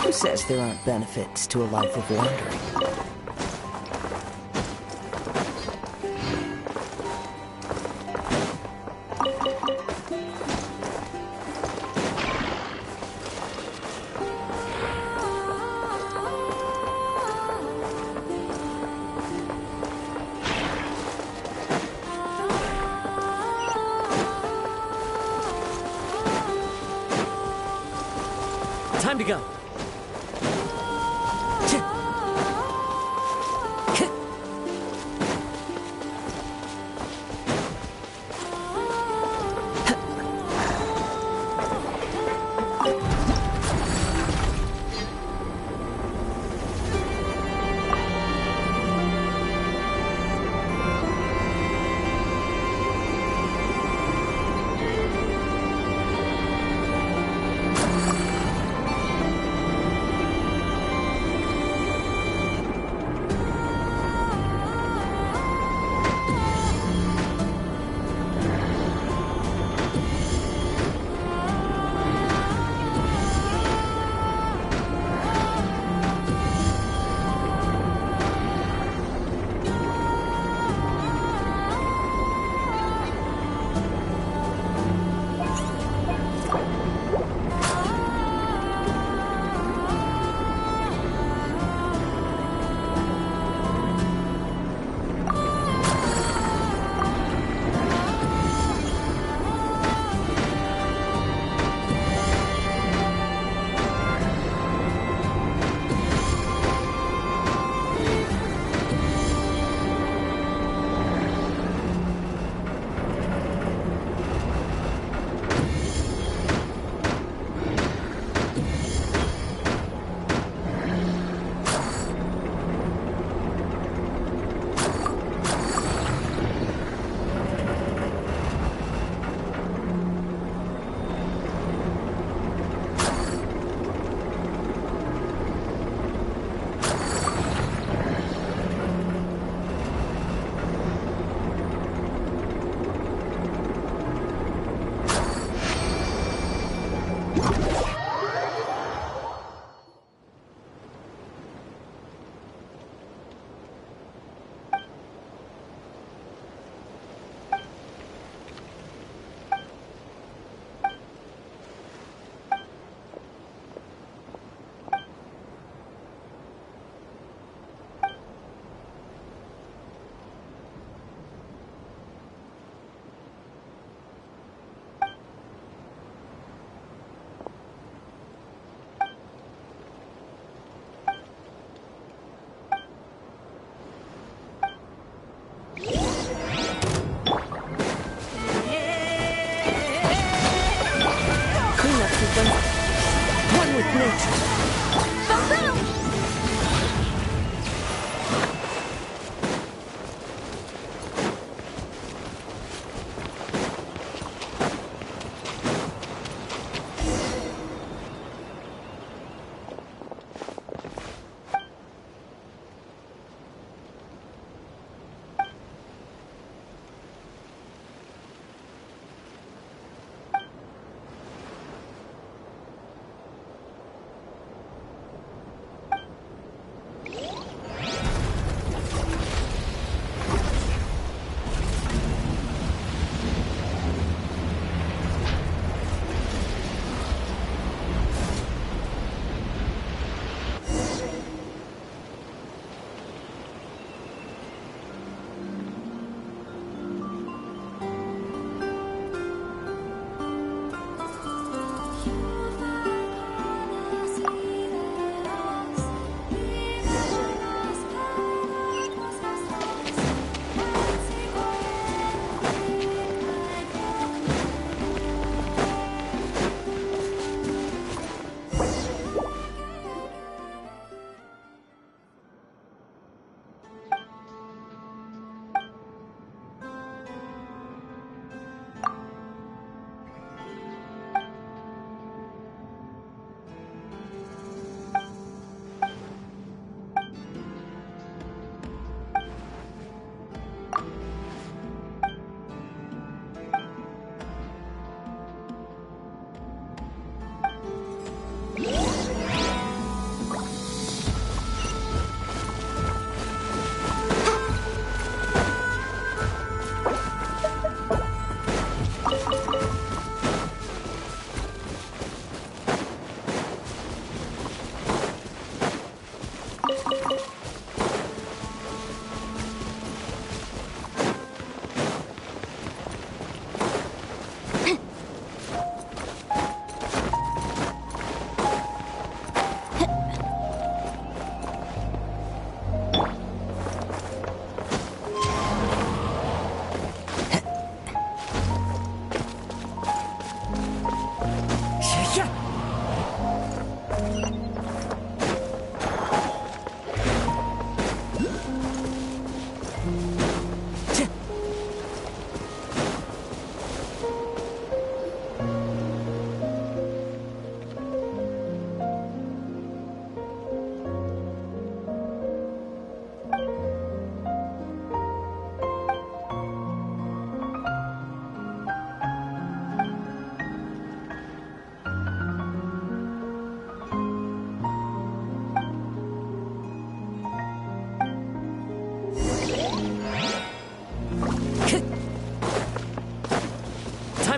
Who says there aren't benefits to a life of wandering? Time to go. One with nature.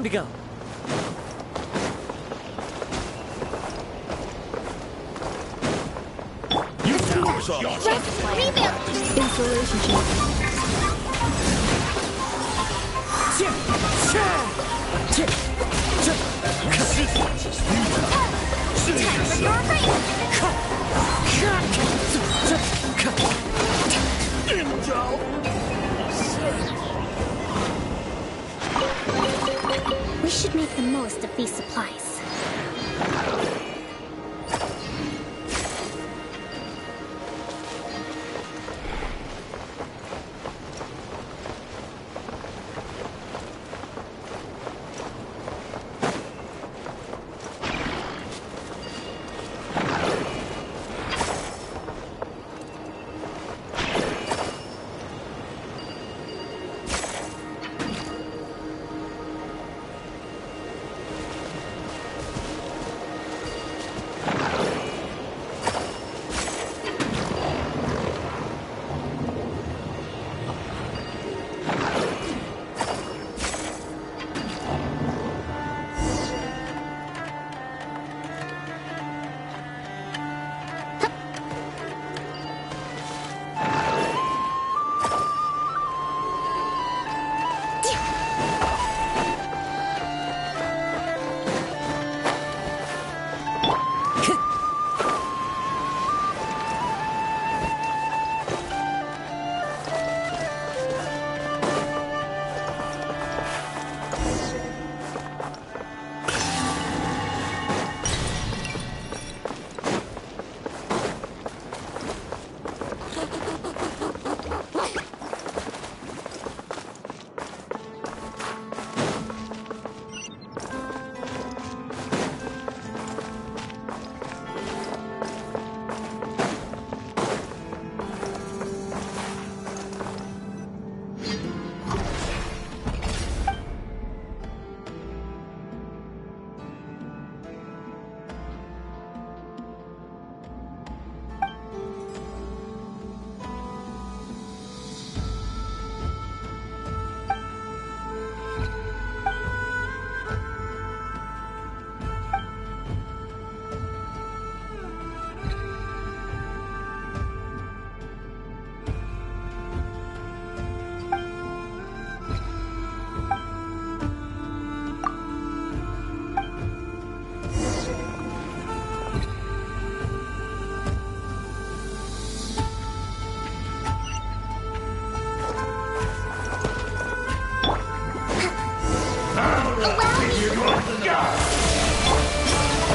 Time to go. You powers off. Installation We should make the most of these supplies.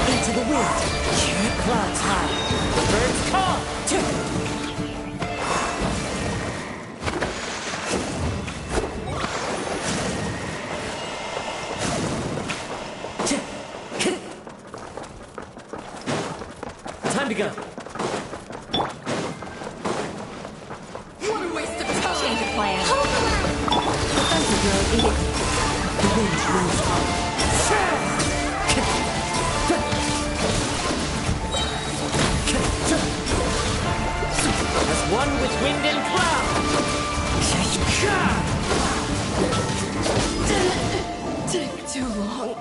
Into the wind. Here clouds high. The birds call. Time to go. What a waste of time! Change of plan. Defensive mode engaged. The wind moves on. As one with wind and cloud. Take too long.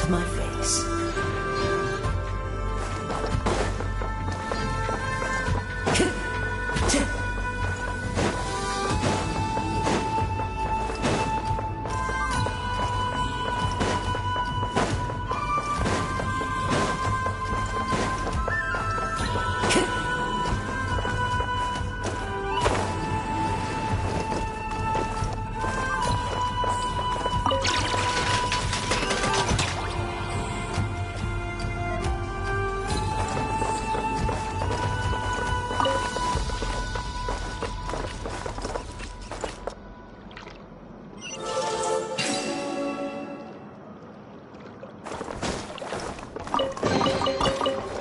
to my face.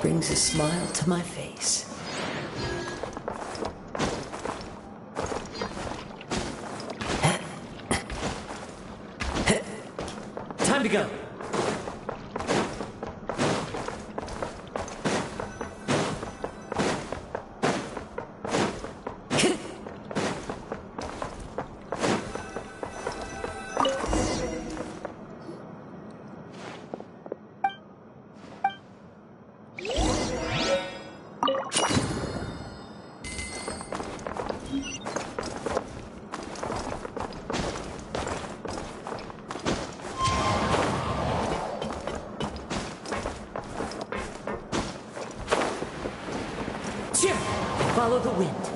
Brings a smile to my face. Time to go. Follow the wind.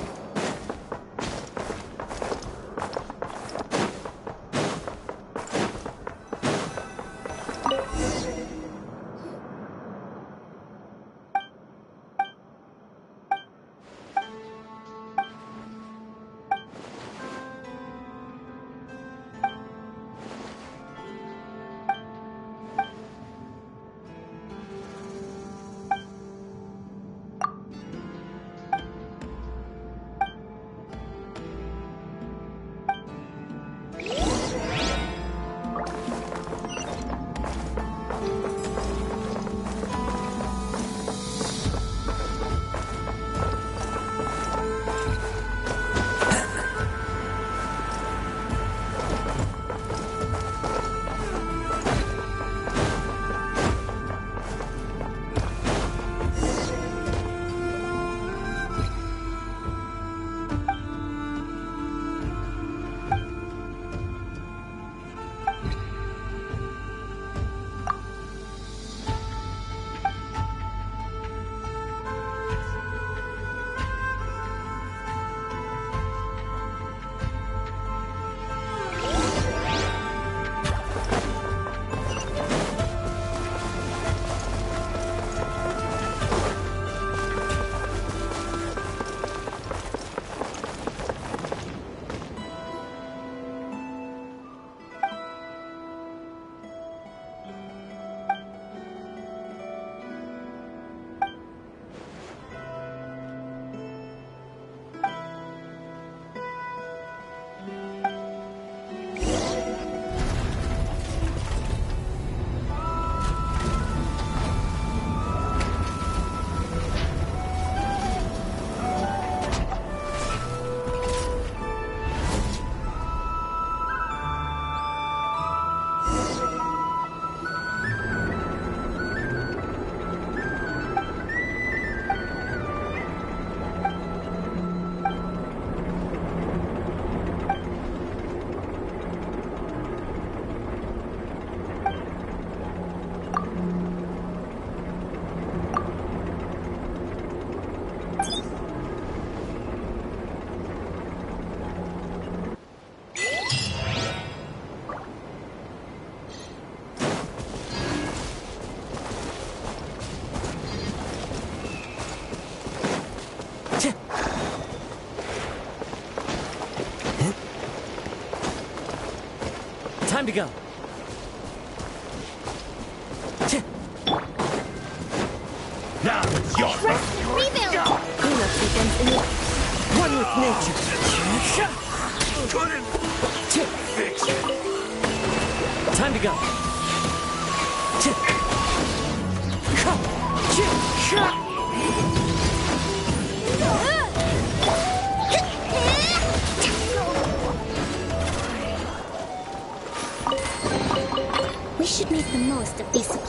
Time to go. Now it's your turn. Rebuild! Cleanup begins in one with nature. Couldn't fix it. Time to go. We should make the most of these supplies.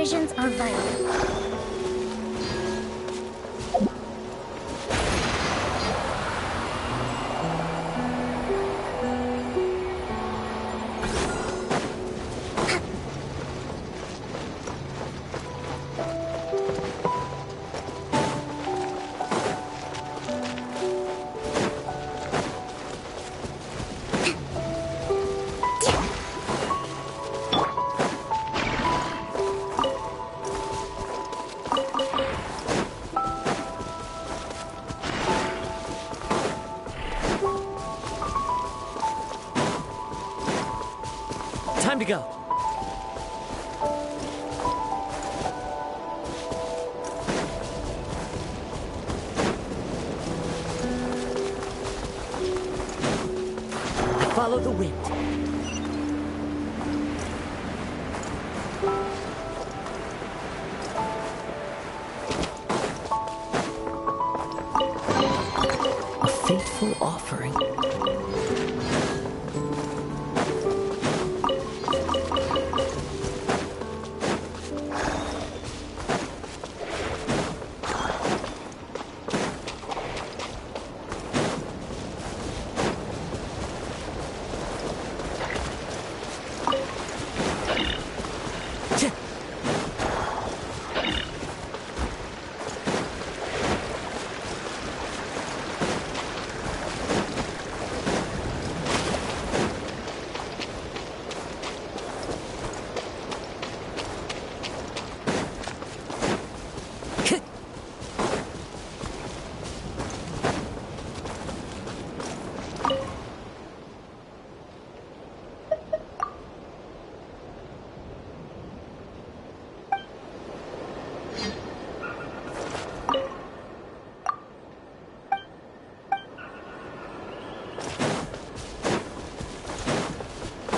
decisions are vital. Time to go. I follow the wind. A fateful offering.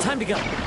Time to go.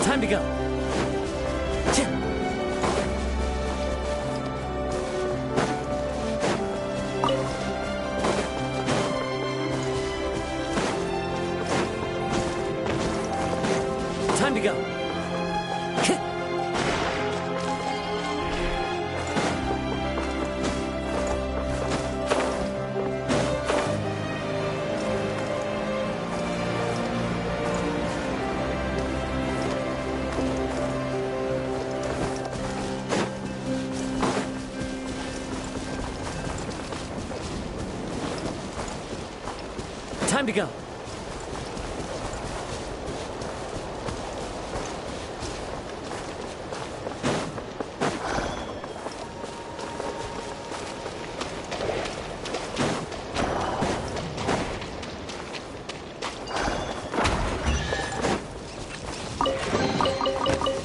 Time to go. Time to go. Time to go.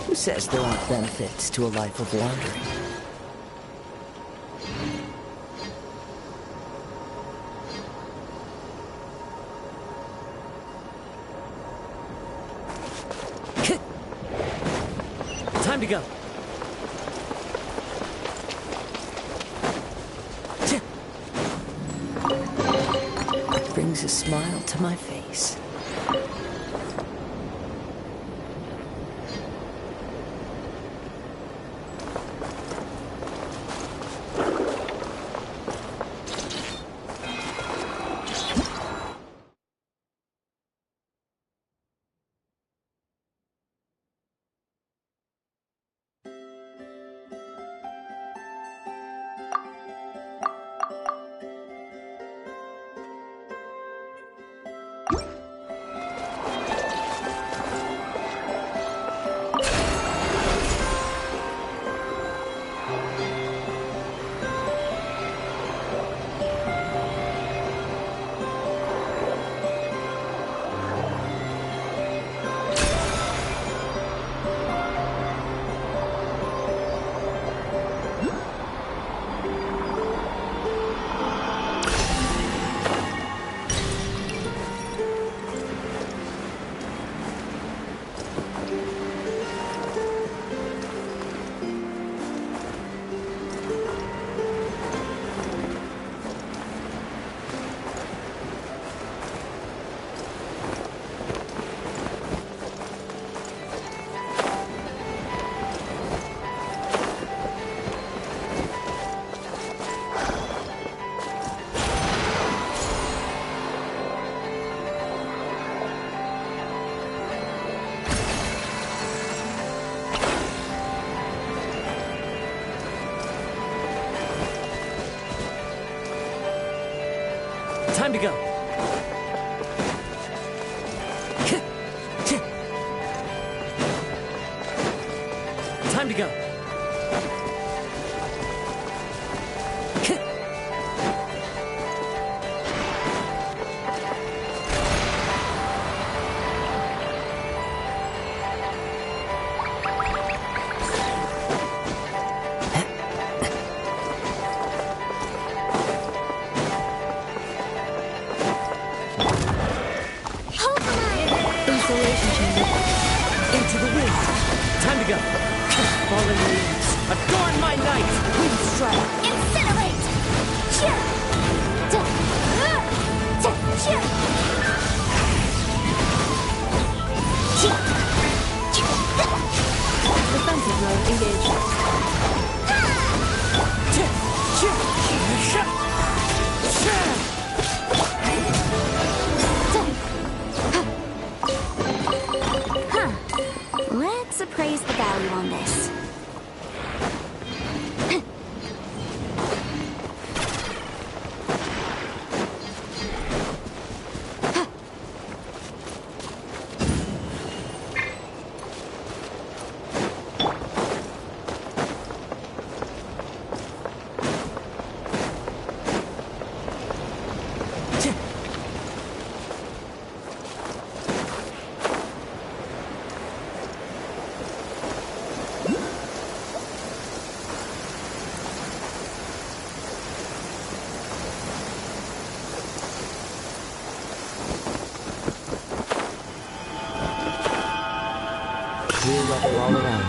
Who says there aren't benefits to a life of wandering? Time to go. brings a smile to my face. Time to go. Time to go. Into the wind. Time to go. Fallen leaves. Adorn my night. Wind strike. Incinerate! Cheer! Cheer! Defensive mode engaged. Let's appraise the value on this. Clear weather all around.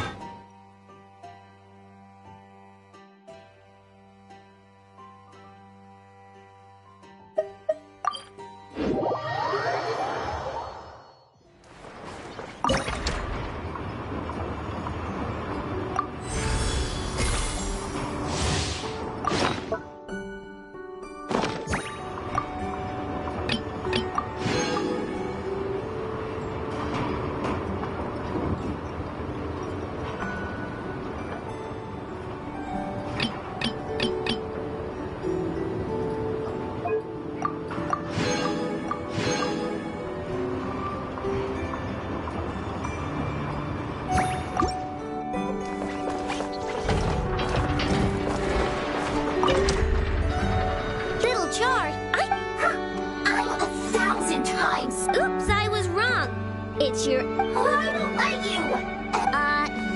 It's your... I don't like you!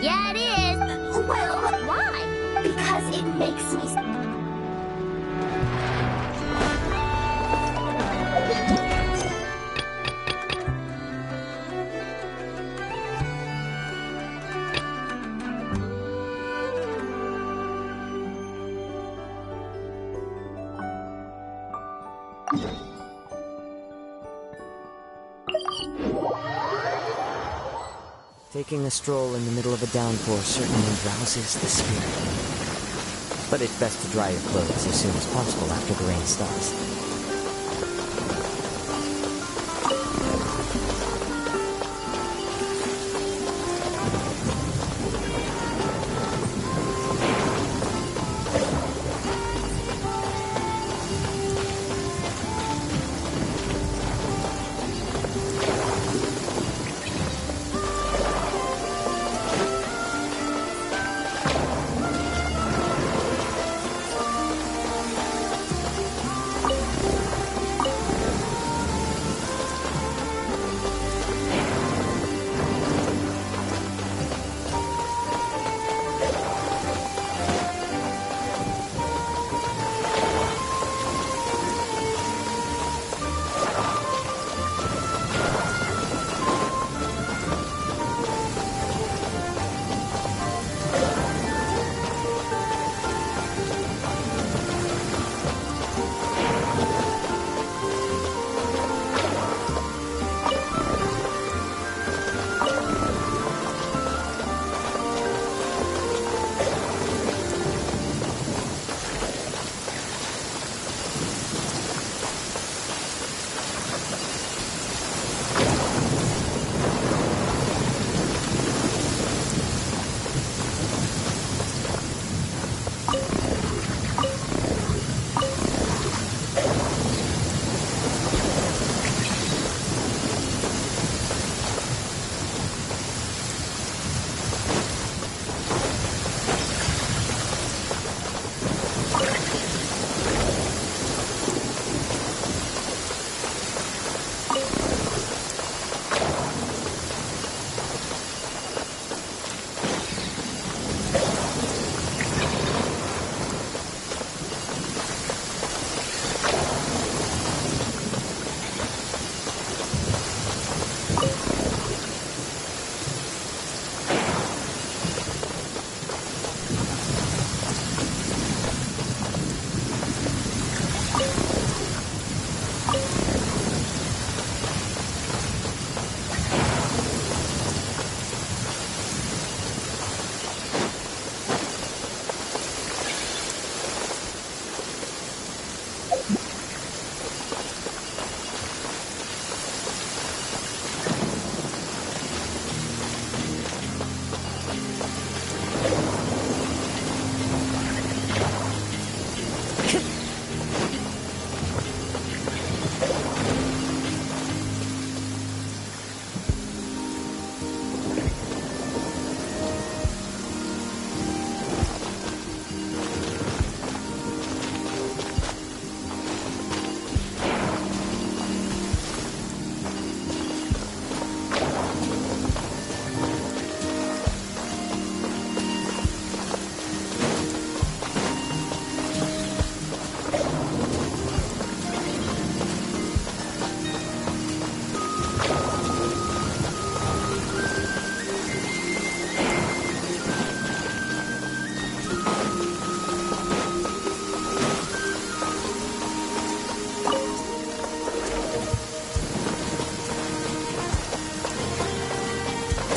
Yeah it is. Well... Why? Because it makes me... Taking a stroll in the middle of a downpour certainly rouses the spirit. But it's best to dry your clothes as soon as possible after the rain stops.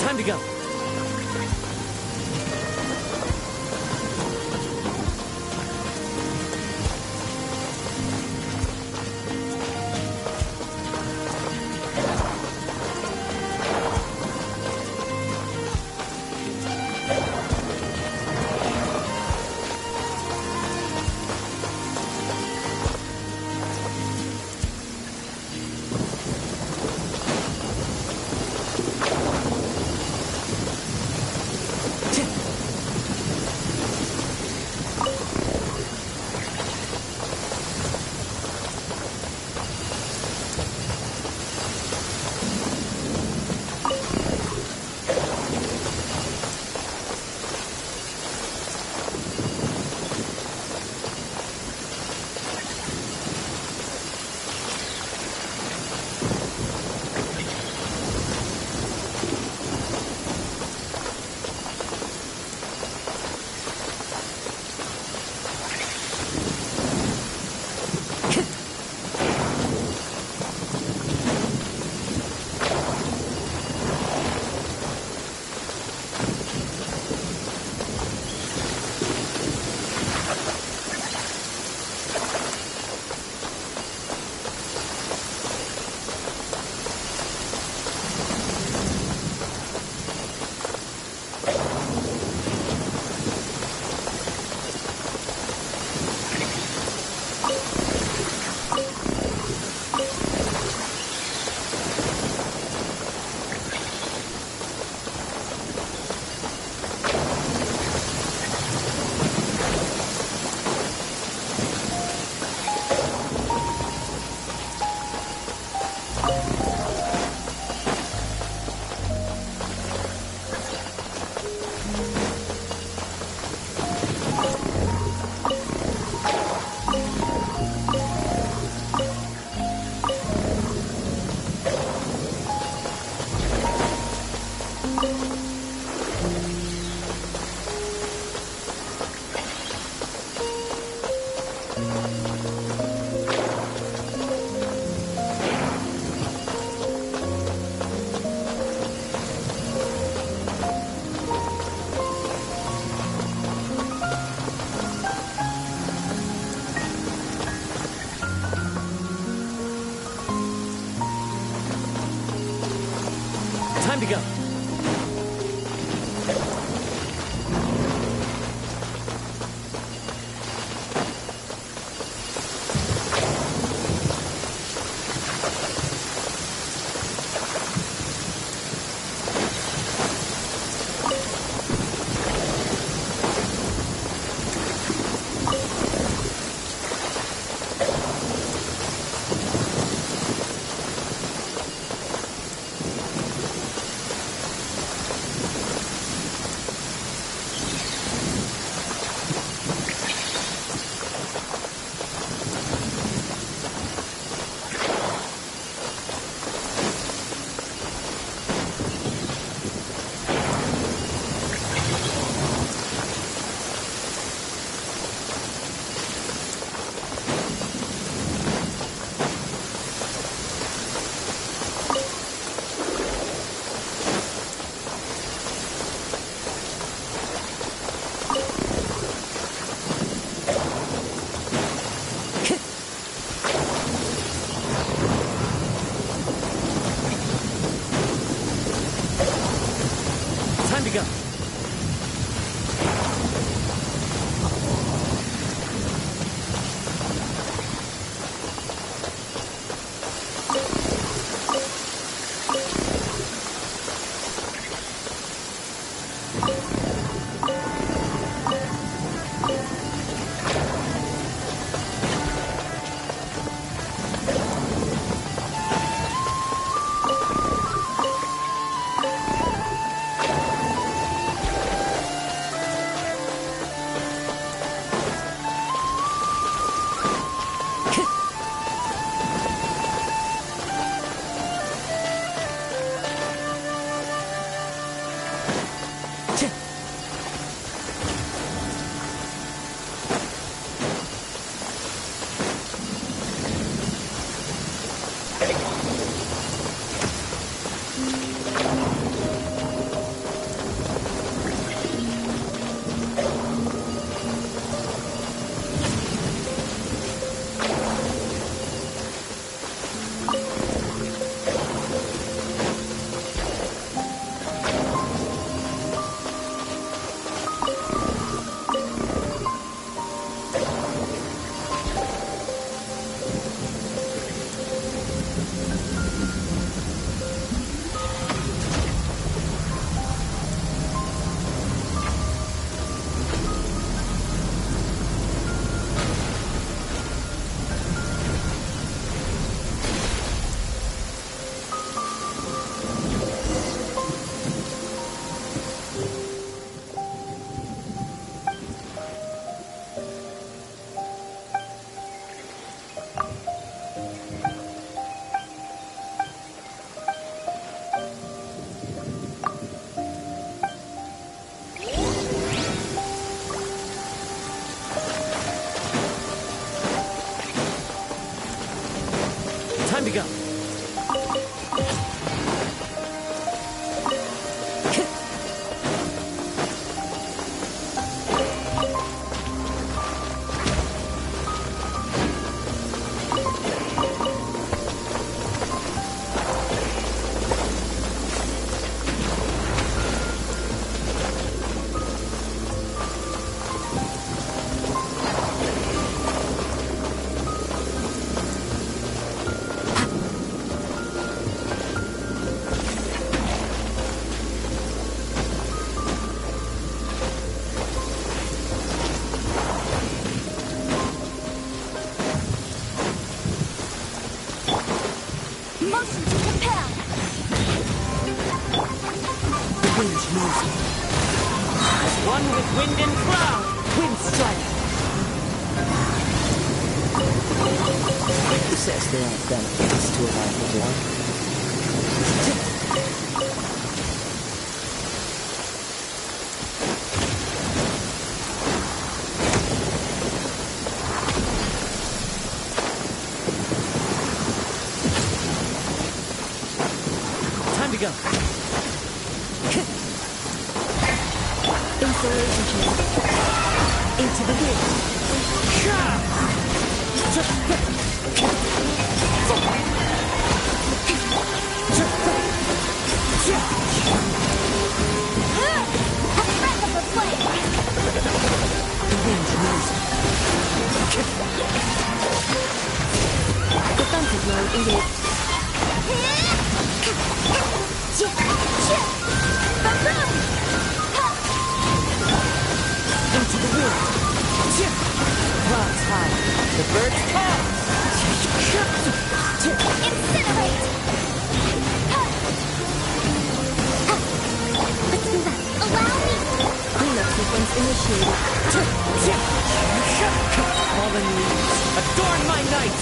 Time to go. Time to go. Time to go. One with wind and cloud. Wind strike. Who says there aren't benefits to a life of one? Time to go. Insulation chamber. Into the wind. Stunted mode engaged. Into the wind. Clouds high. The birds call. Incinerate! Let's move out. Allow me! Cleanup sequence initiated. Fallen leaves, adorn my night!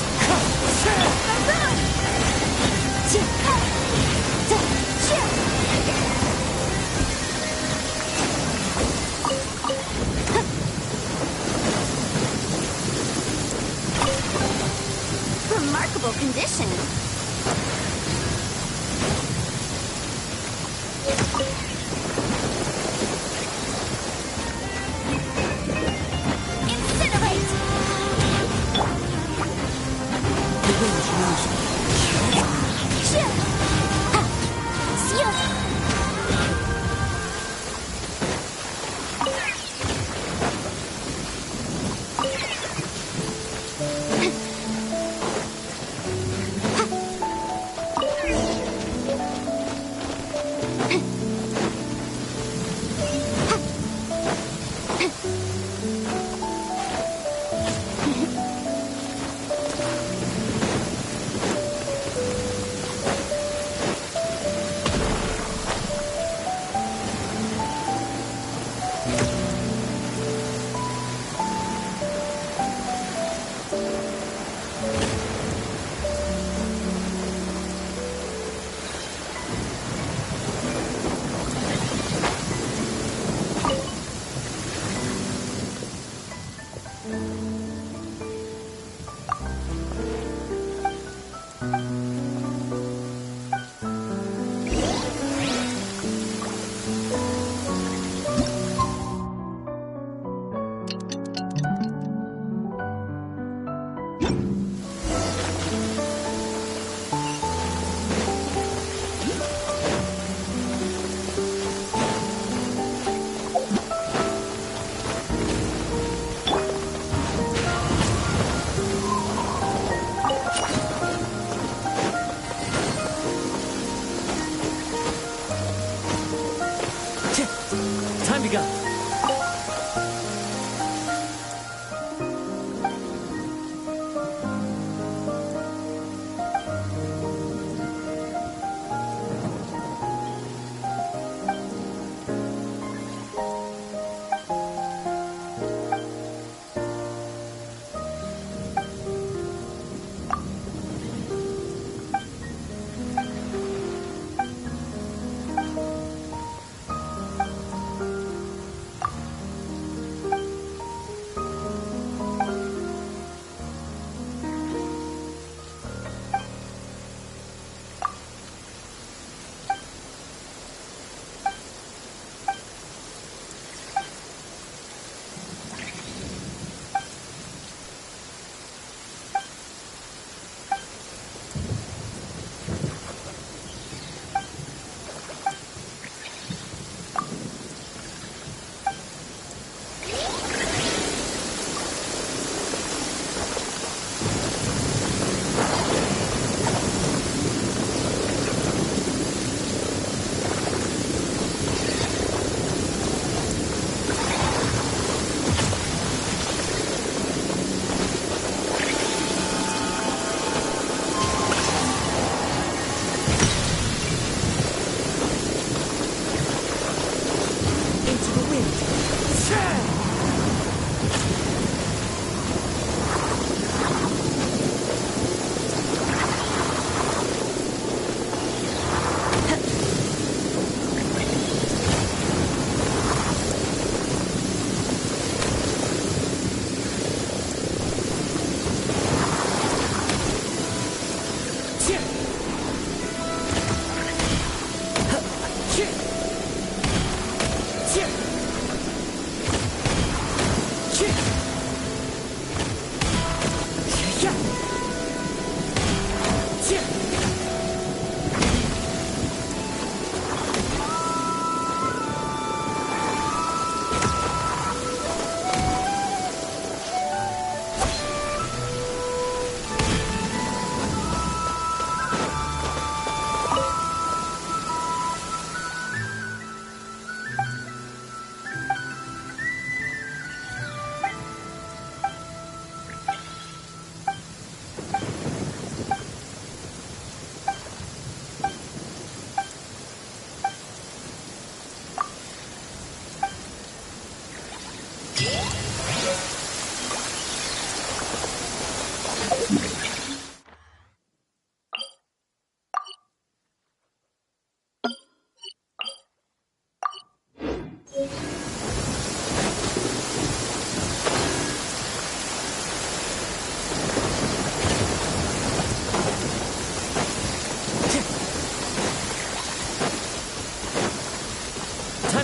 Remarkable condition.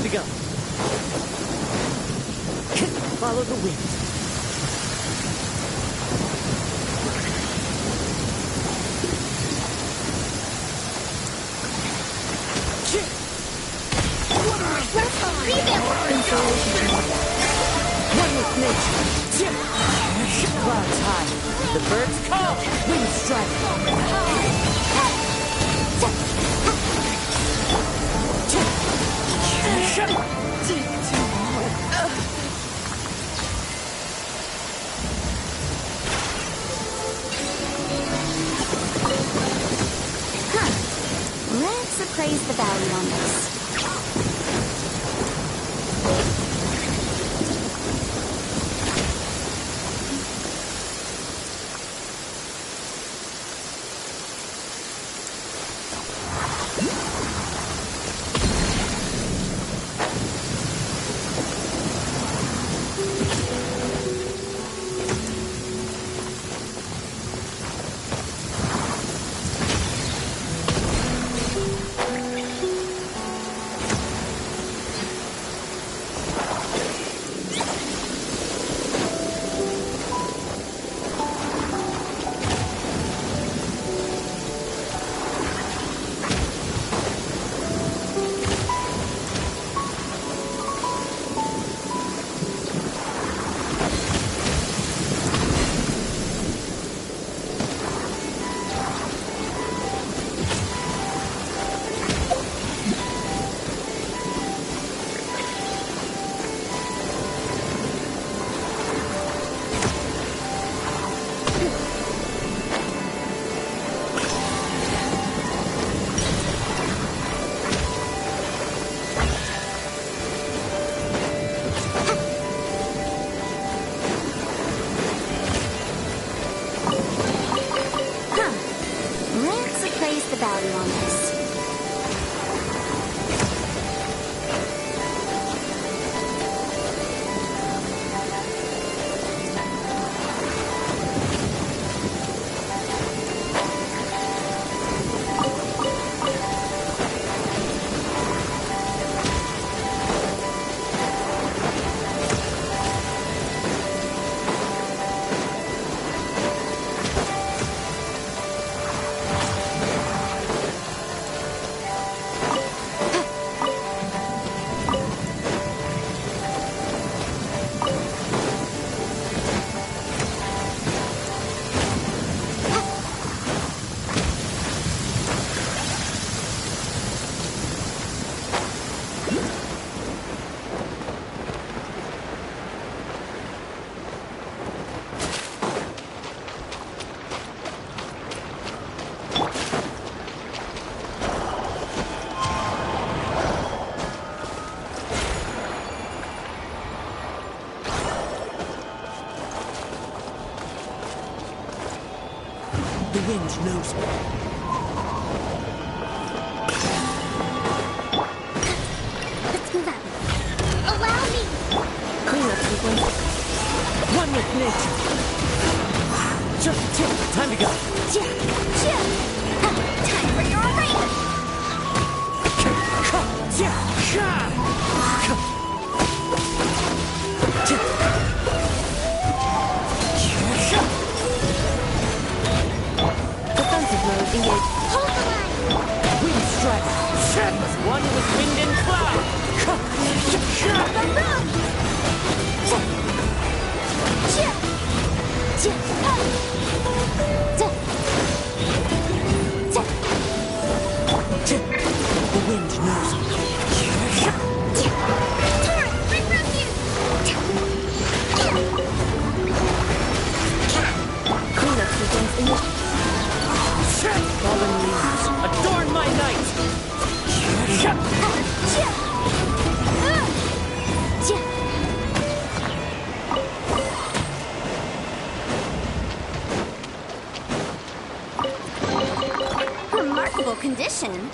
to go. Follow the wind. One with nature. Clouds high. The birds call. Wind strike. Let's appraise the value on this. Value on this. The wind knows me. Let's move out. Allow me! Cleanup sequence. One with nature. Time to go. Time for your arraignment! Defensive mode engaged. Hold the line! Wind strike. One with wind and cloud. The wind knows me. Cleanup sequence initiated. Fallen leaves, adorn my night! Remarkable condition.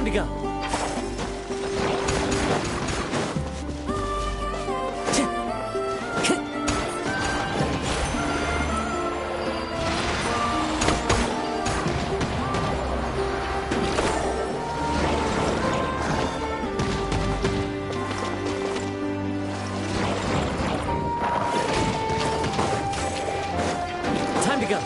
Time to go. Time to go.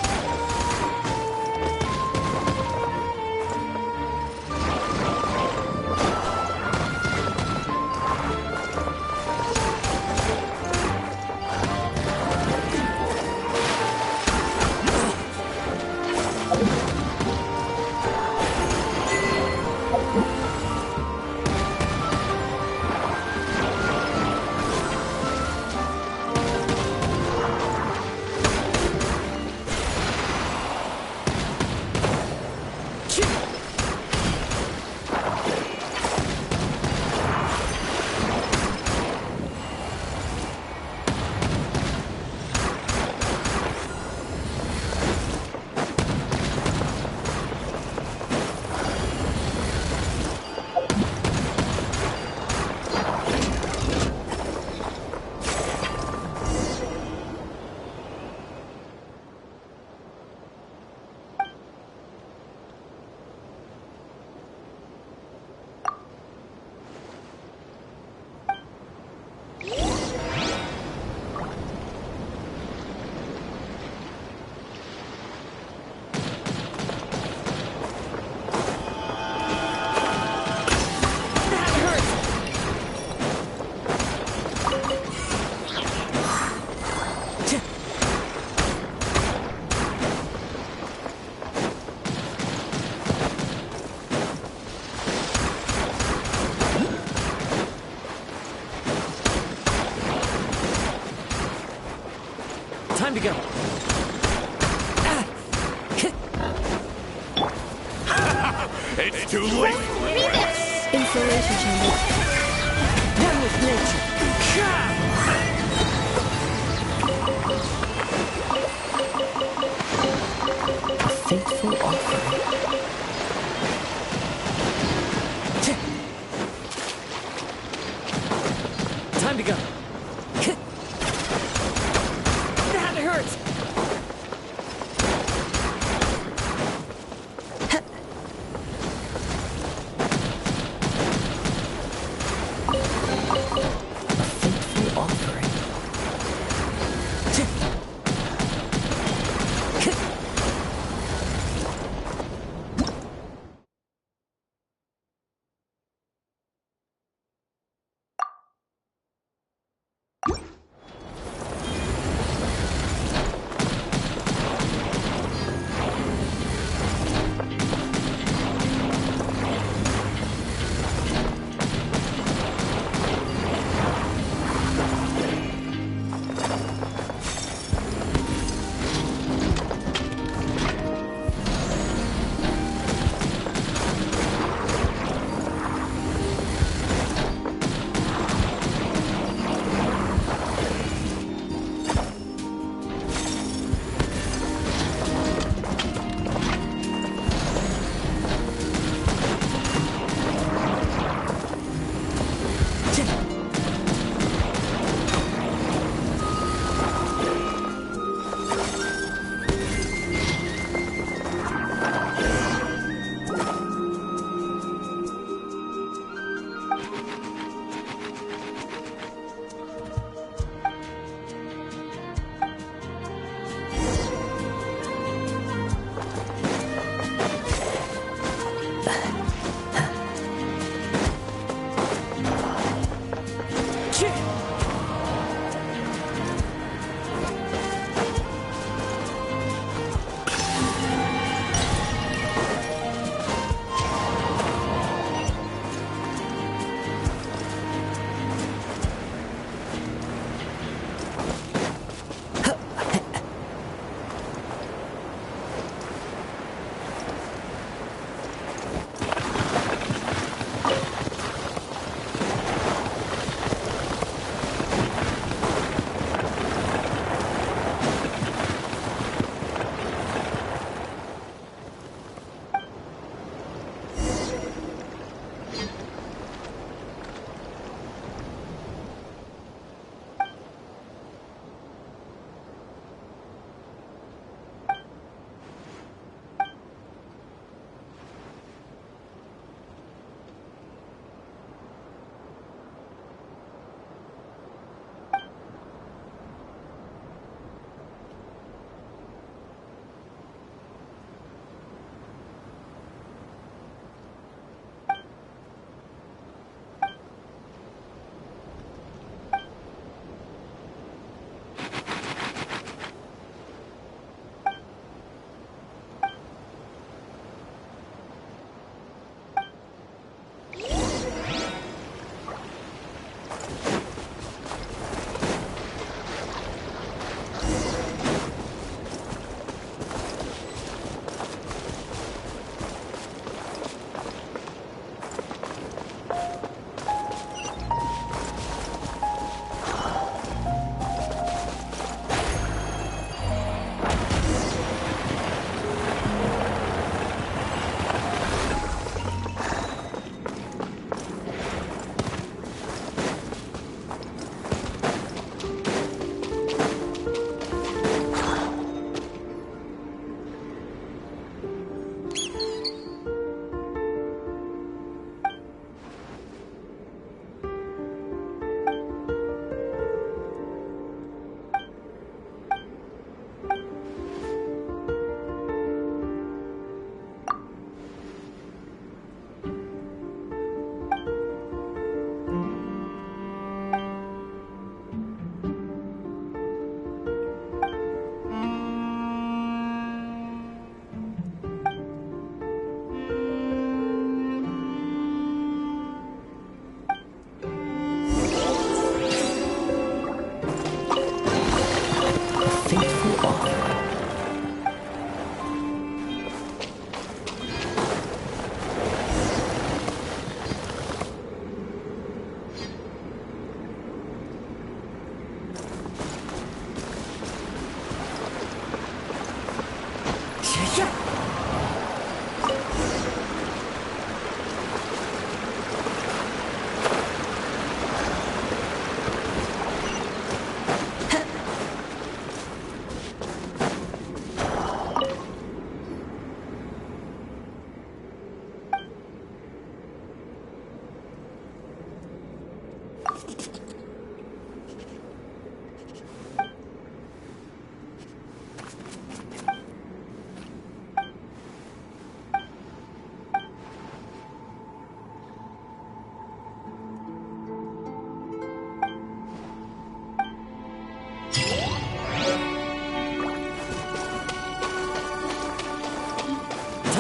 Time to go. It's too late. Insulation chamber. One with nature. A fateful offering. Time to go. That hurts.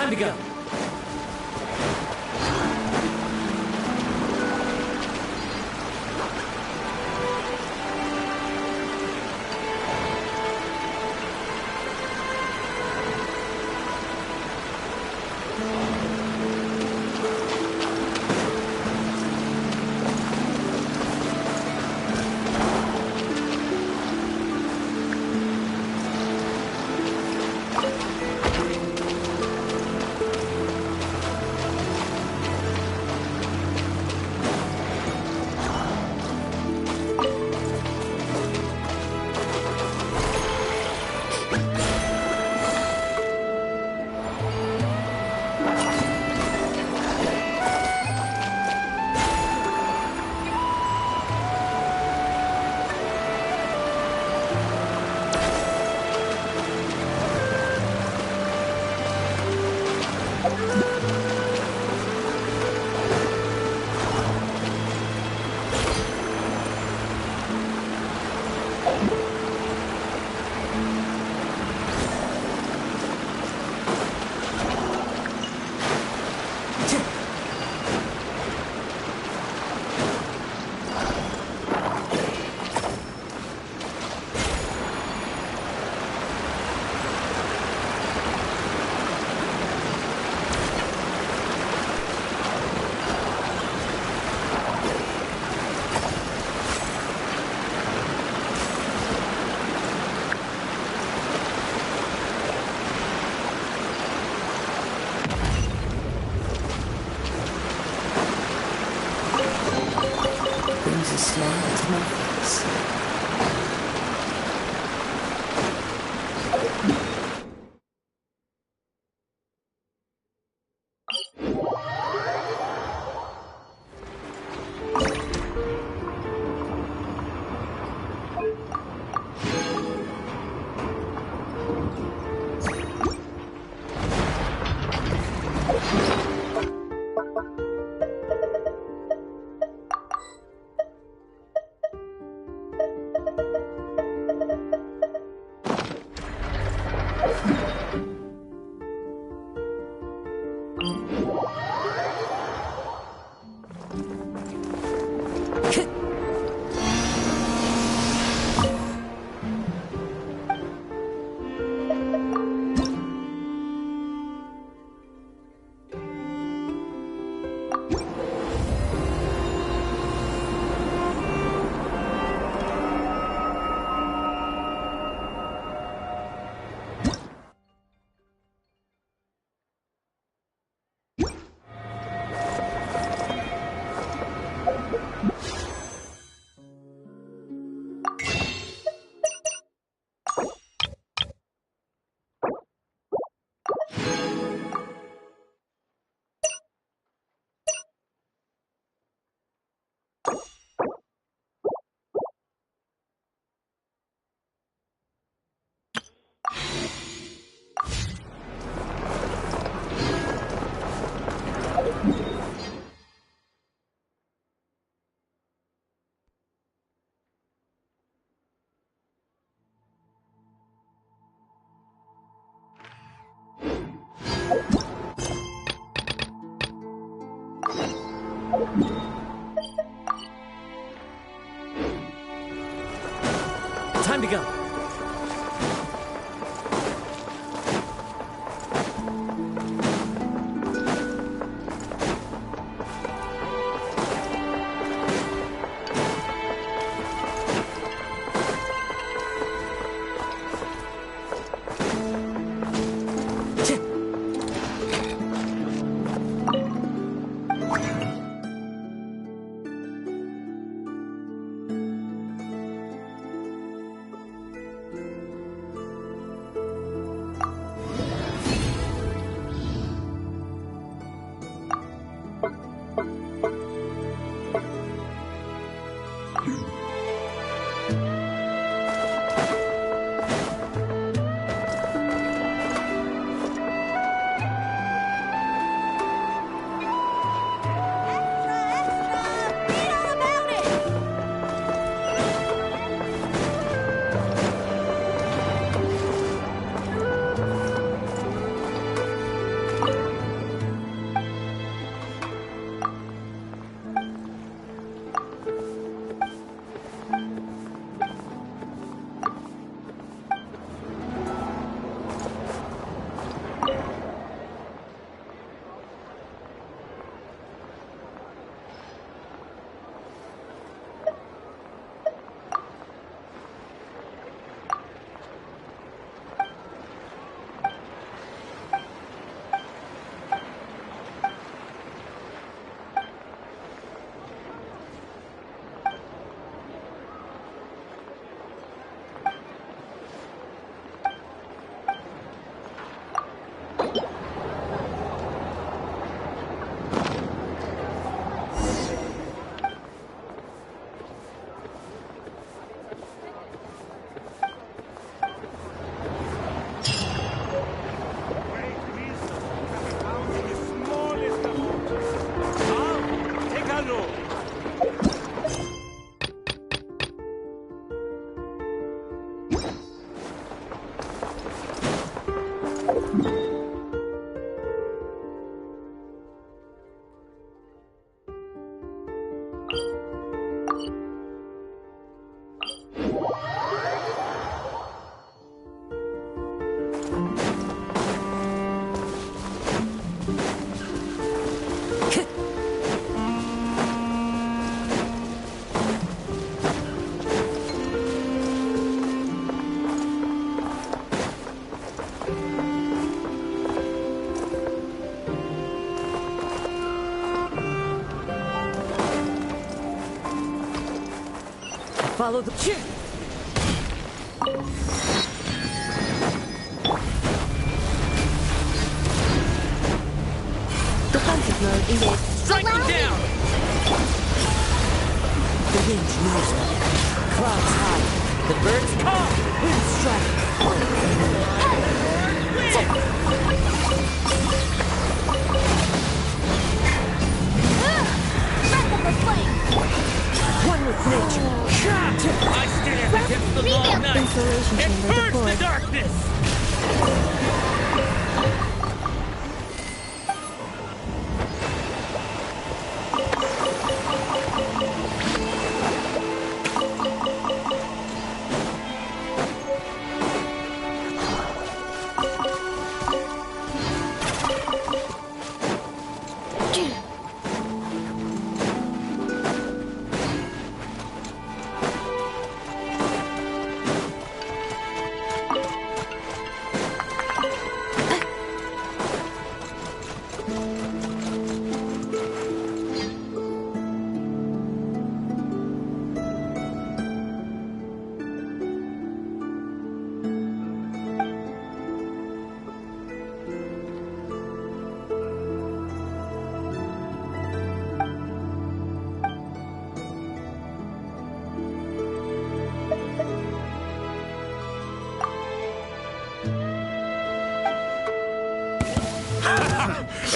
Time to go. Time to go. Follow the... Defensive mode engaged. Strike them down! The wind knows me. Clouds high. The birds call. Wind strike. One with nature. I stand against the long night Installation and chamber purge the deployed. darkness!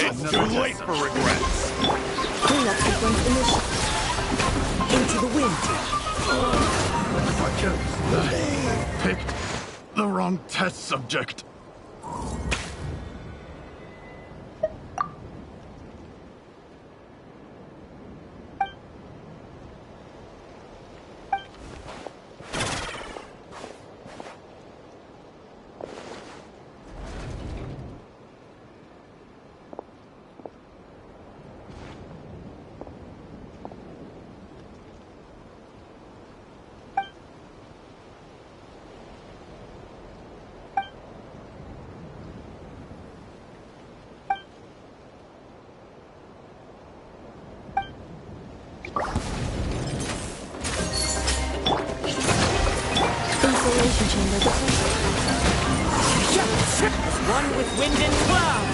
It's too late for regrets. Cleanup sequence initiated. Into the wind. They picked the wrong test subject. Installation chamber deployed. As one with wind and cloud.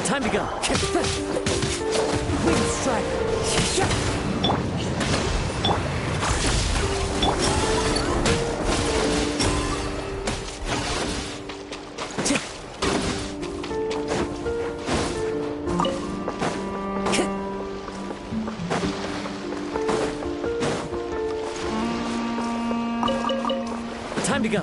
Time to go. Wind strike. Time to go.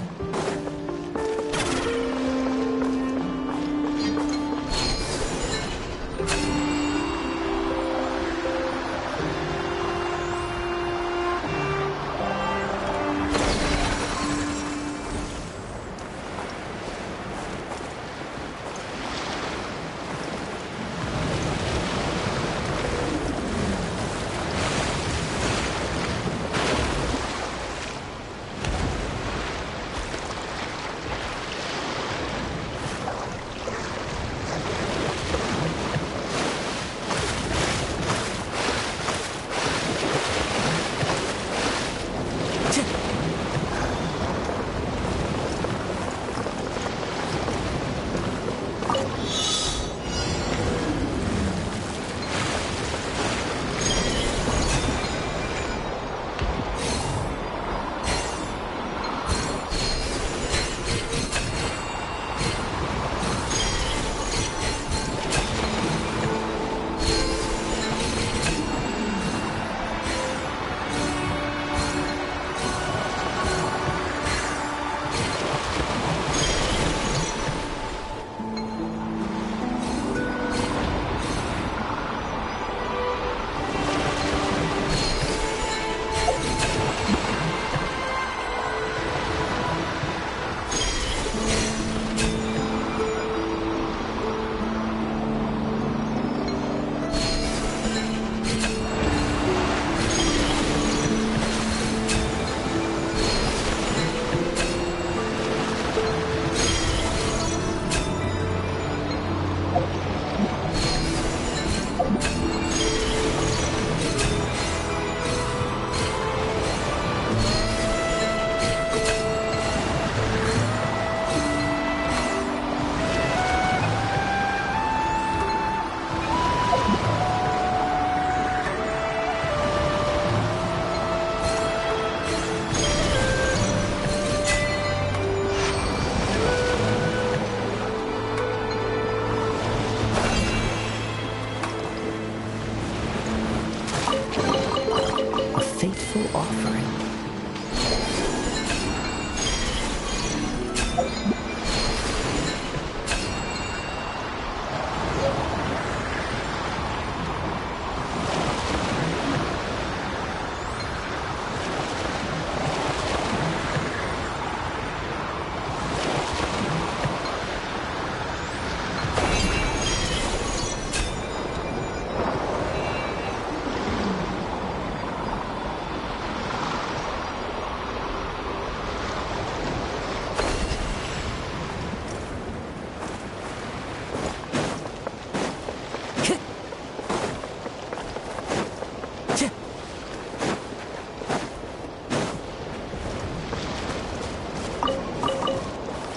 offering.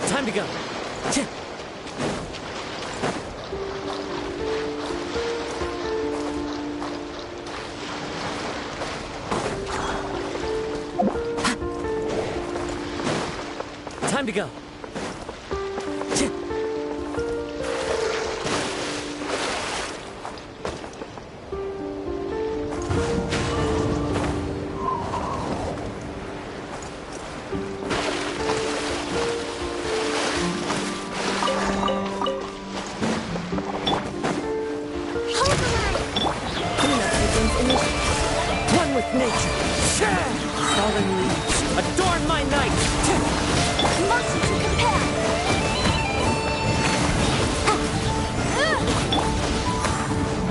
Time to go. Time to go. One with nature. Fallen leaves, adorn my night. Motion to compare.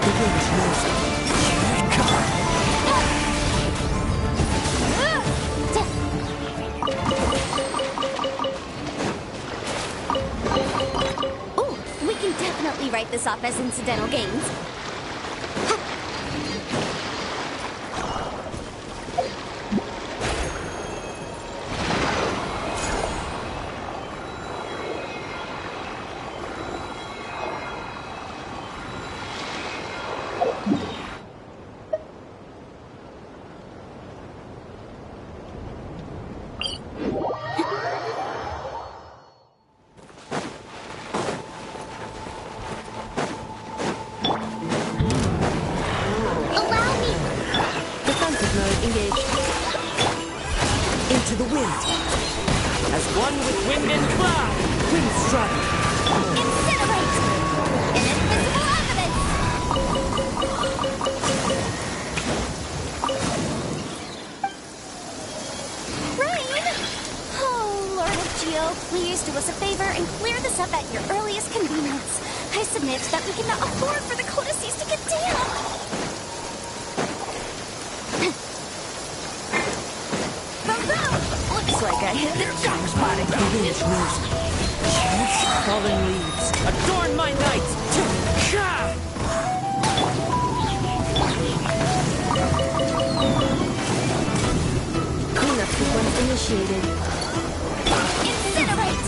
The wind knows it. Ooh, we can definitely write this off as incidental gains. Into the wind. As one with wind and cloud, wind strike. Incinerate! Inadmissible evidence! Rain! Oh, Lord of Geo, please do us a favor and clear this up at your earliest convenience. I submit that we cannot afford for the codices to get down. Looks like I hit the jackpot again. The wind knows it. Fallen leaves, adorn my night. Cleanup sequence initiated. Incinerate!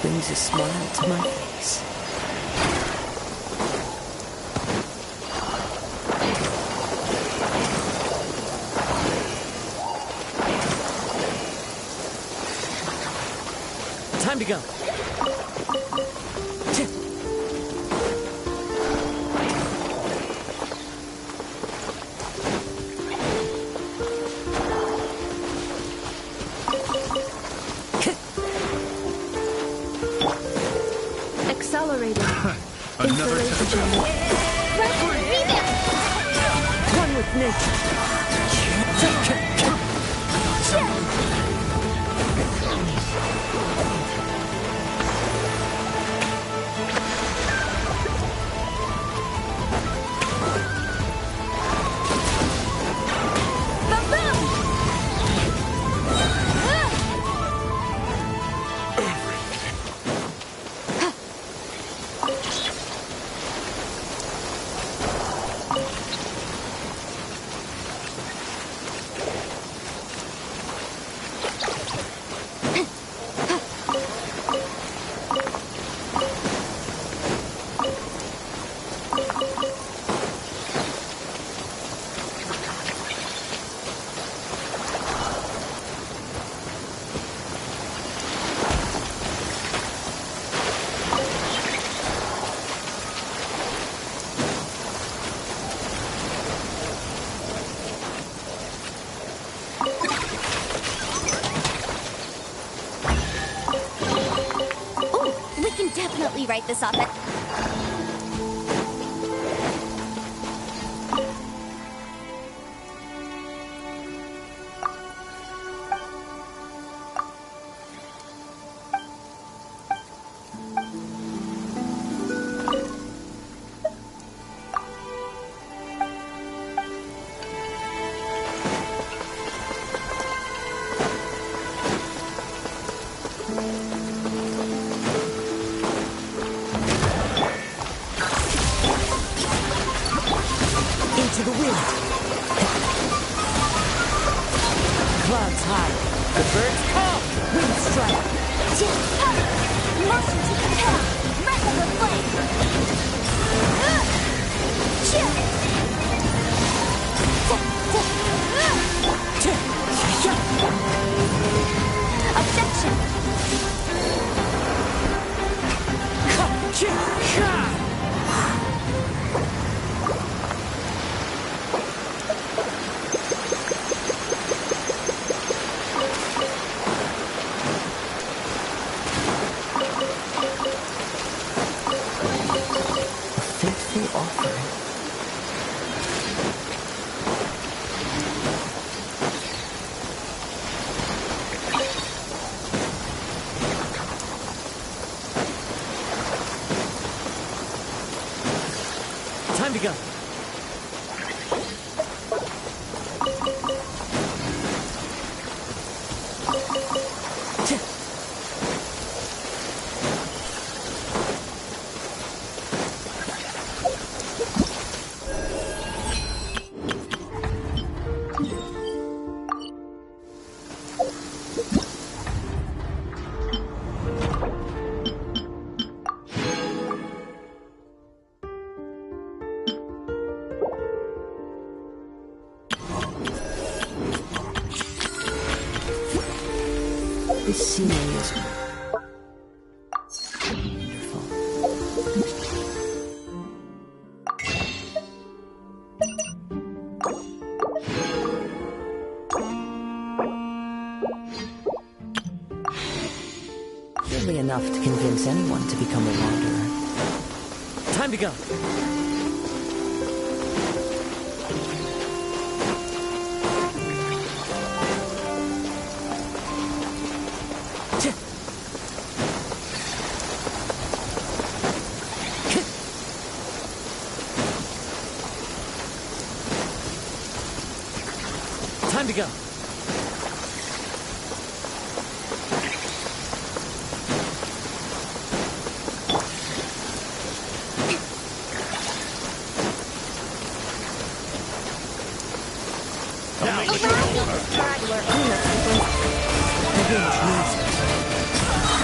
Brings a smile to my face. Time to go. Accelerating. Another Installation. One with nature. definitely write this off at... Into the wind. Clouds high. The birds come. Wind strike. Motion to compel! Wrestle with flame! Objection! Faithful offering. Time to go. This scenery is wonderful. Surely enough to convince anyone to become a wanderer. Time to go. Time to go.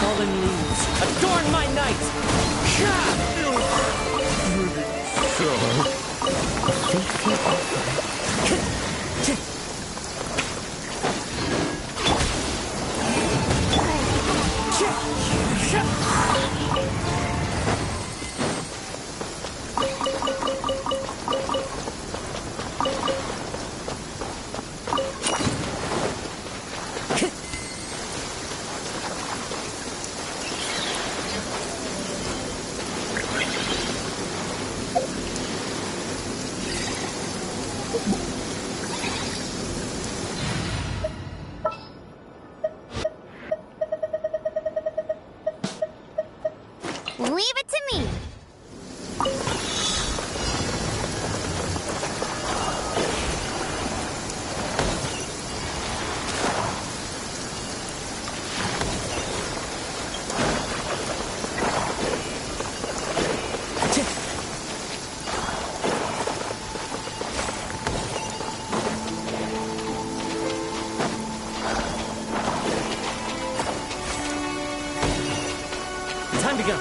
Fallen leaves, adorn my night! A faithful offering. Leave it to me! Time to go.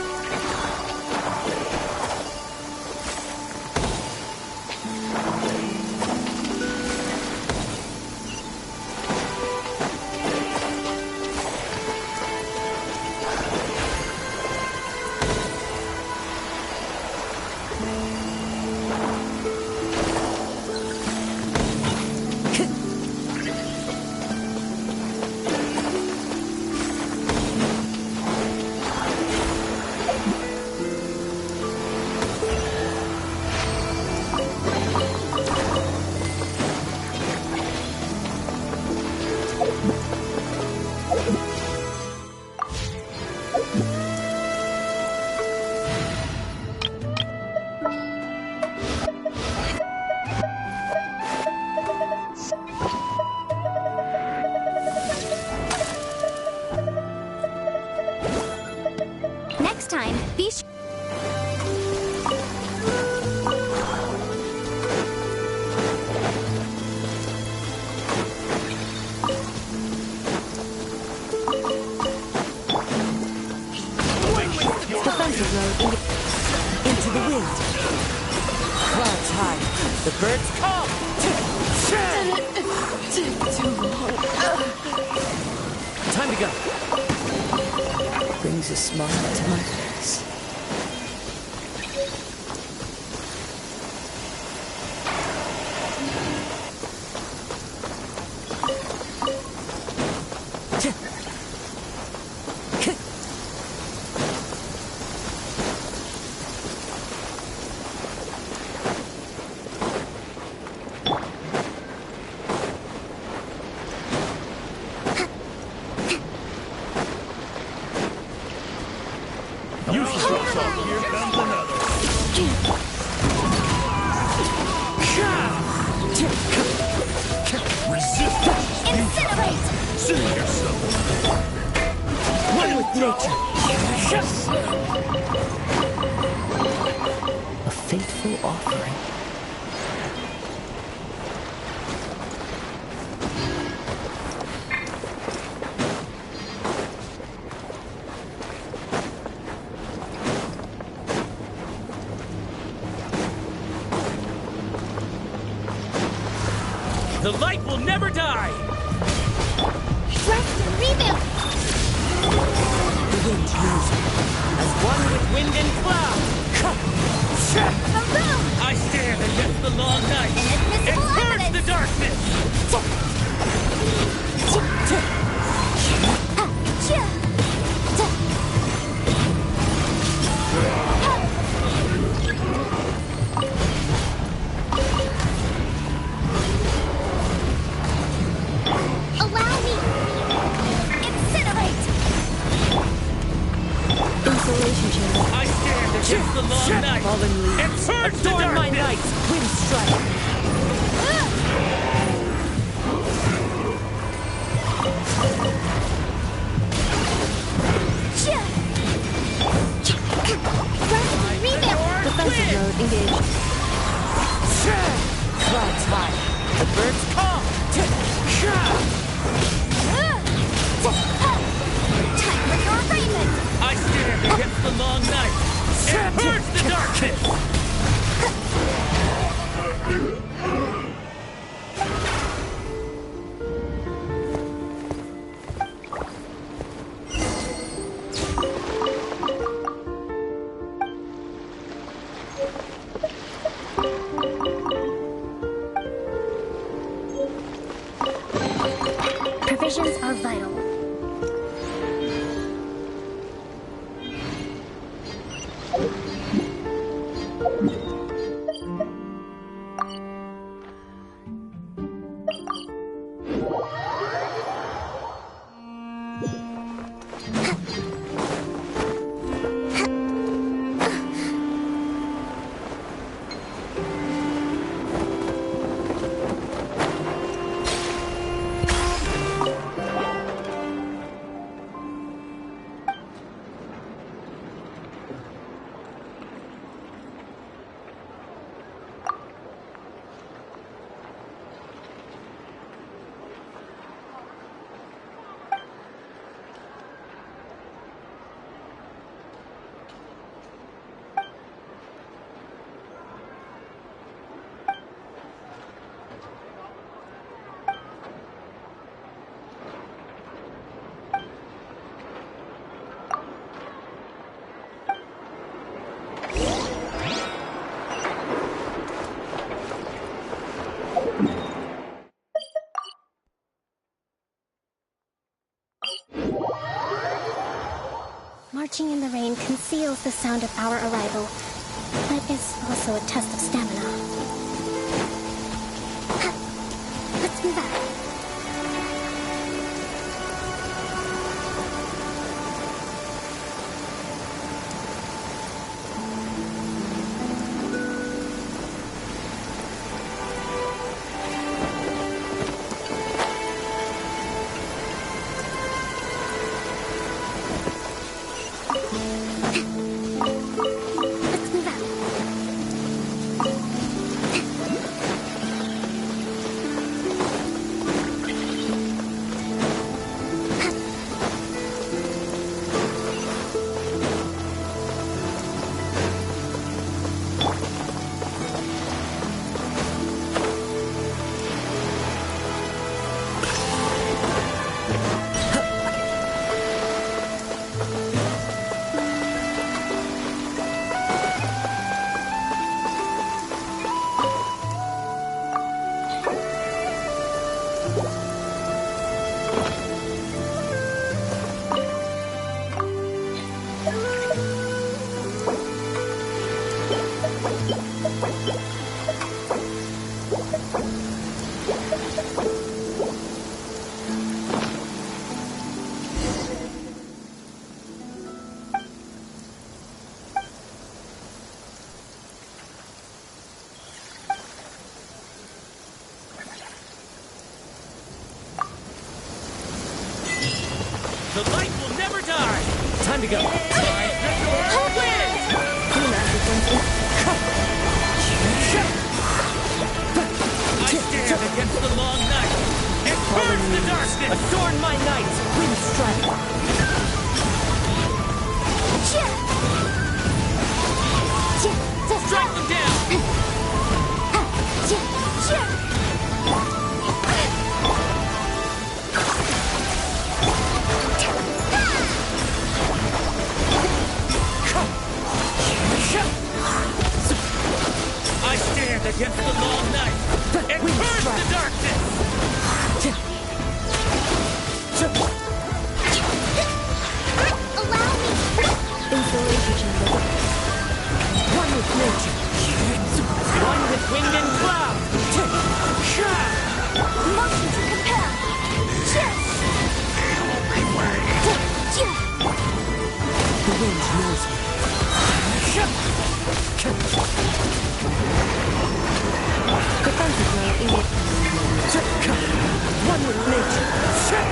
Next time, be sure. Defensive mode into the wind. Clouds high. The birds come. Time to go. Brings a smile to my face. A fateful offering. The light will never die! Rest and rebuild! The wind moves as one with wind and cloud. I stand against the long night and purge the darkness! Allow me! Incinerate! Insulation chamber. I stand against the long night Fallen leaves. and purge the Adorn my darkness! nights. Wind strike. Defensive mode engaged. Clouds high. The birds come. Time for your arraignment! I stand against the long night and purge the darkness! Provisions are vital. Marching in the rain conceals the sound of our arrival, but is also a test of stamina. Let's move out. Let's move out. The light will never die! Time to go. I stand against the long night and burn the darkness! Adorn my night! Wind strike! Strike them down! I stand against the long night and burn the darkness! Allow me! Installation chamber. One with nature. One with wind and cloud. Motion to compel! The wind knows me. Defensive mode engaged. One with nature.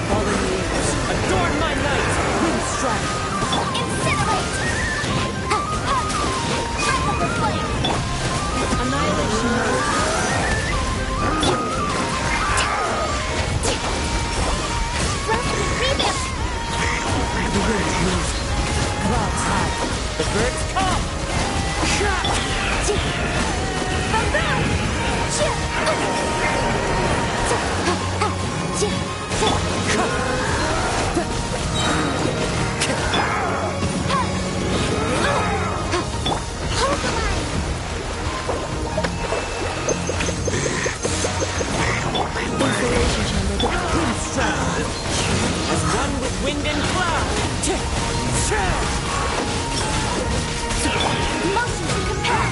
Fallen leaves. Adorn my night. Wind strike. Incinerate! Annihilation mode. Revamp! The wind knows me. Clouds high. The birds come. Installation chamber. Wind strike. As one with wind and cloud. Motion to compel!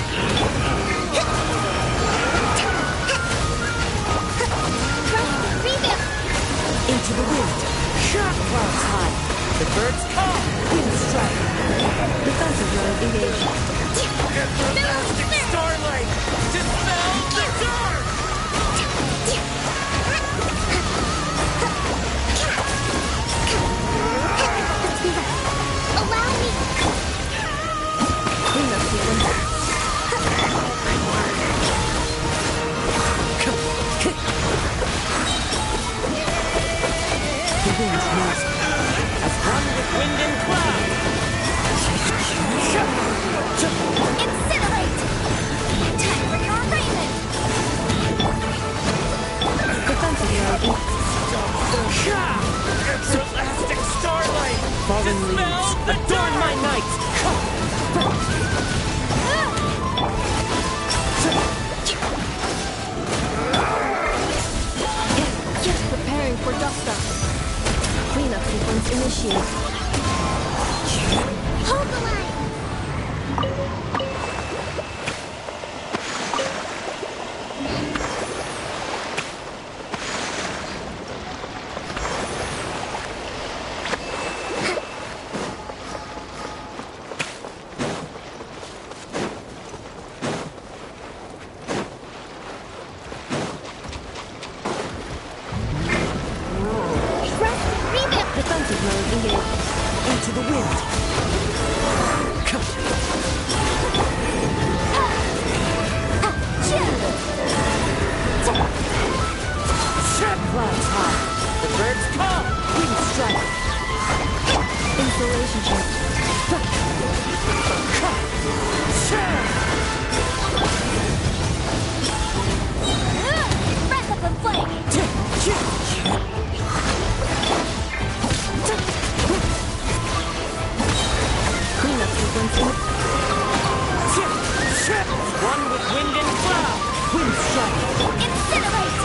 Revamp! Into the wind. Clouds high. The birds come. Wind strike. Defensive mode engaged. Everlasting starlight! Dispel the dark! Allow me! Cleanup sequence. The wind knows me. As one with wind and cloud. Incinerate! Time for your arraignment! Defensive mode. Everlasting starlight! Fallen leaves. Adorn my night. Just preparing for dust up. Cleanup sequence initiated. Hold the line! Defensive mode engaged. consequence. One with wind and cloud. Wind strike. Incinerate!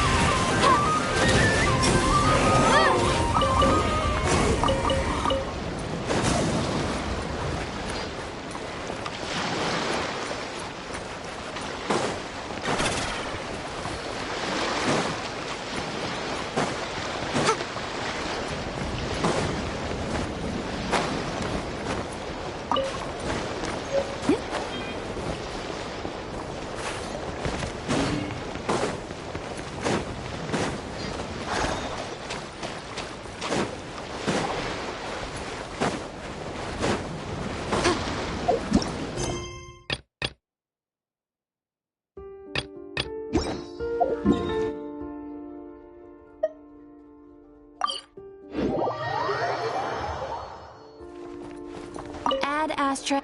Add Astra.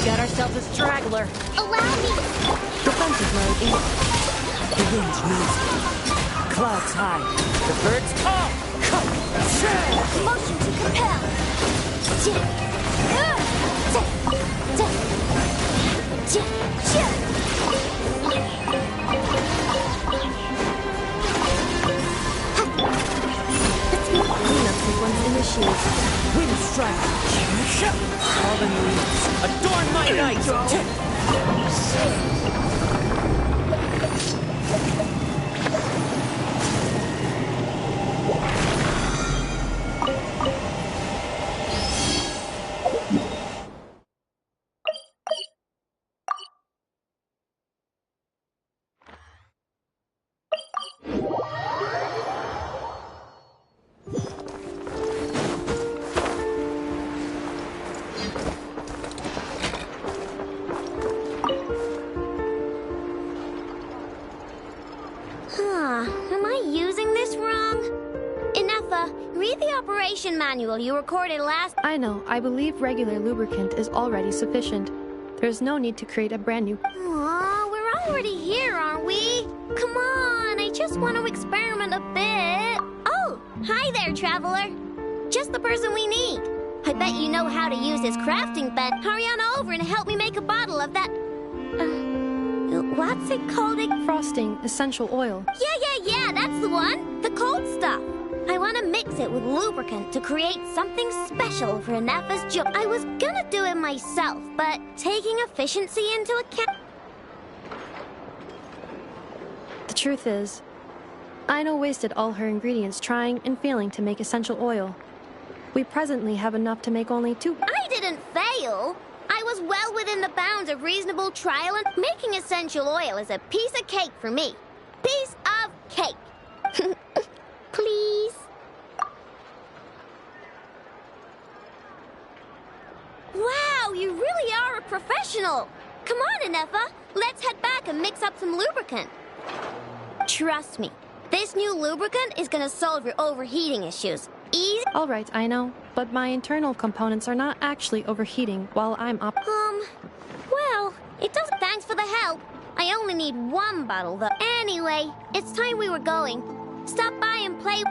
Got ourselves a straggler. Allow me! Defensive mode in. The wind's moving. Clouds high. The birds call. Motion to compel. Cleanup sequence initiated. Wind strike. All the needs. Adorn my night. Am I using this wrong? Ineffa, read the operation manual you recorded last... I know. I believe regular lubricant is already sufficient. There's no need to create a brand new... Aw, we're already here, aren't we? Come on, I just want to experiment a bit. Oh, hi there, traveler. Just the person we need. I bet you know how to use this crafting bench. Hurry on over and help me make a bottle of that... what's it called? Frosting essential oil. Yeah, that's the one. The cold stuff. I want to mix it with lubricant to create something special for Ineffa's job. I was gonna do it myself, but taking efficiency into account... The truth is, Aino wasted all her ingredients trying and failing to make essential oil. We presently have enough to make only 2... I didn't fail! I was well within the bounds of reasonable trial, and making essential oil is a piece of cake for me. Piece of cake. Please? Wow, you really are a professional! Come on, Ineffa, let's head back and mix up some lubricant. Trust me, this new lubricant is gonna solve your overheating issues. Easy. All right, I know, but my internal components are not actually overheating while I'm up. Well, it does. Thanks for the help. I only need 1 bottle, though. Anyway, it's time we were going. Stop by and play.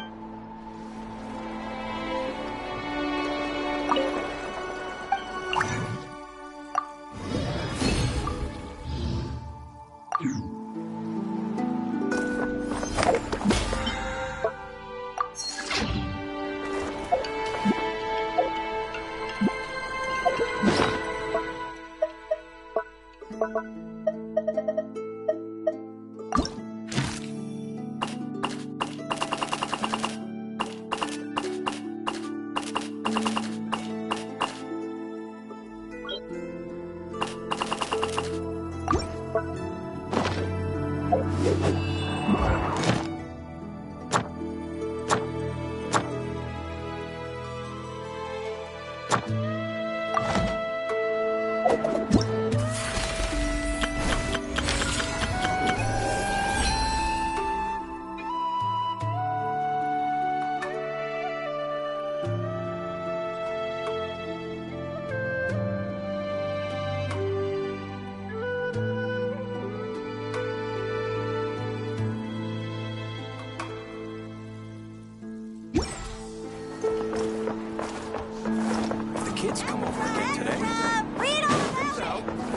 Kids come over again today.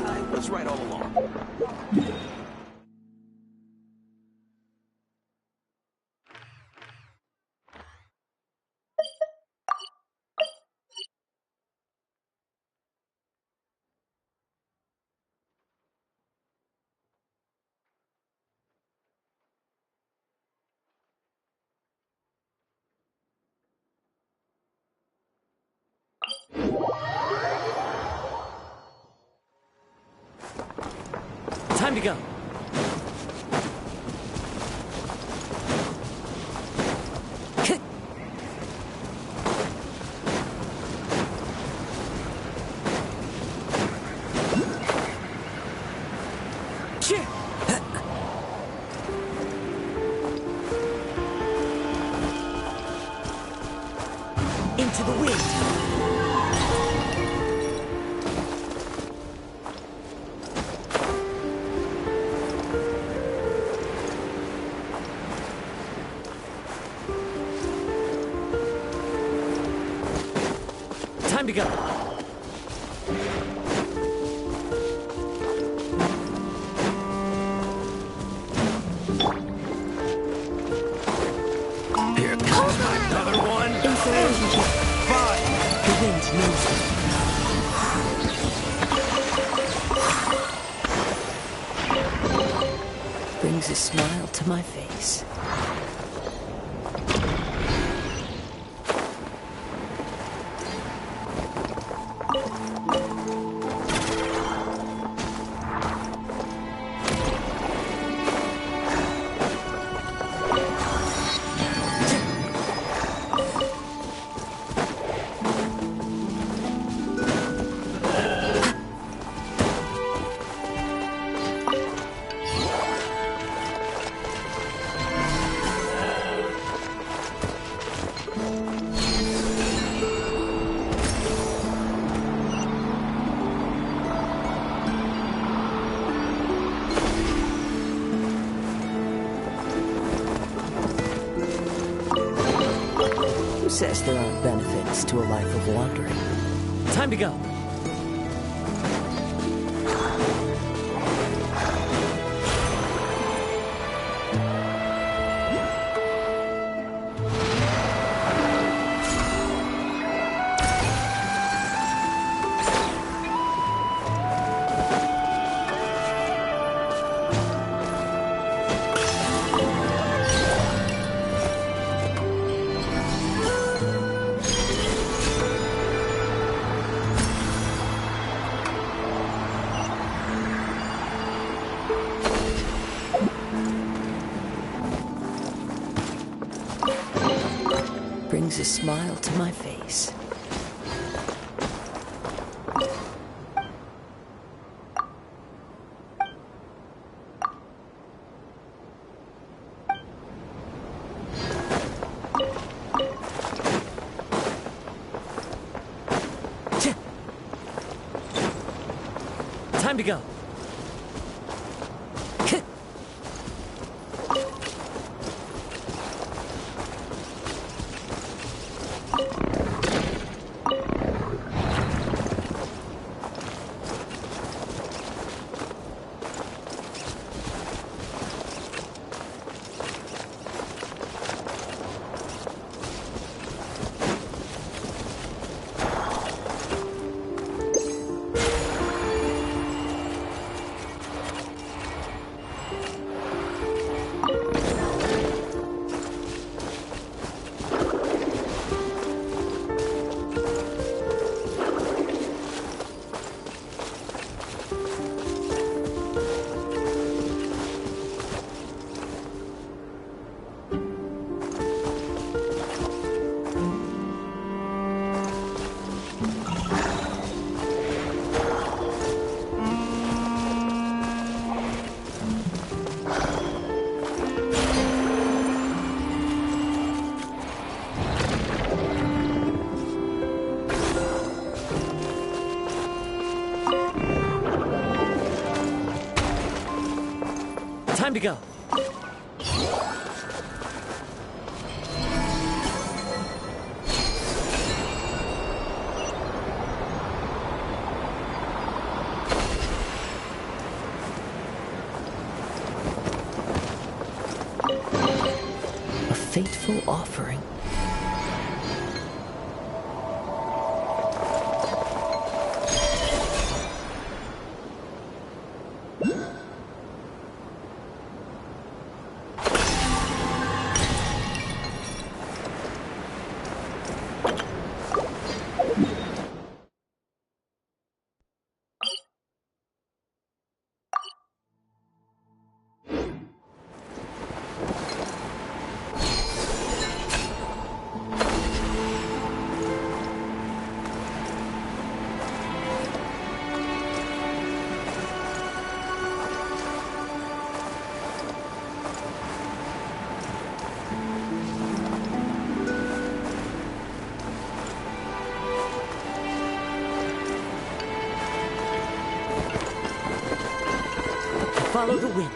I was right all along. Time to go. Into the wind. Time to go. Here comes another one. Insulation. Fine. The wind knows it. Brings a smile to my face. Who says there aren't benefits to a life of wandering? Time to go. Brings a smile to my face. Time to go. Time to go. A fateful offering. Follow the wind.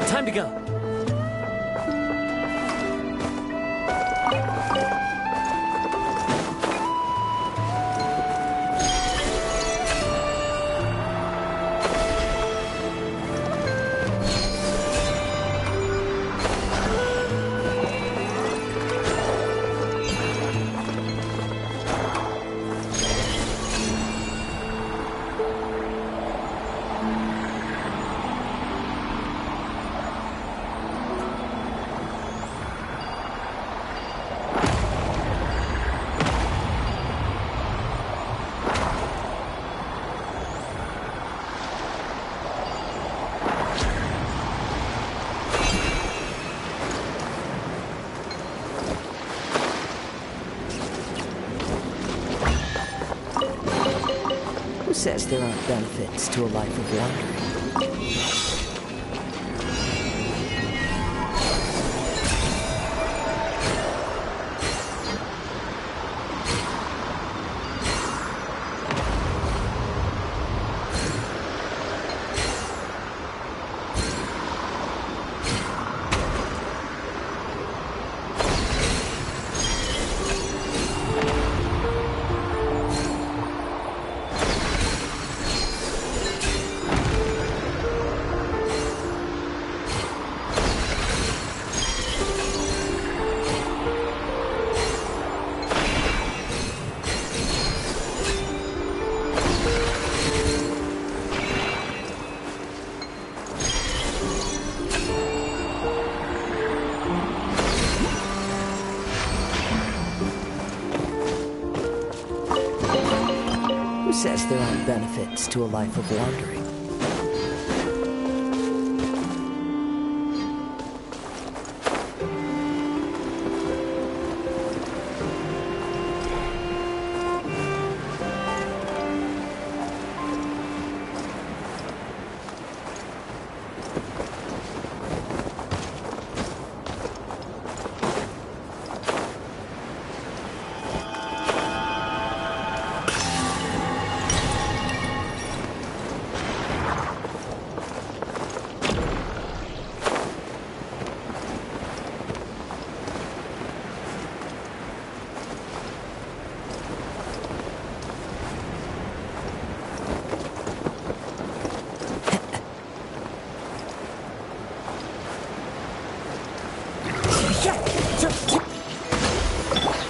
Time to go. Who says there aren't benefits to a life of wandering? Who says there aren't benefits to a life of wandering?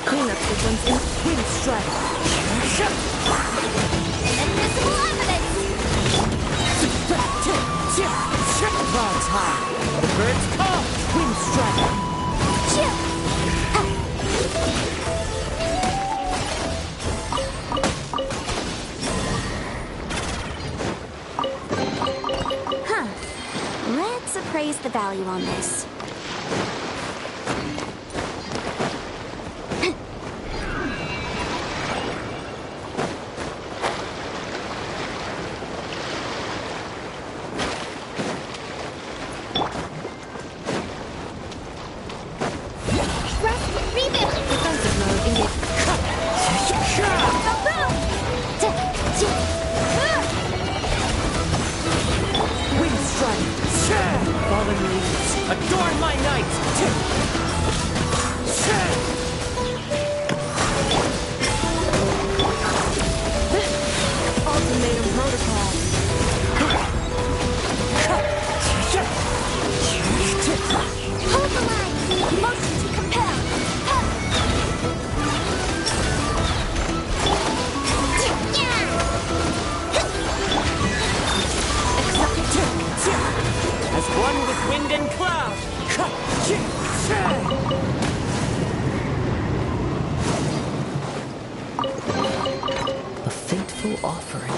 Clean up the ones in wind strike. Invisible evidence! Clouds high. The birds call. Wind strike. Huh. Let's appraise the value on this. Adorn my night! Ultimatum protocol. Hold the line! Motion to compel! As one with wind and cloud! A fateful offering.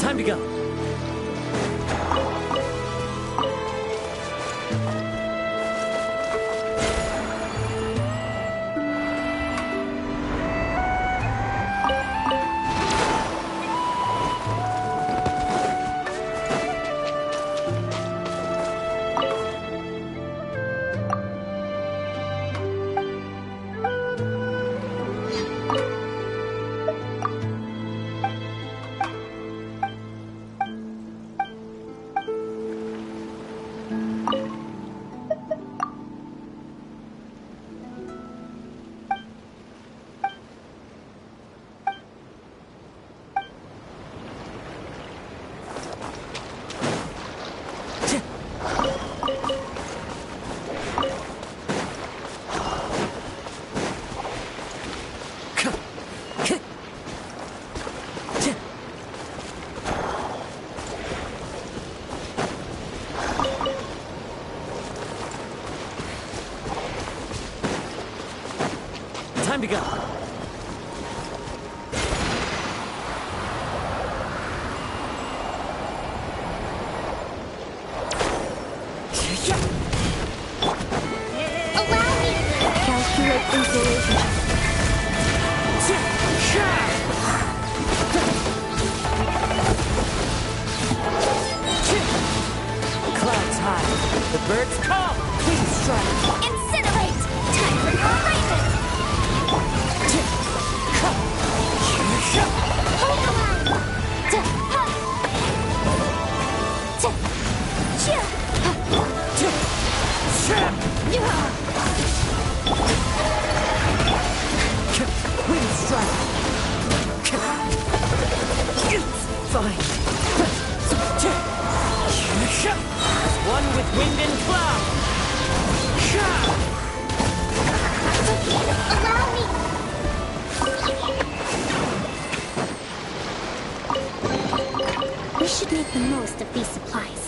Time to go. Time to go. Allow me! Calculate insulation. Clouds high. The birds call. Please strike. Incinerate! Time for your arraignment! Hold the line! Wind strike. It's fine. As one with wind and cloud. Allow me! We should make the most of these supplies.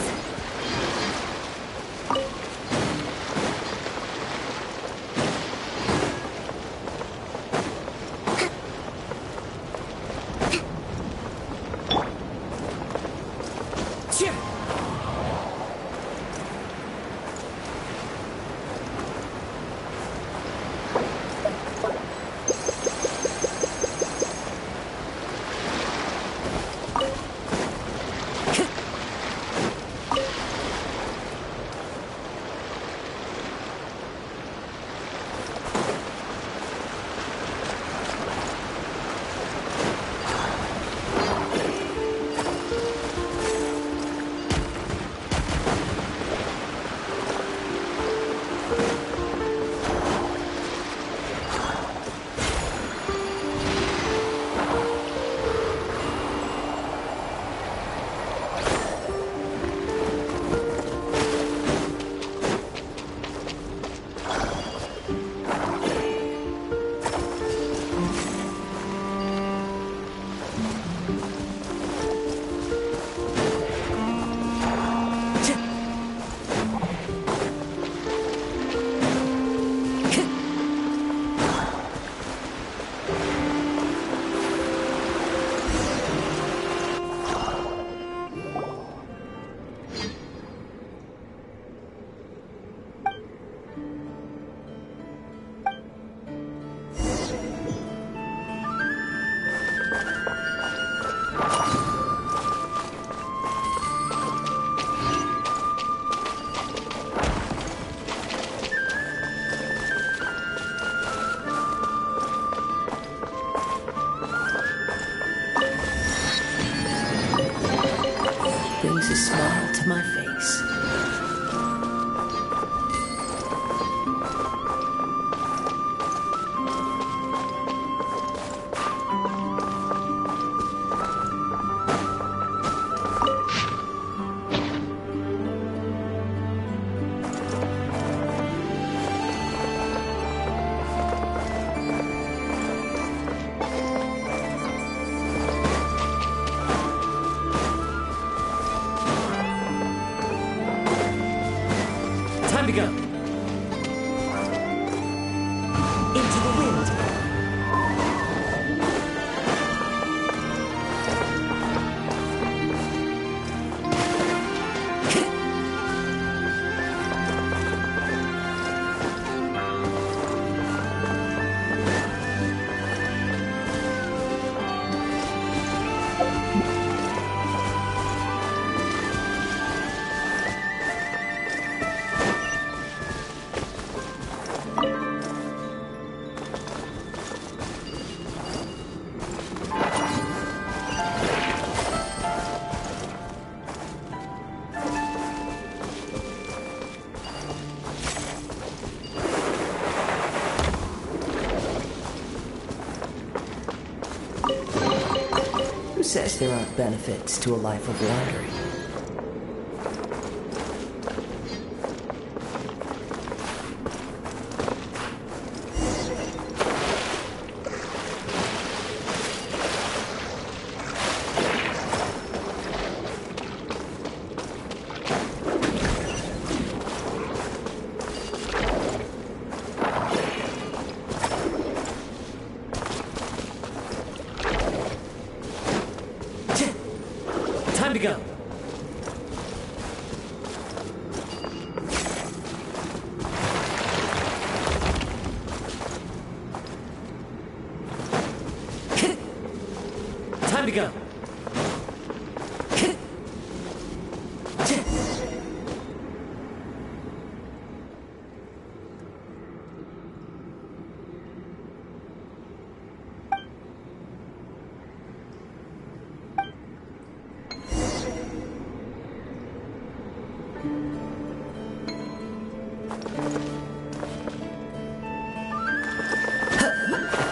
with my face. Time to go. Into the wind. Who says there aren't benefits to a life of wandering? Time to go. Time to go.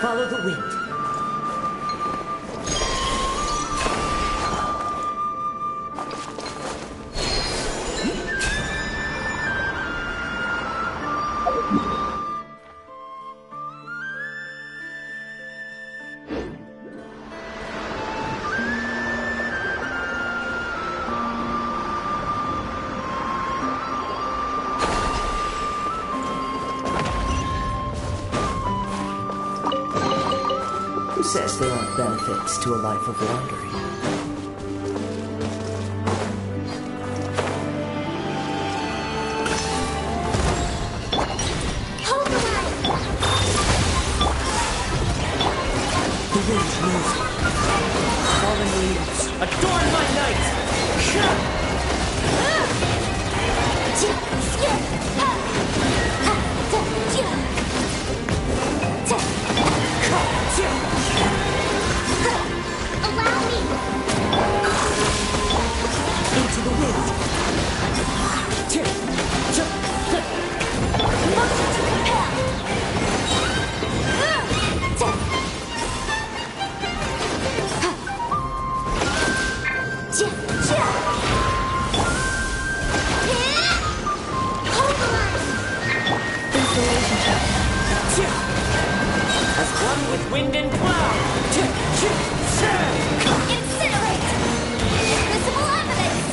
Follow the wind. Who says there aren't benefits to a life of wandering? Hold the line! The wind moves. Fallen leaves, adorn my night! Allow me! Into the wind. Motion to compel! Hold the line! Installation check. As one with wind and cloud. Incinerate! Visible evidence!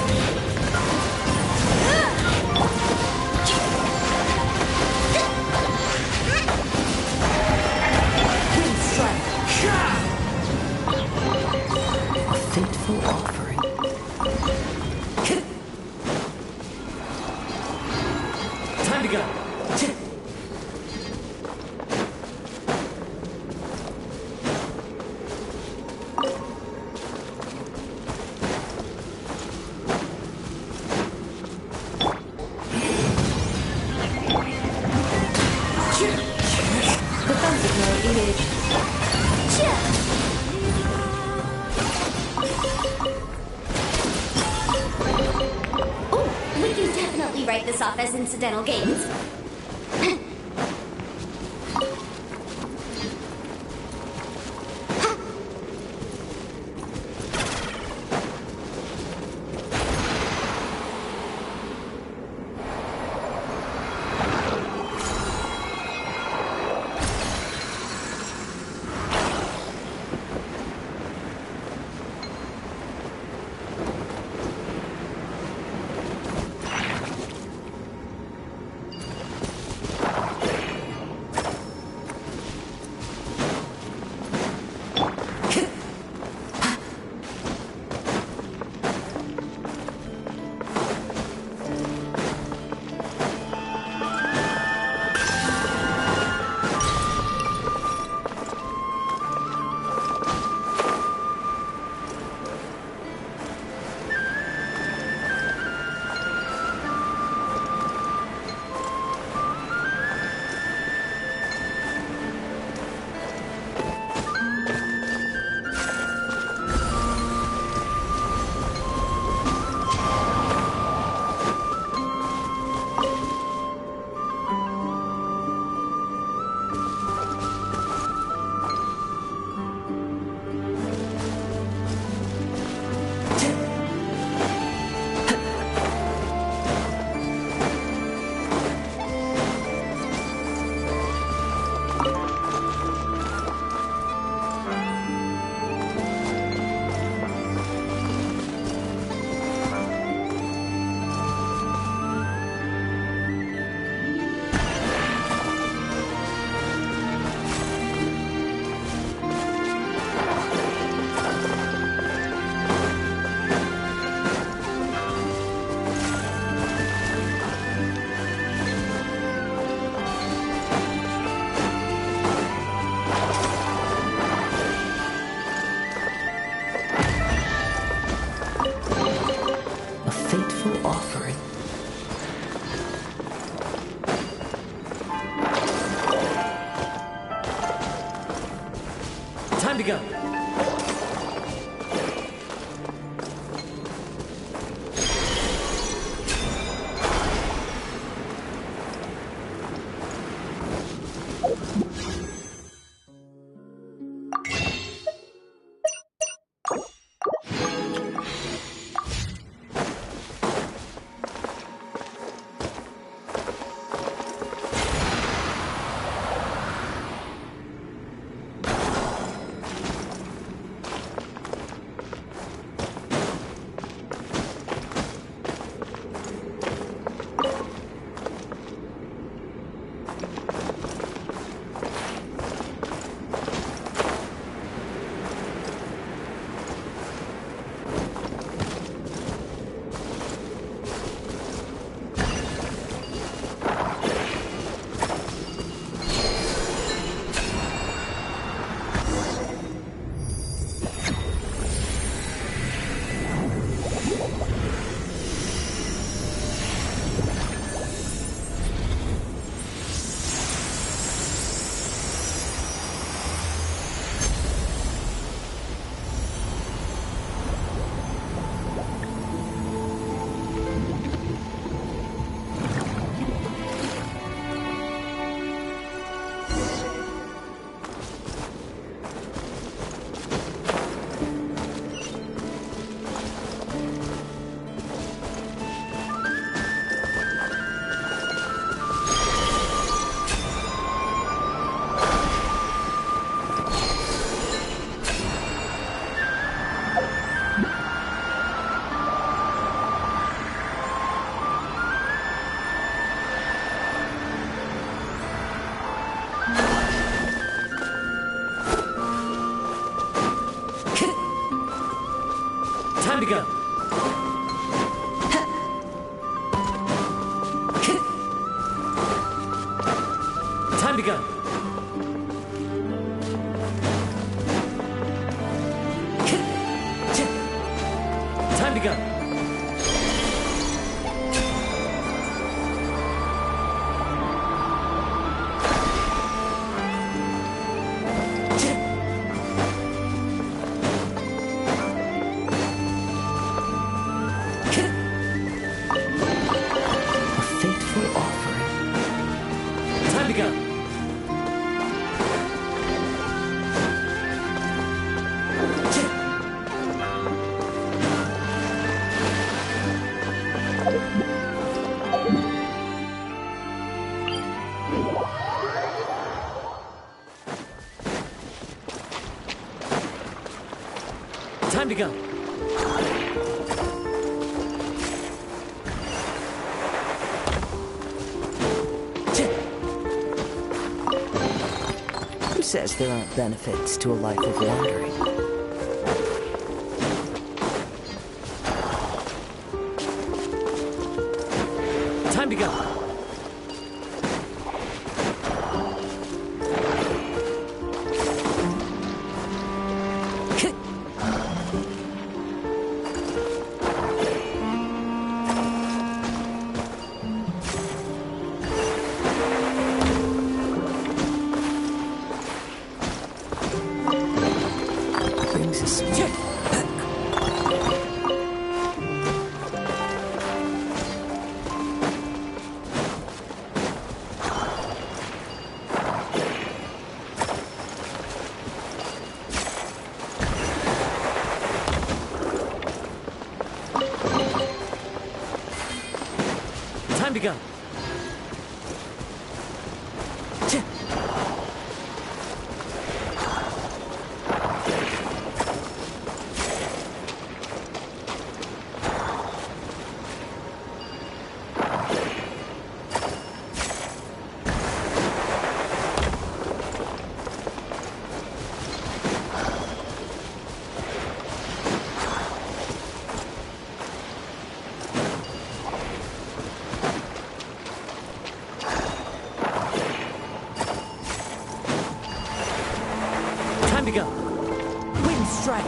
Wind strike. A fateful offering. Time to go. Defensive mode engaged. this off as incidental gains. Time to go. Time to go. Time to go. Time to go. Time to go. Who says there aren't benefits to a life of wandering? Time to go. Time to go. Time to go. Wind strike.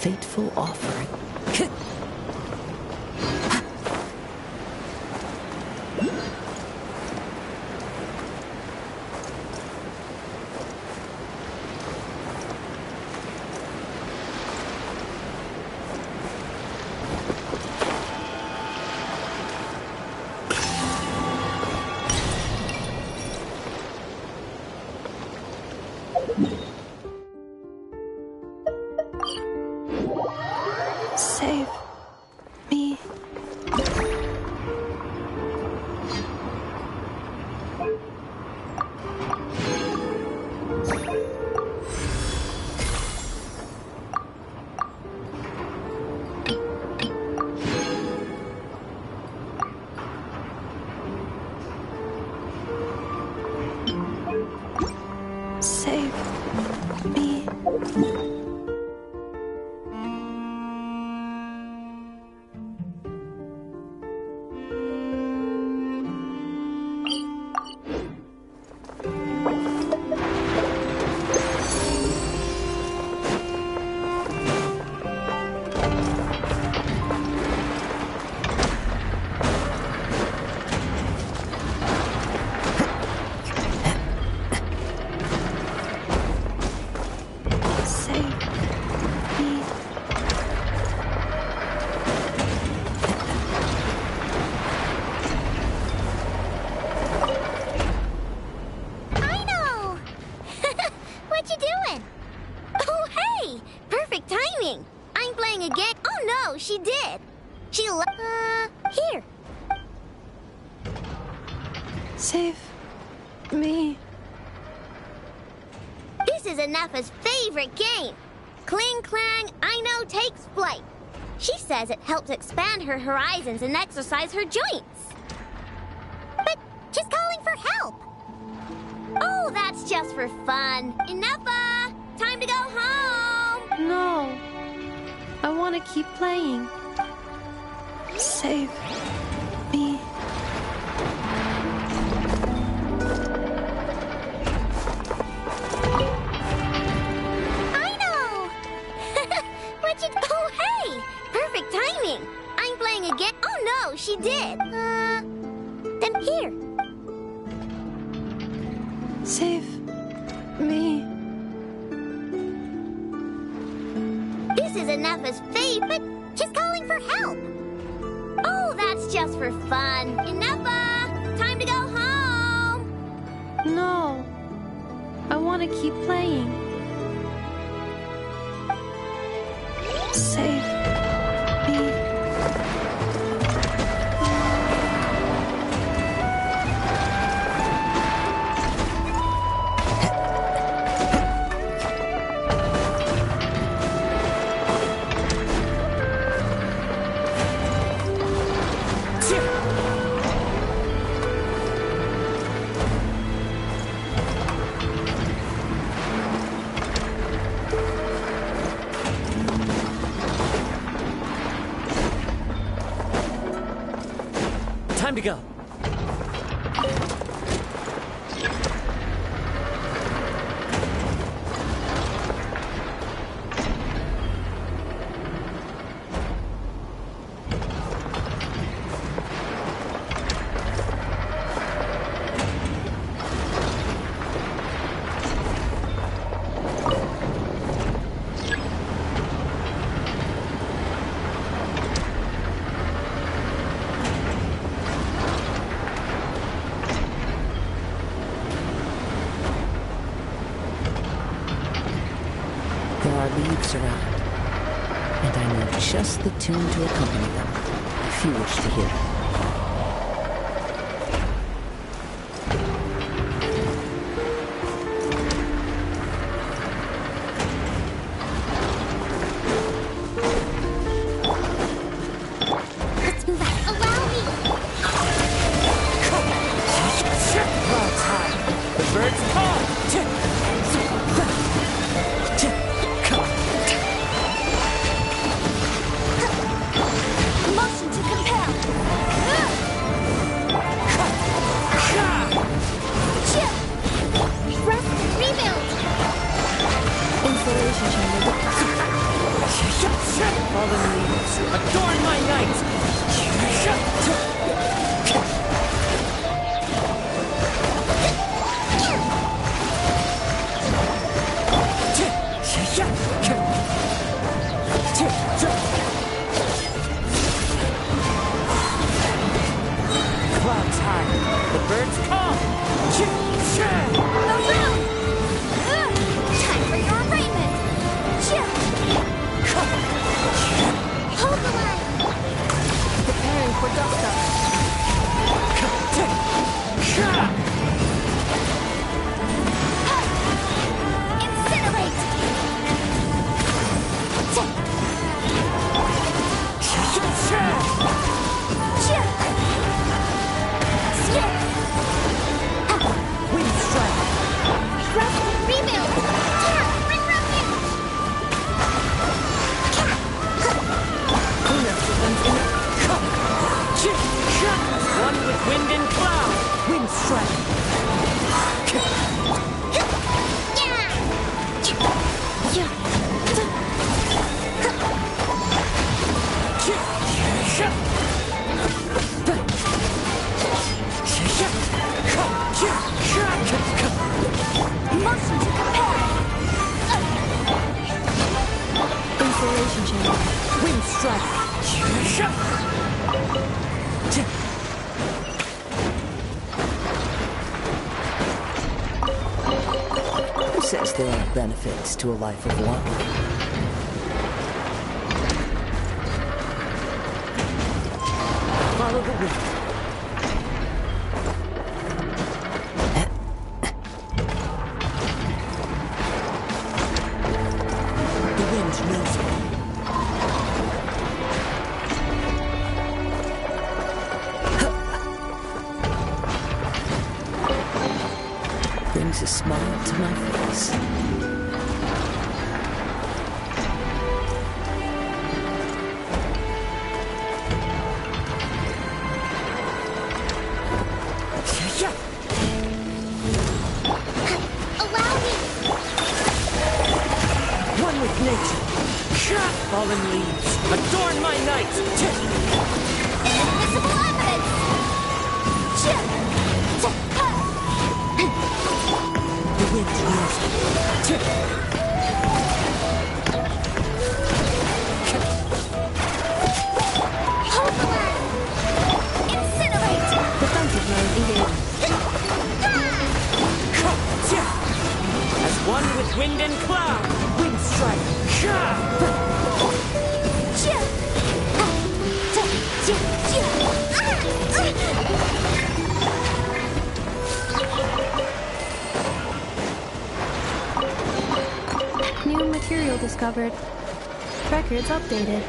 Fateful offering. Save me. Save me. no, she did. Here. Save me. This is Anafa's favorite game. Cling Clang, I know, takes flight. She says it helps expand her horizons and exercise her joints. But she's calling for help. Oh, that's just for fun. Anafa, time to go home. No. I want to keep playing. Save me. I know. Oh, hey, perfect timing. I'm playing again. Oh no, she did. Then here. Save me. This is Anafa's favorite. She's calling for help. Oh, that's just for fun. Anafa, time to go home. No. I want to keep playing. Save me. Time to go. There are leaves around, and I know just the tune to accompany them, if you wish to hear it. Let's move out. Allow me. Clouds high, the birds call. Motion to compel. Rest and rebuild. Installation chamber. Fallen leaves, adorn my night. Clouds high, the birds call. Around. Time for your arraignment. Hold the line. Preparing for dust up. Incinerate. Wind strike. Rest and rebuild. Bring refuge. One with wind and cloud. Wind strike. Motion to compel. Installation chamber. Wind strike. Who says there are benefits to a life of one? wind. The wind knows me. Brings a smile to my face. Fallen leaves, adorn my night! Invisible evidence! The wind knows me. Hold the line! Incinerate! Defensive mode engaged. As one with wind and cloud, wind strike! New material discovered. Records updated.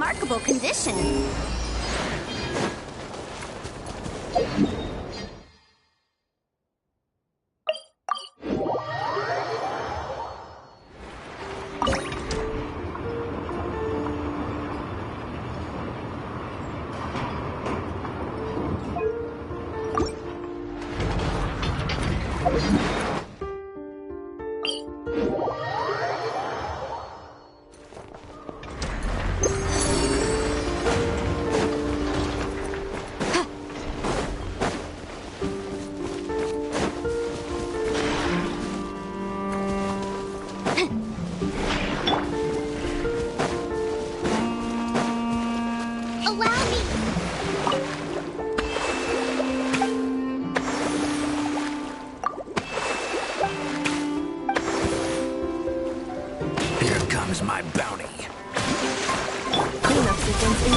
remarkable condition. My bounty. Cleanup sequence in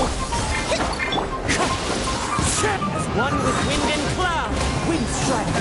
as one with wind and cloud. Wind strike.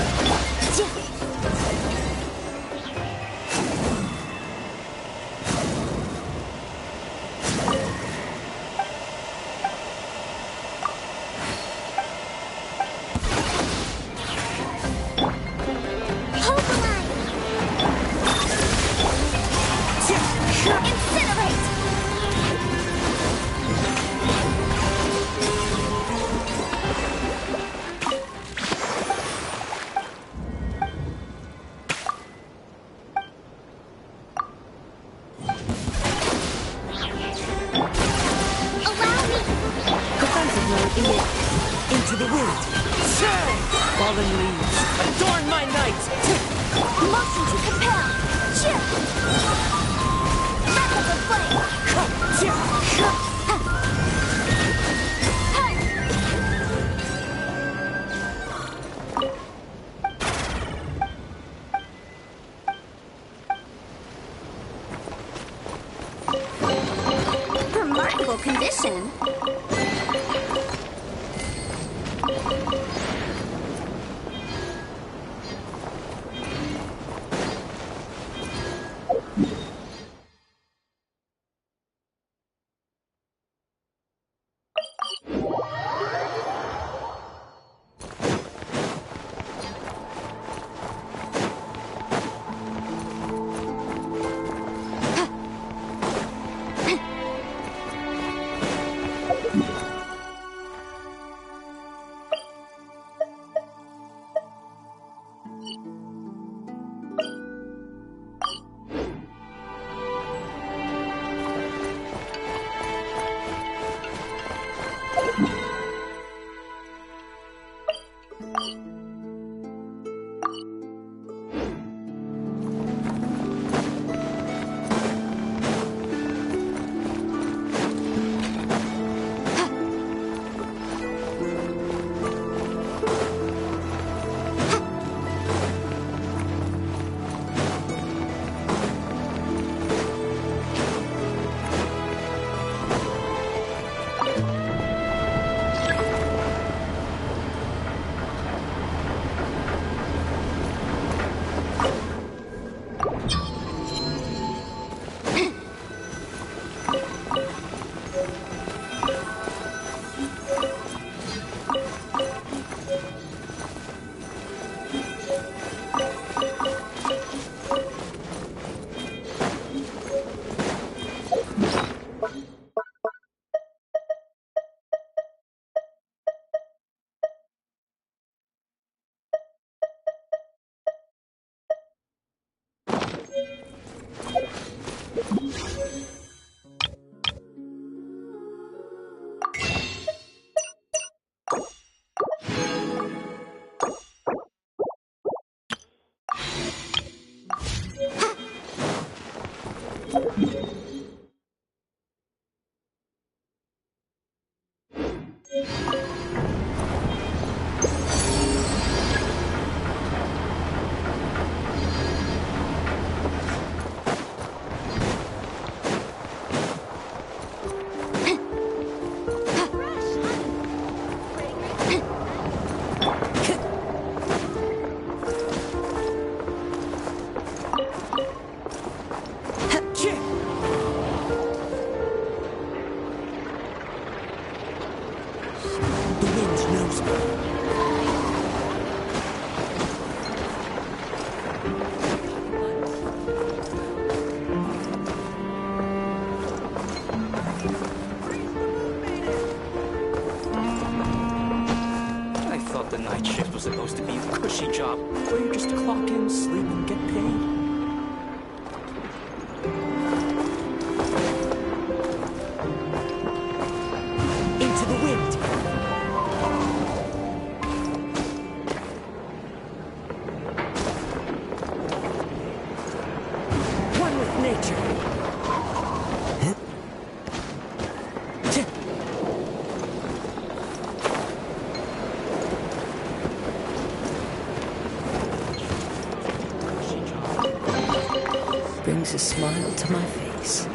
Into the wind. Fallen leaves, adorn my night. Motion to compel. Chip. Wrap up the flame. Remarkable condition. knows me. I thought the night shift was supposed to be a cushy job where you just clock in, sleep, and get paid. Into the wind! One with nature! Brings a smile to my face.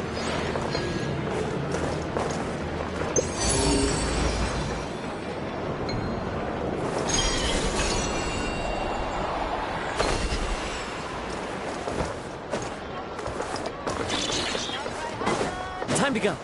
Time to go.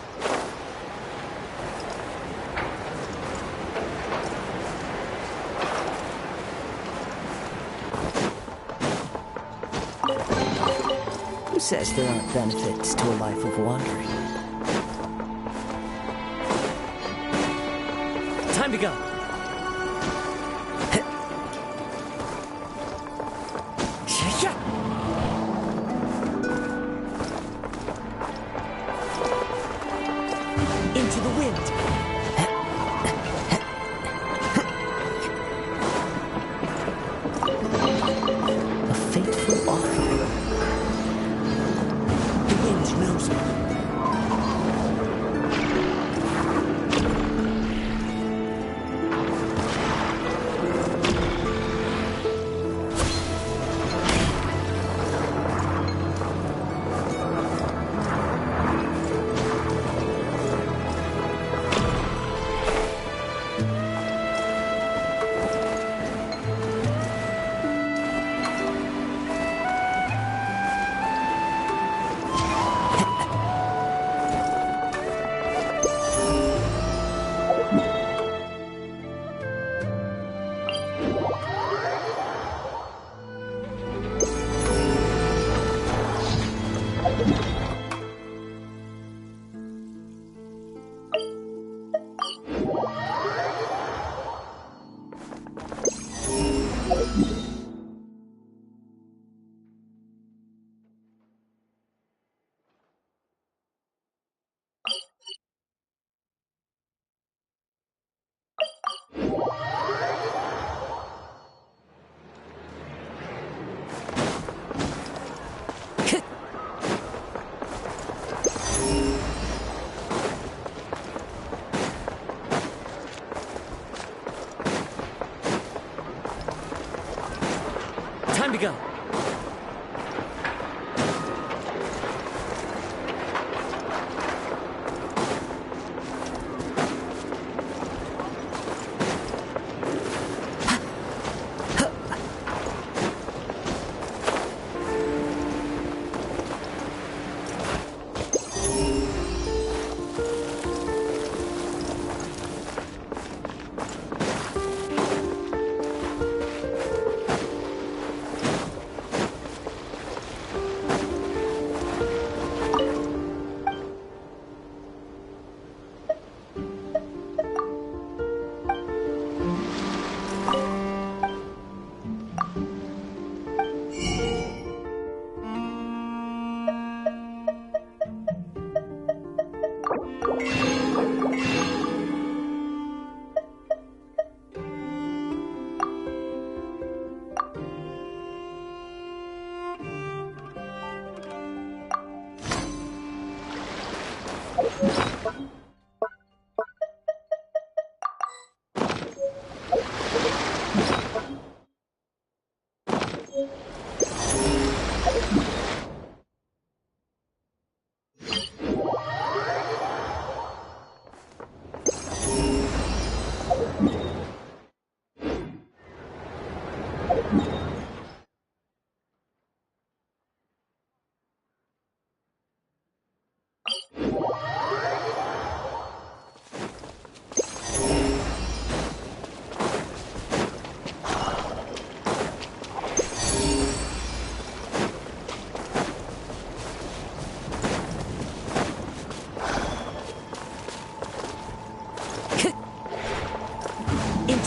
Who says there aren't benefits to a life of wandering? Time to go. Into the wind. A fateful offering. The wind knows me. Time to go.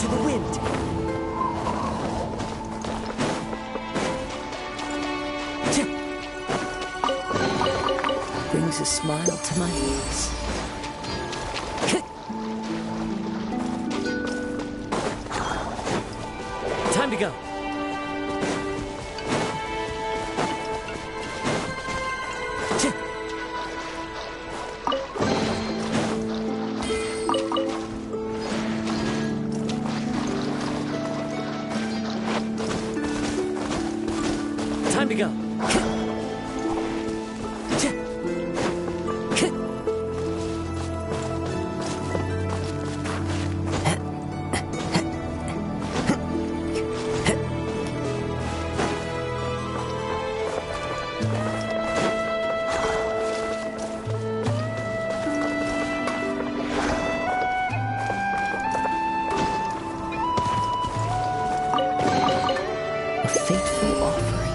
to the wind. Brings a smile to my face. Time to go. Time to go. A fateful offering.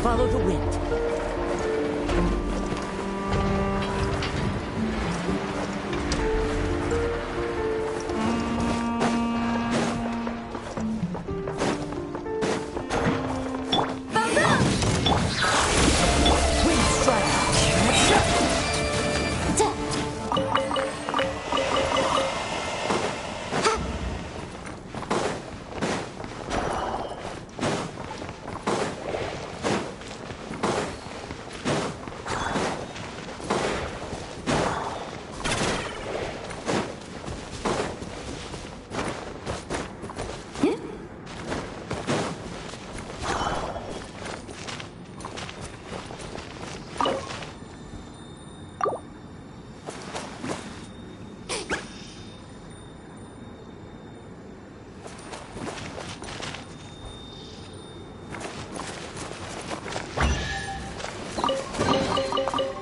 Follow the wind. Wind strike.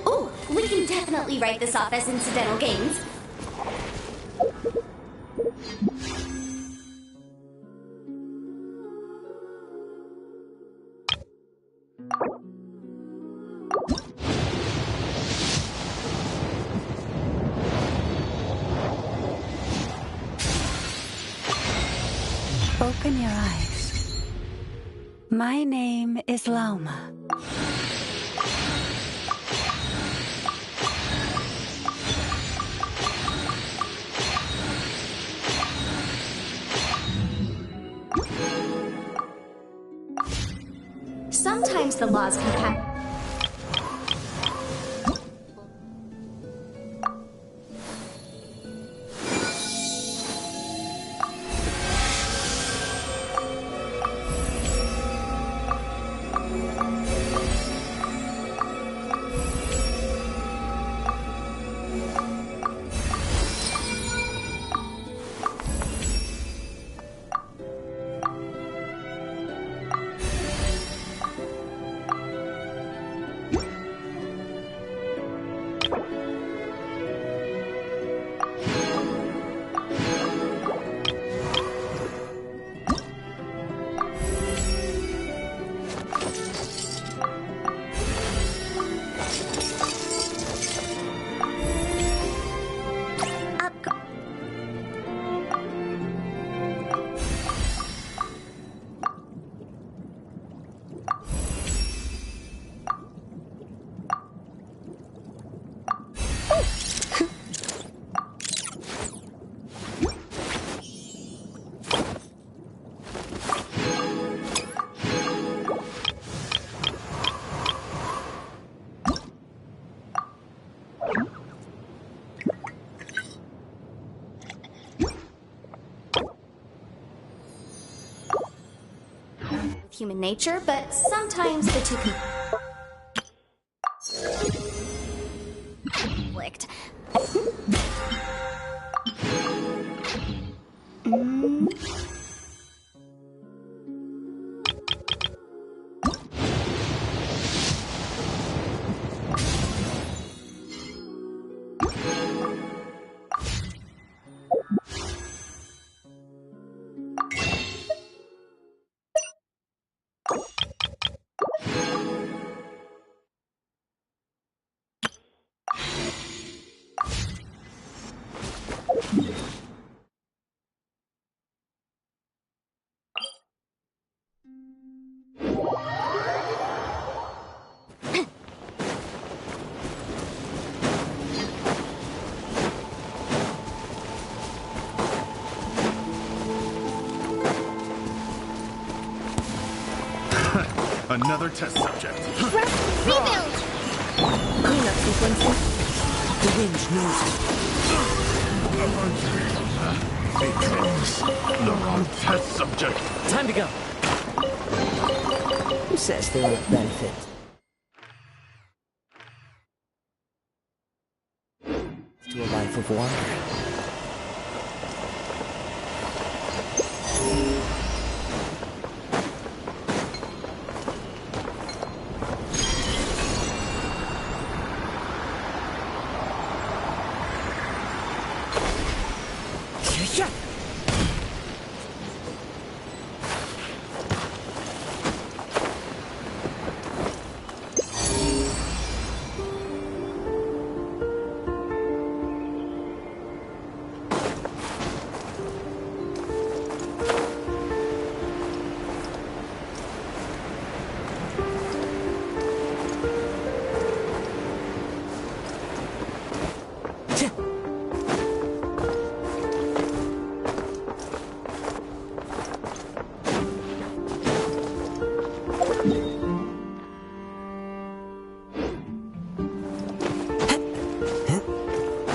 Ooh, we can definitely write this off as incidental gains. Open your eyes. My name is Lauma. Sometimes the laws can pass. human nature, but sometimes the two conflict. Another test subject. Rebuild! Cleanup sequencing. The wind knows it. Becomes the wrong test subject. Time to go. Who says there aren't benefits? To a life of wandering.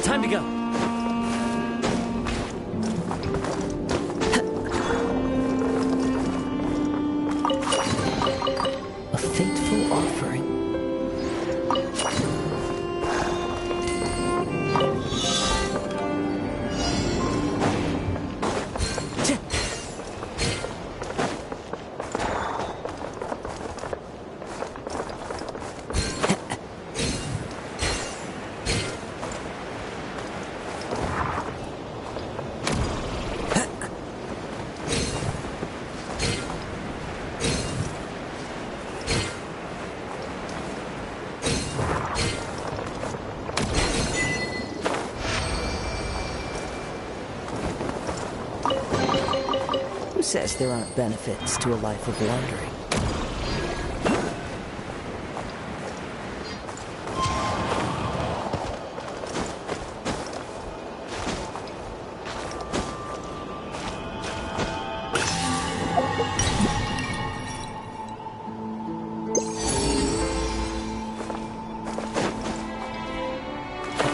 Time to go. A fateful offering. Who says there aren't benefits to a life of wandering?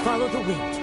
Follow the wind.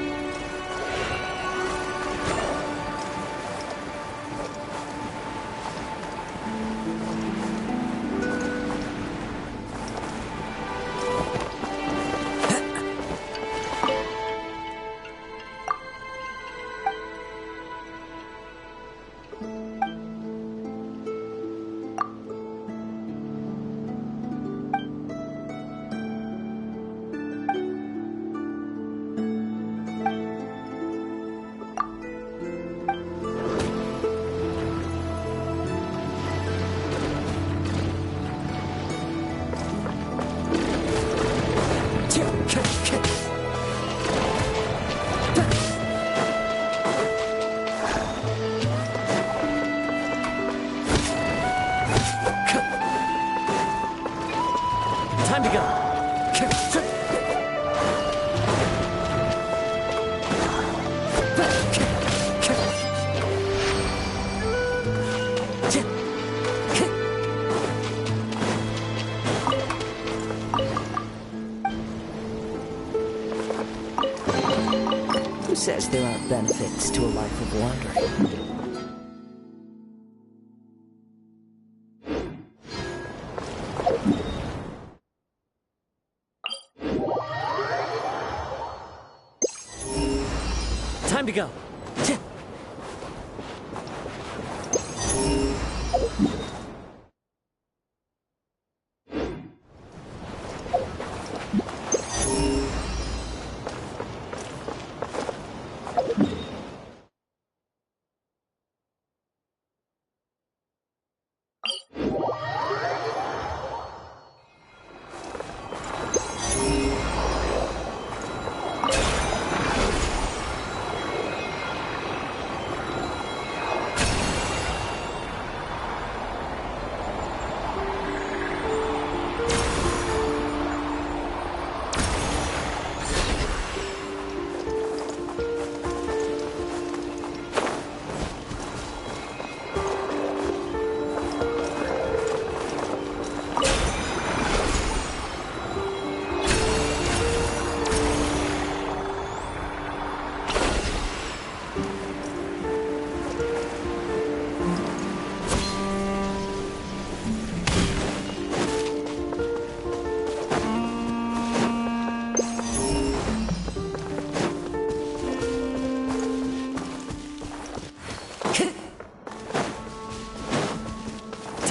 Time to go. Who says there aren't benefits to a life of wandering? Time to go.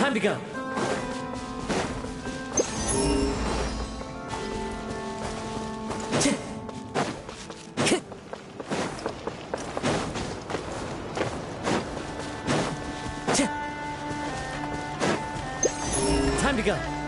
Time to go. Time to go.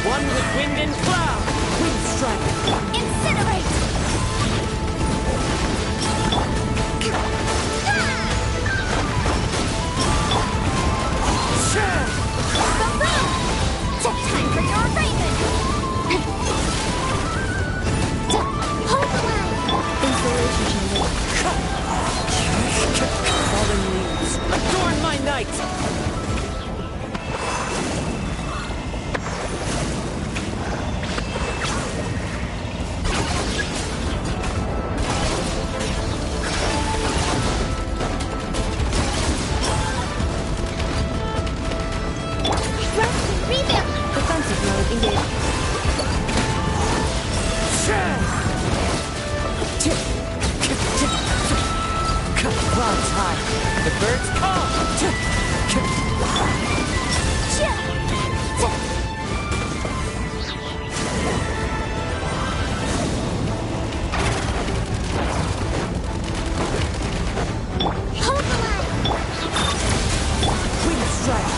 One with wind and cloud. Wind strike. Incinerate! Time for your raven! Hold the line! Inspiration chamber. Fallen leaves, adorn my night! Defensive mode engaged. Clouds high, the birds call! Hold the line! Wind strike!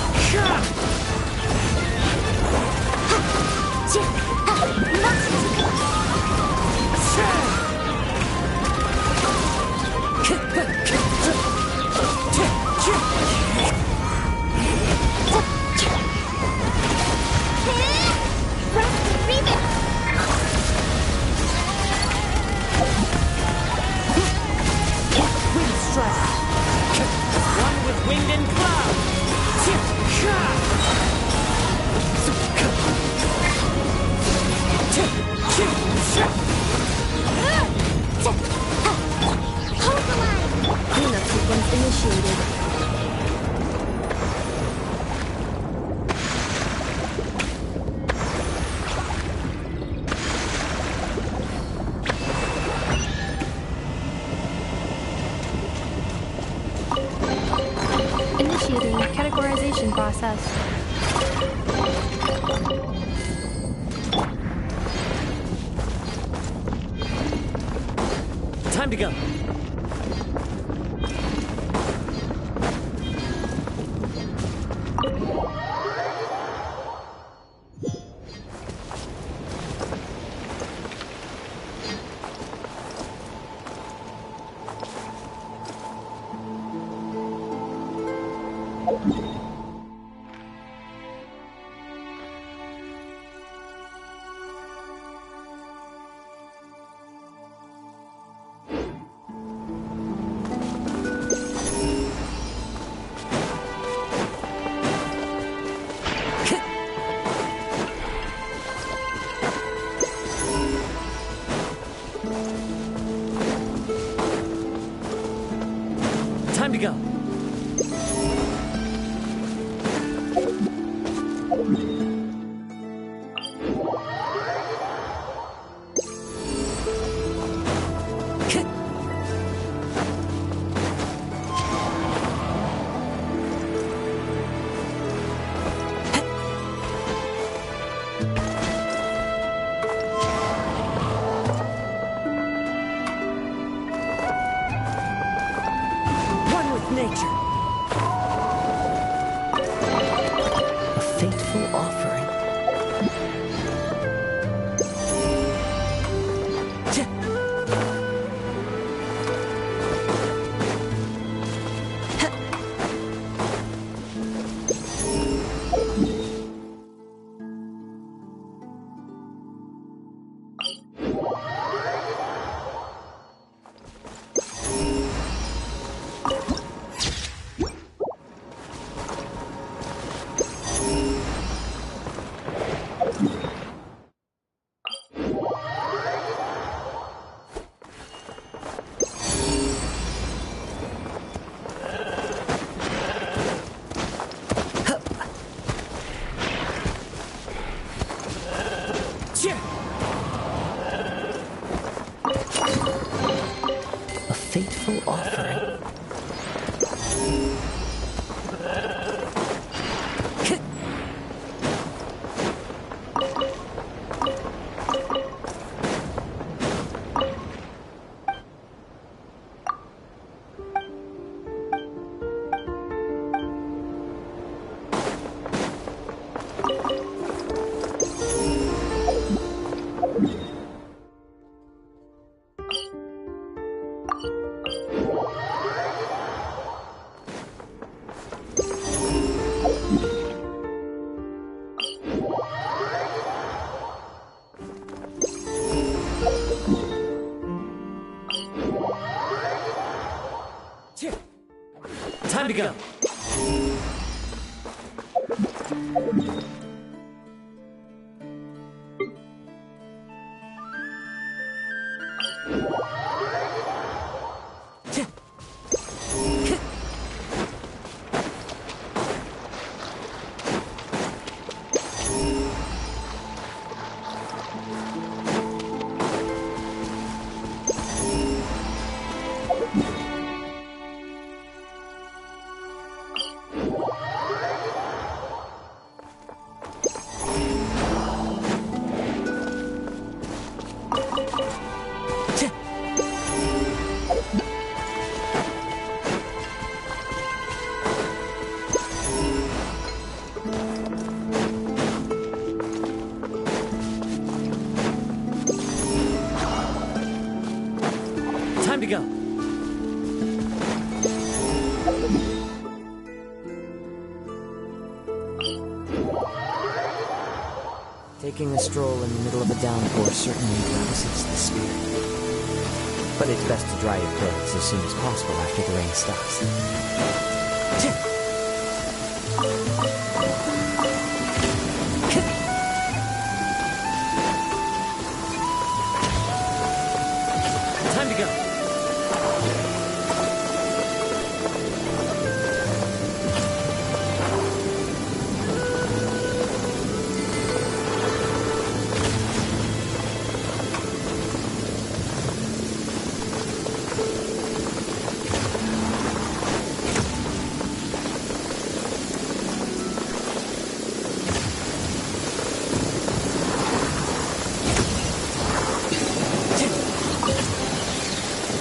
Wind strike! One with wind and cloud! Hold the line! Cleanup sequence initiated. Initiating categorization process. Time to go. Time to go. One with nature. A fateful offering. fateful offering. Time to go. Time to go. Taking a stroll in the middle of a downpour certainly rouses the spirit. But it's best to dry your clothes as soon as possible after the rain stops. Time to go.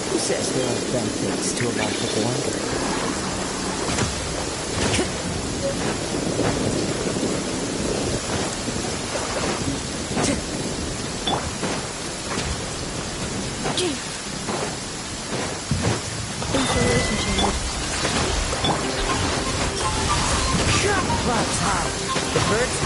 Who says there are benefits to a life of wonder? Installation chamber. Clouds high. The birds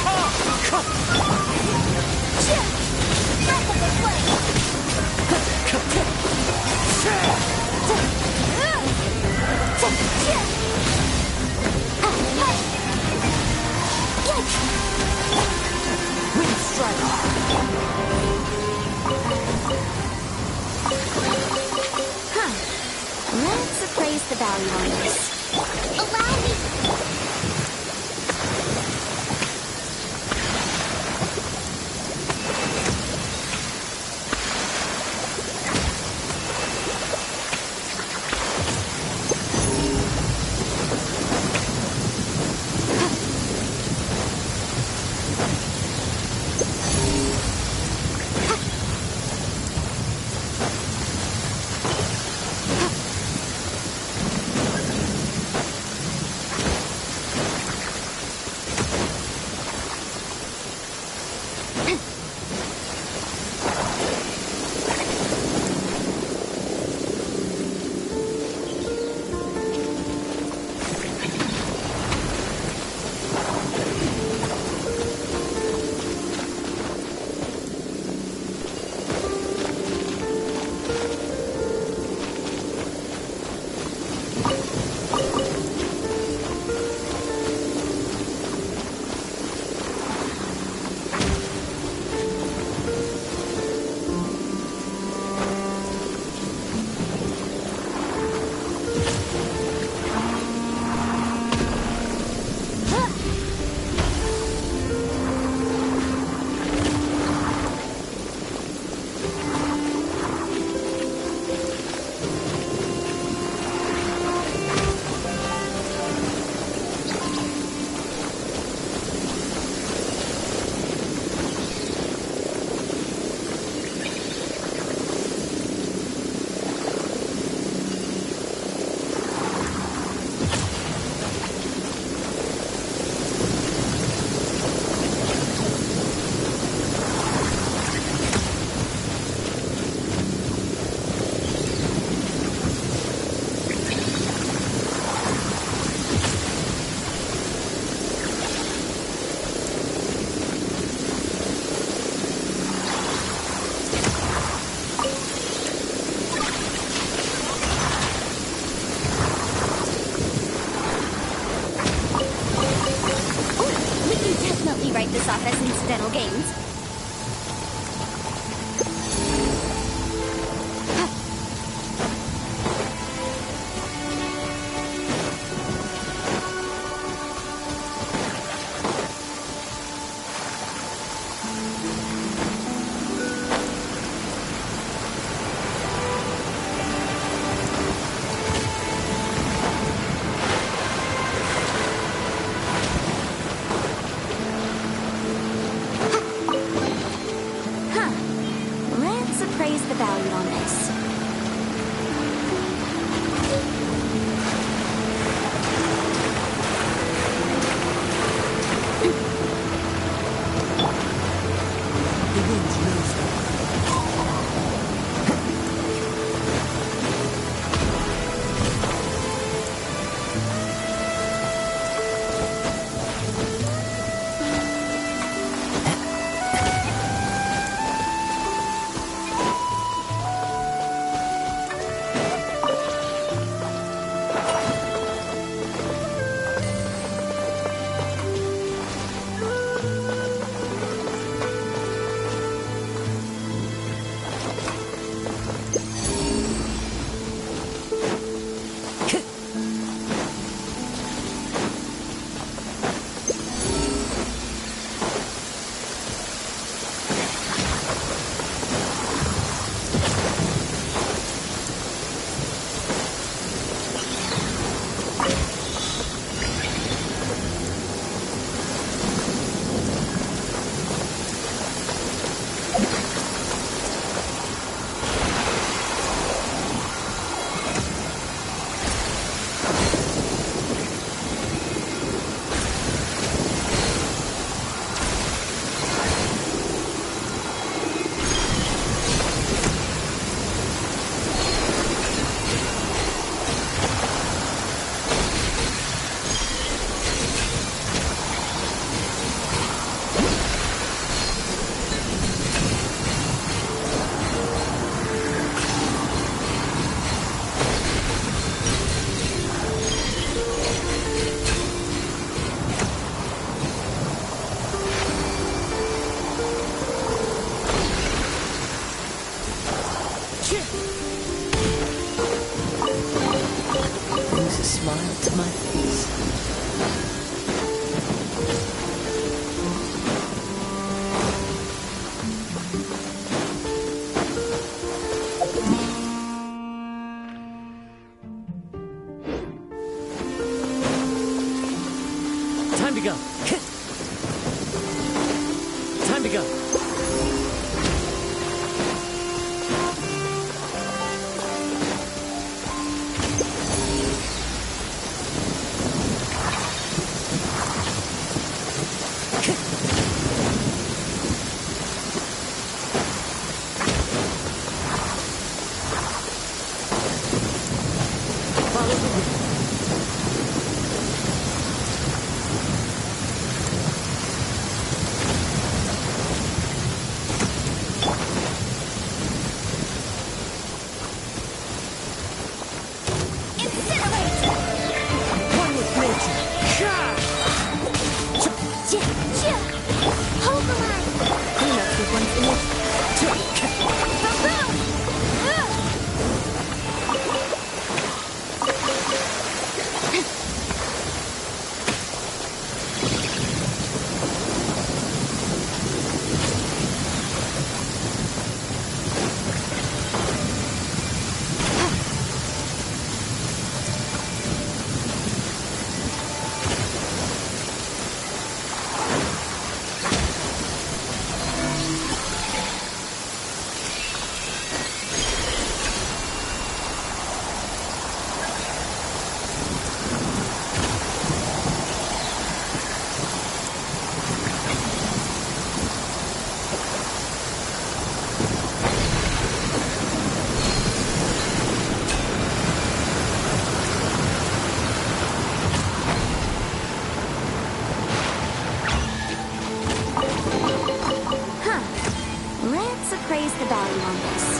Wind strike. Let's appraise the value on this. Allow me. smile to my face. Time to go. Time to go. Follow the wind. One with nature. Hold the line! Clean up with one's Let's appraise the value on this.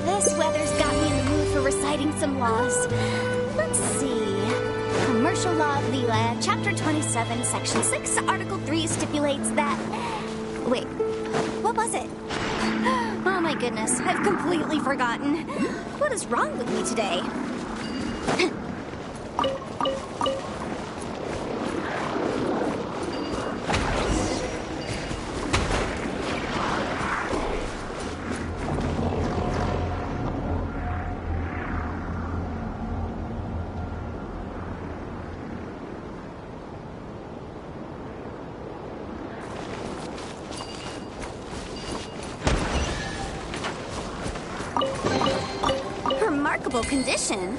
This weather's got me in the mood for reciting some laws. Let's see. Commercial Law of the Land, Chapter 27, Section 6, Article 3 stipulates that... Wait, what was it? Oh my goodness, I've completely forgotten. What is wrong with me today? Remarkable condition.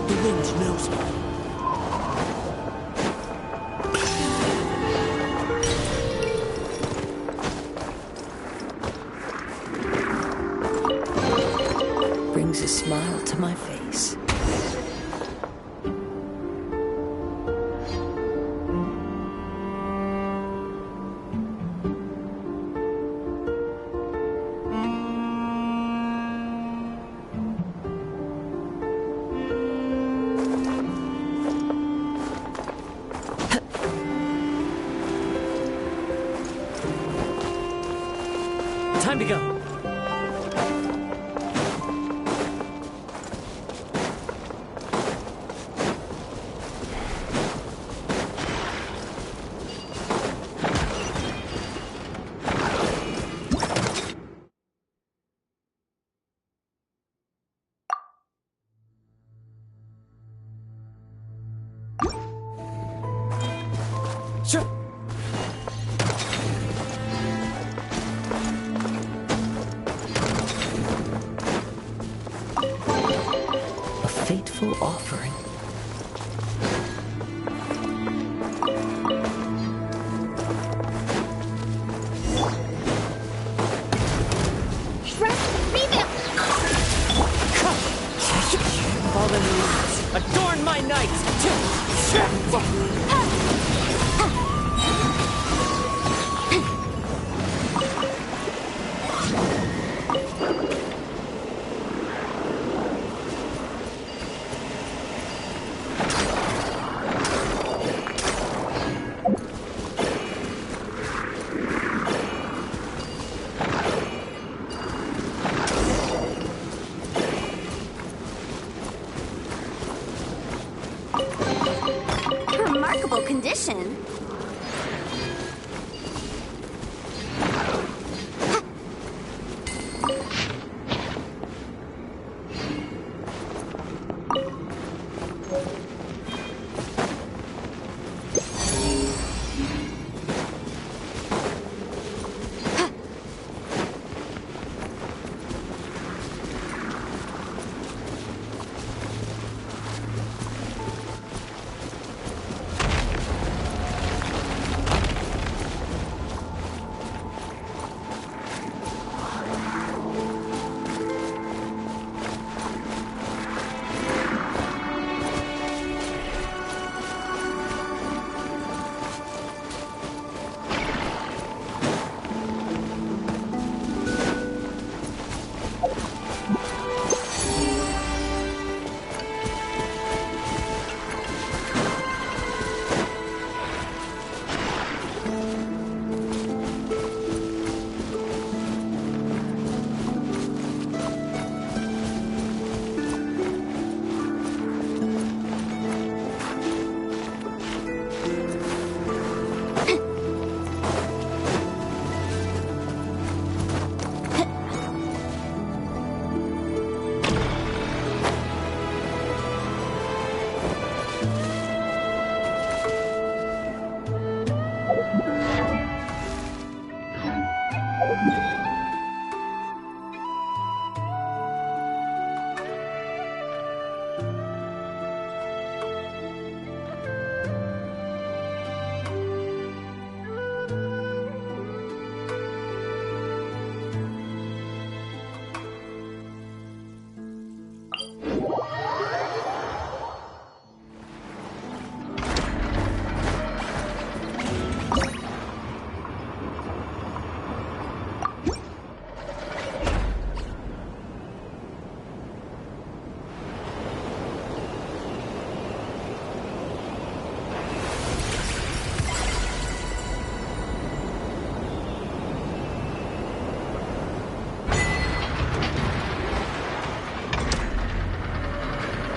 The wind knows me. Brings a smile to my face. Time to go. Sure. A fateful offering. Fallen leaves, adorn my night! Remarkable condition.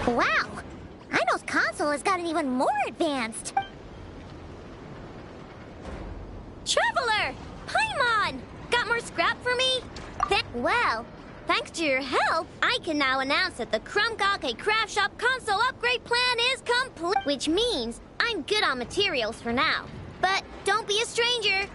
Wow! Ino's console has gotten even more advanced. Traveler! Paimon! Got more scrap for me? Well, thanks to your help, I can now announce that the Krumgake Craft Shop console upgrade plan is complete. Which means I'm good on materials for now. But don't be a stranger.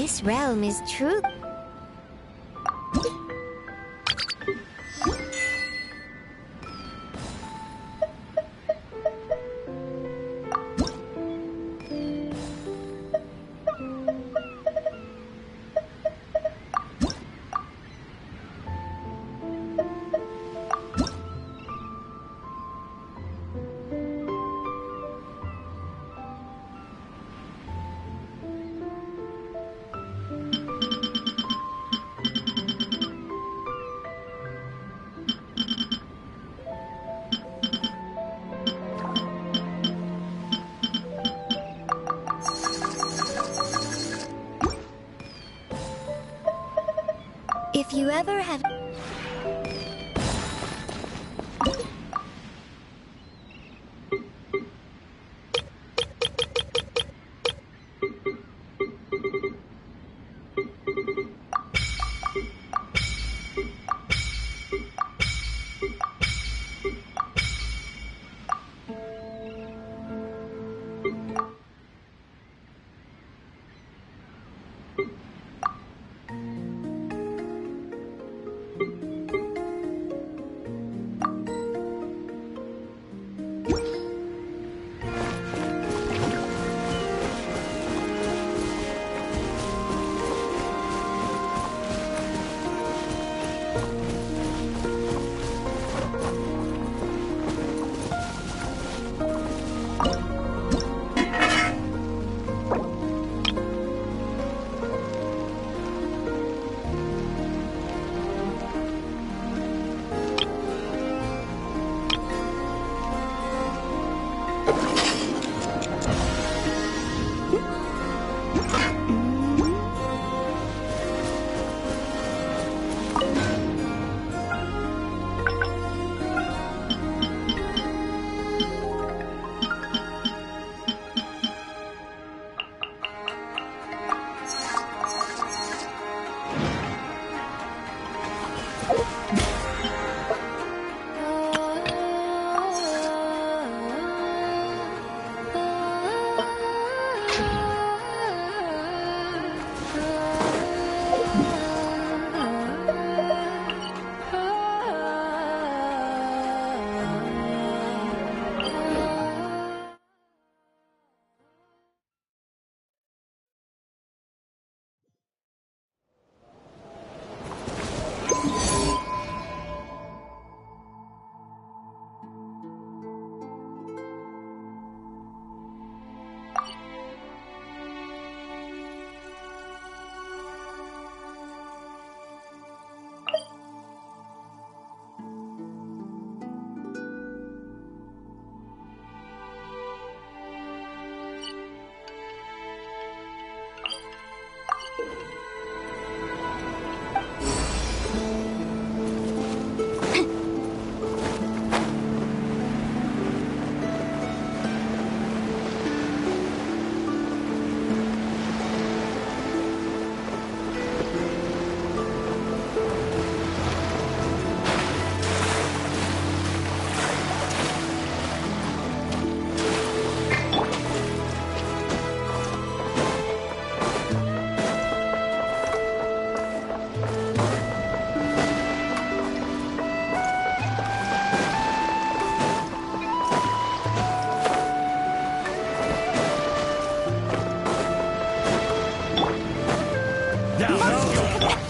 This realm is true. If you ever have...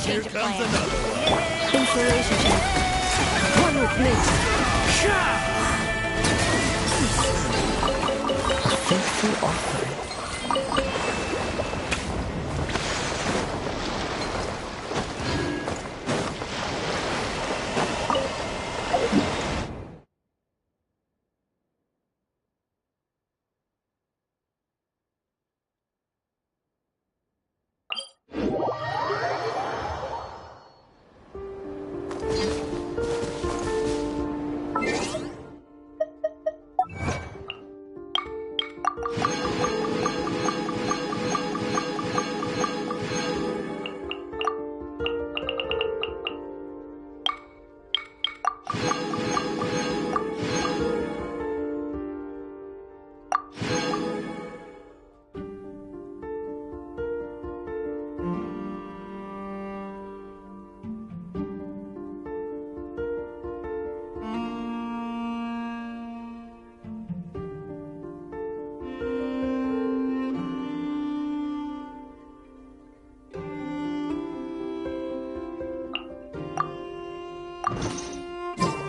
Here comes another one. Inspiration check. One with me. A faithful offering.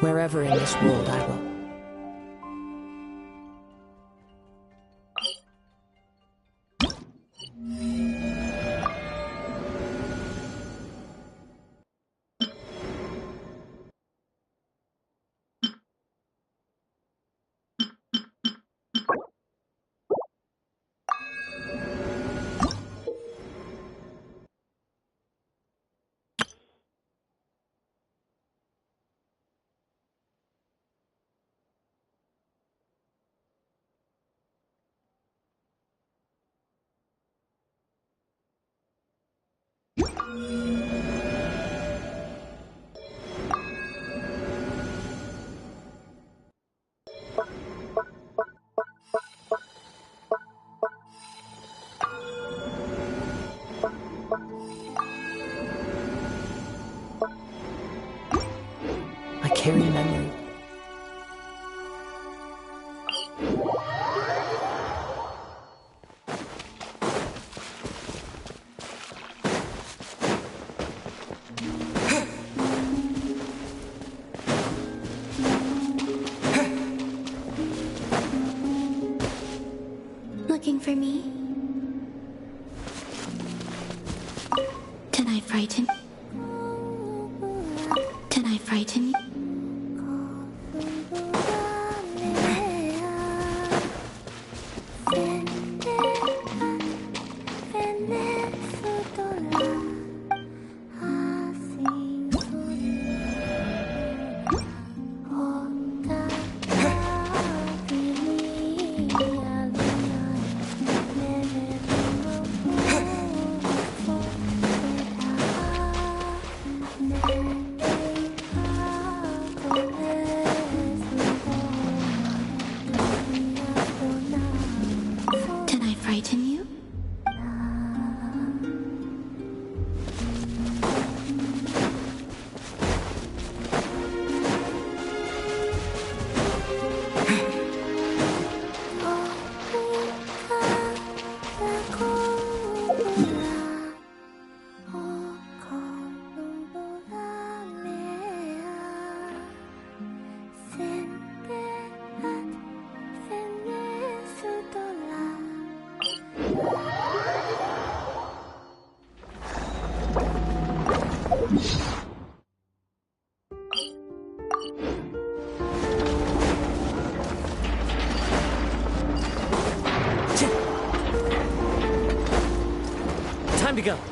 Wherever in this world I roam. I carry memory. Looking for me? Did I frighten? Did I frighten you? Did I frighten you? Time to go.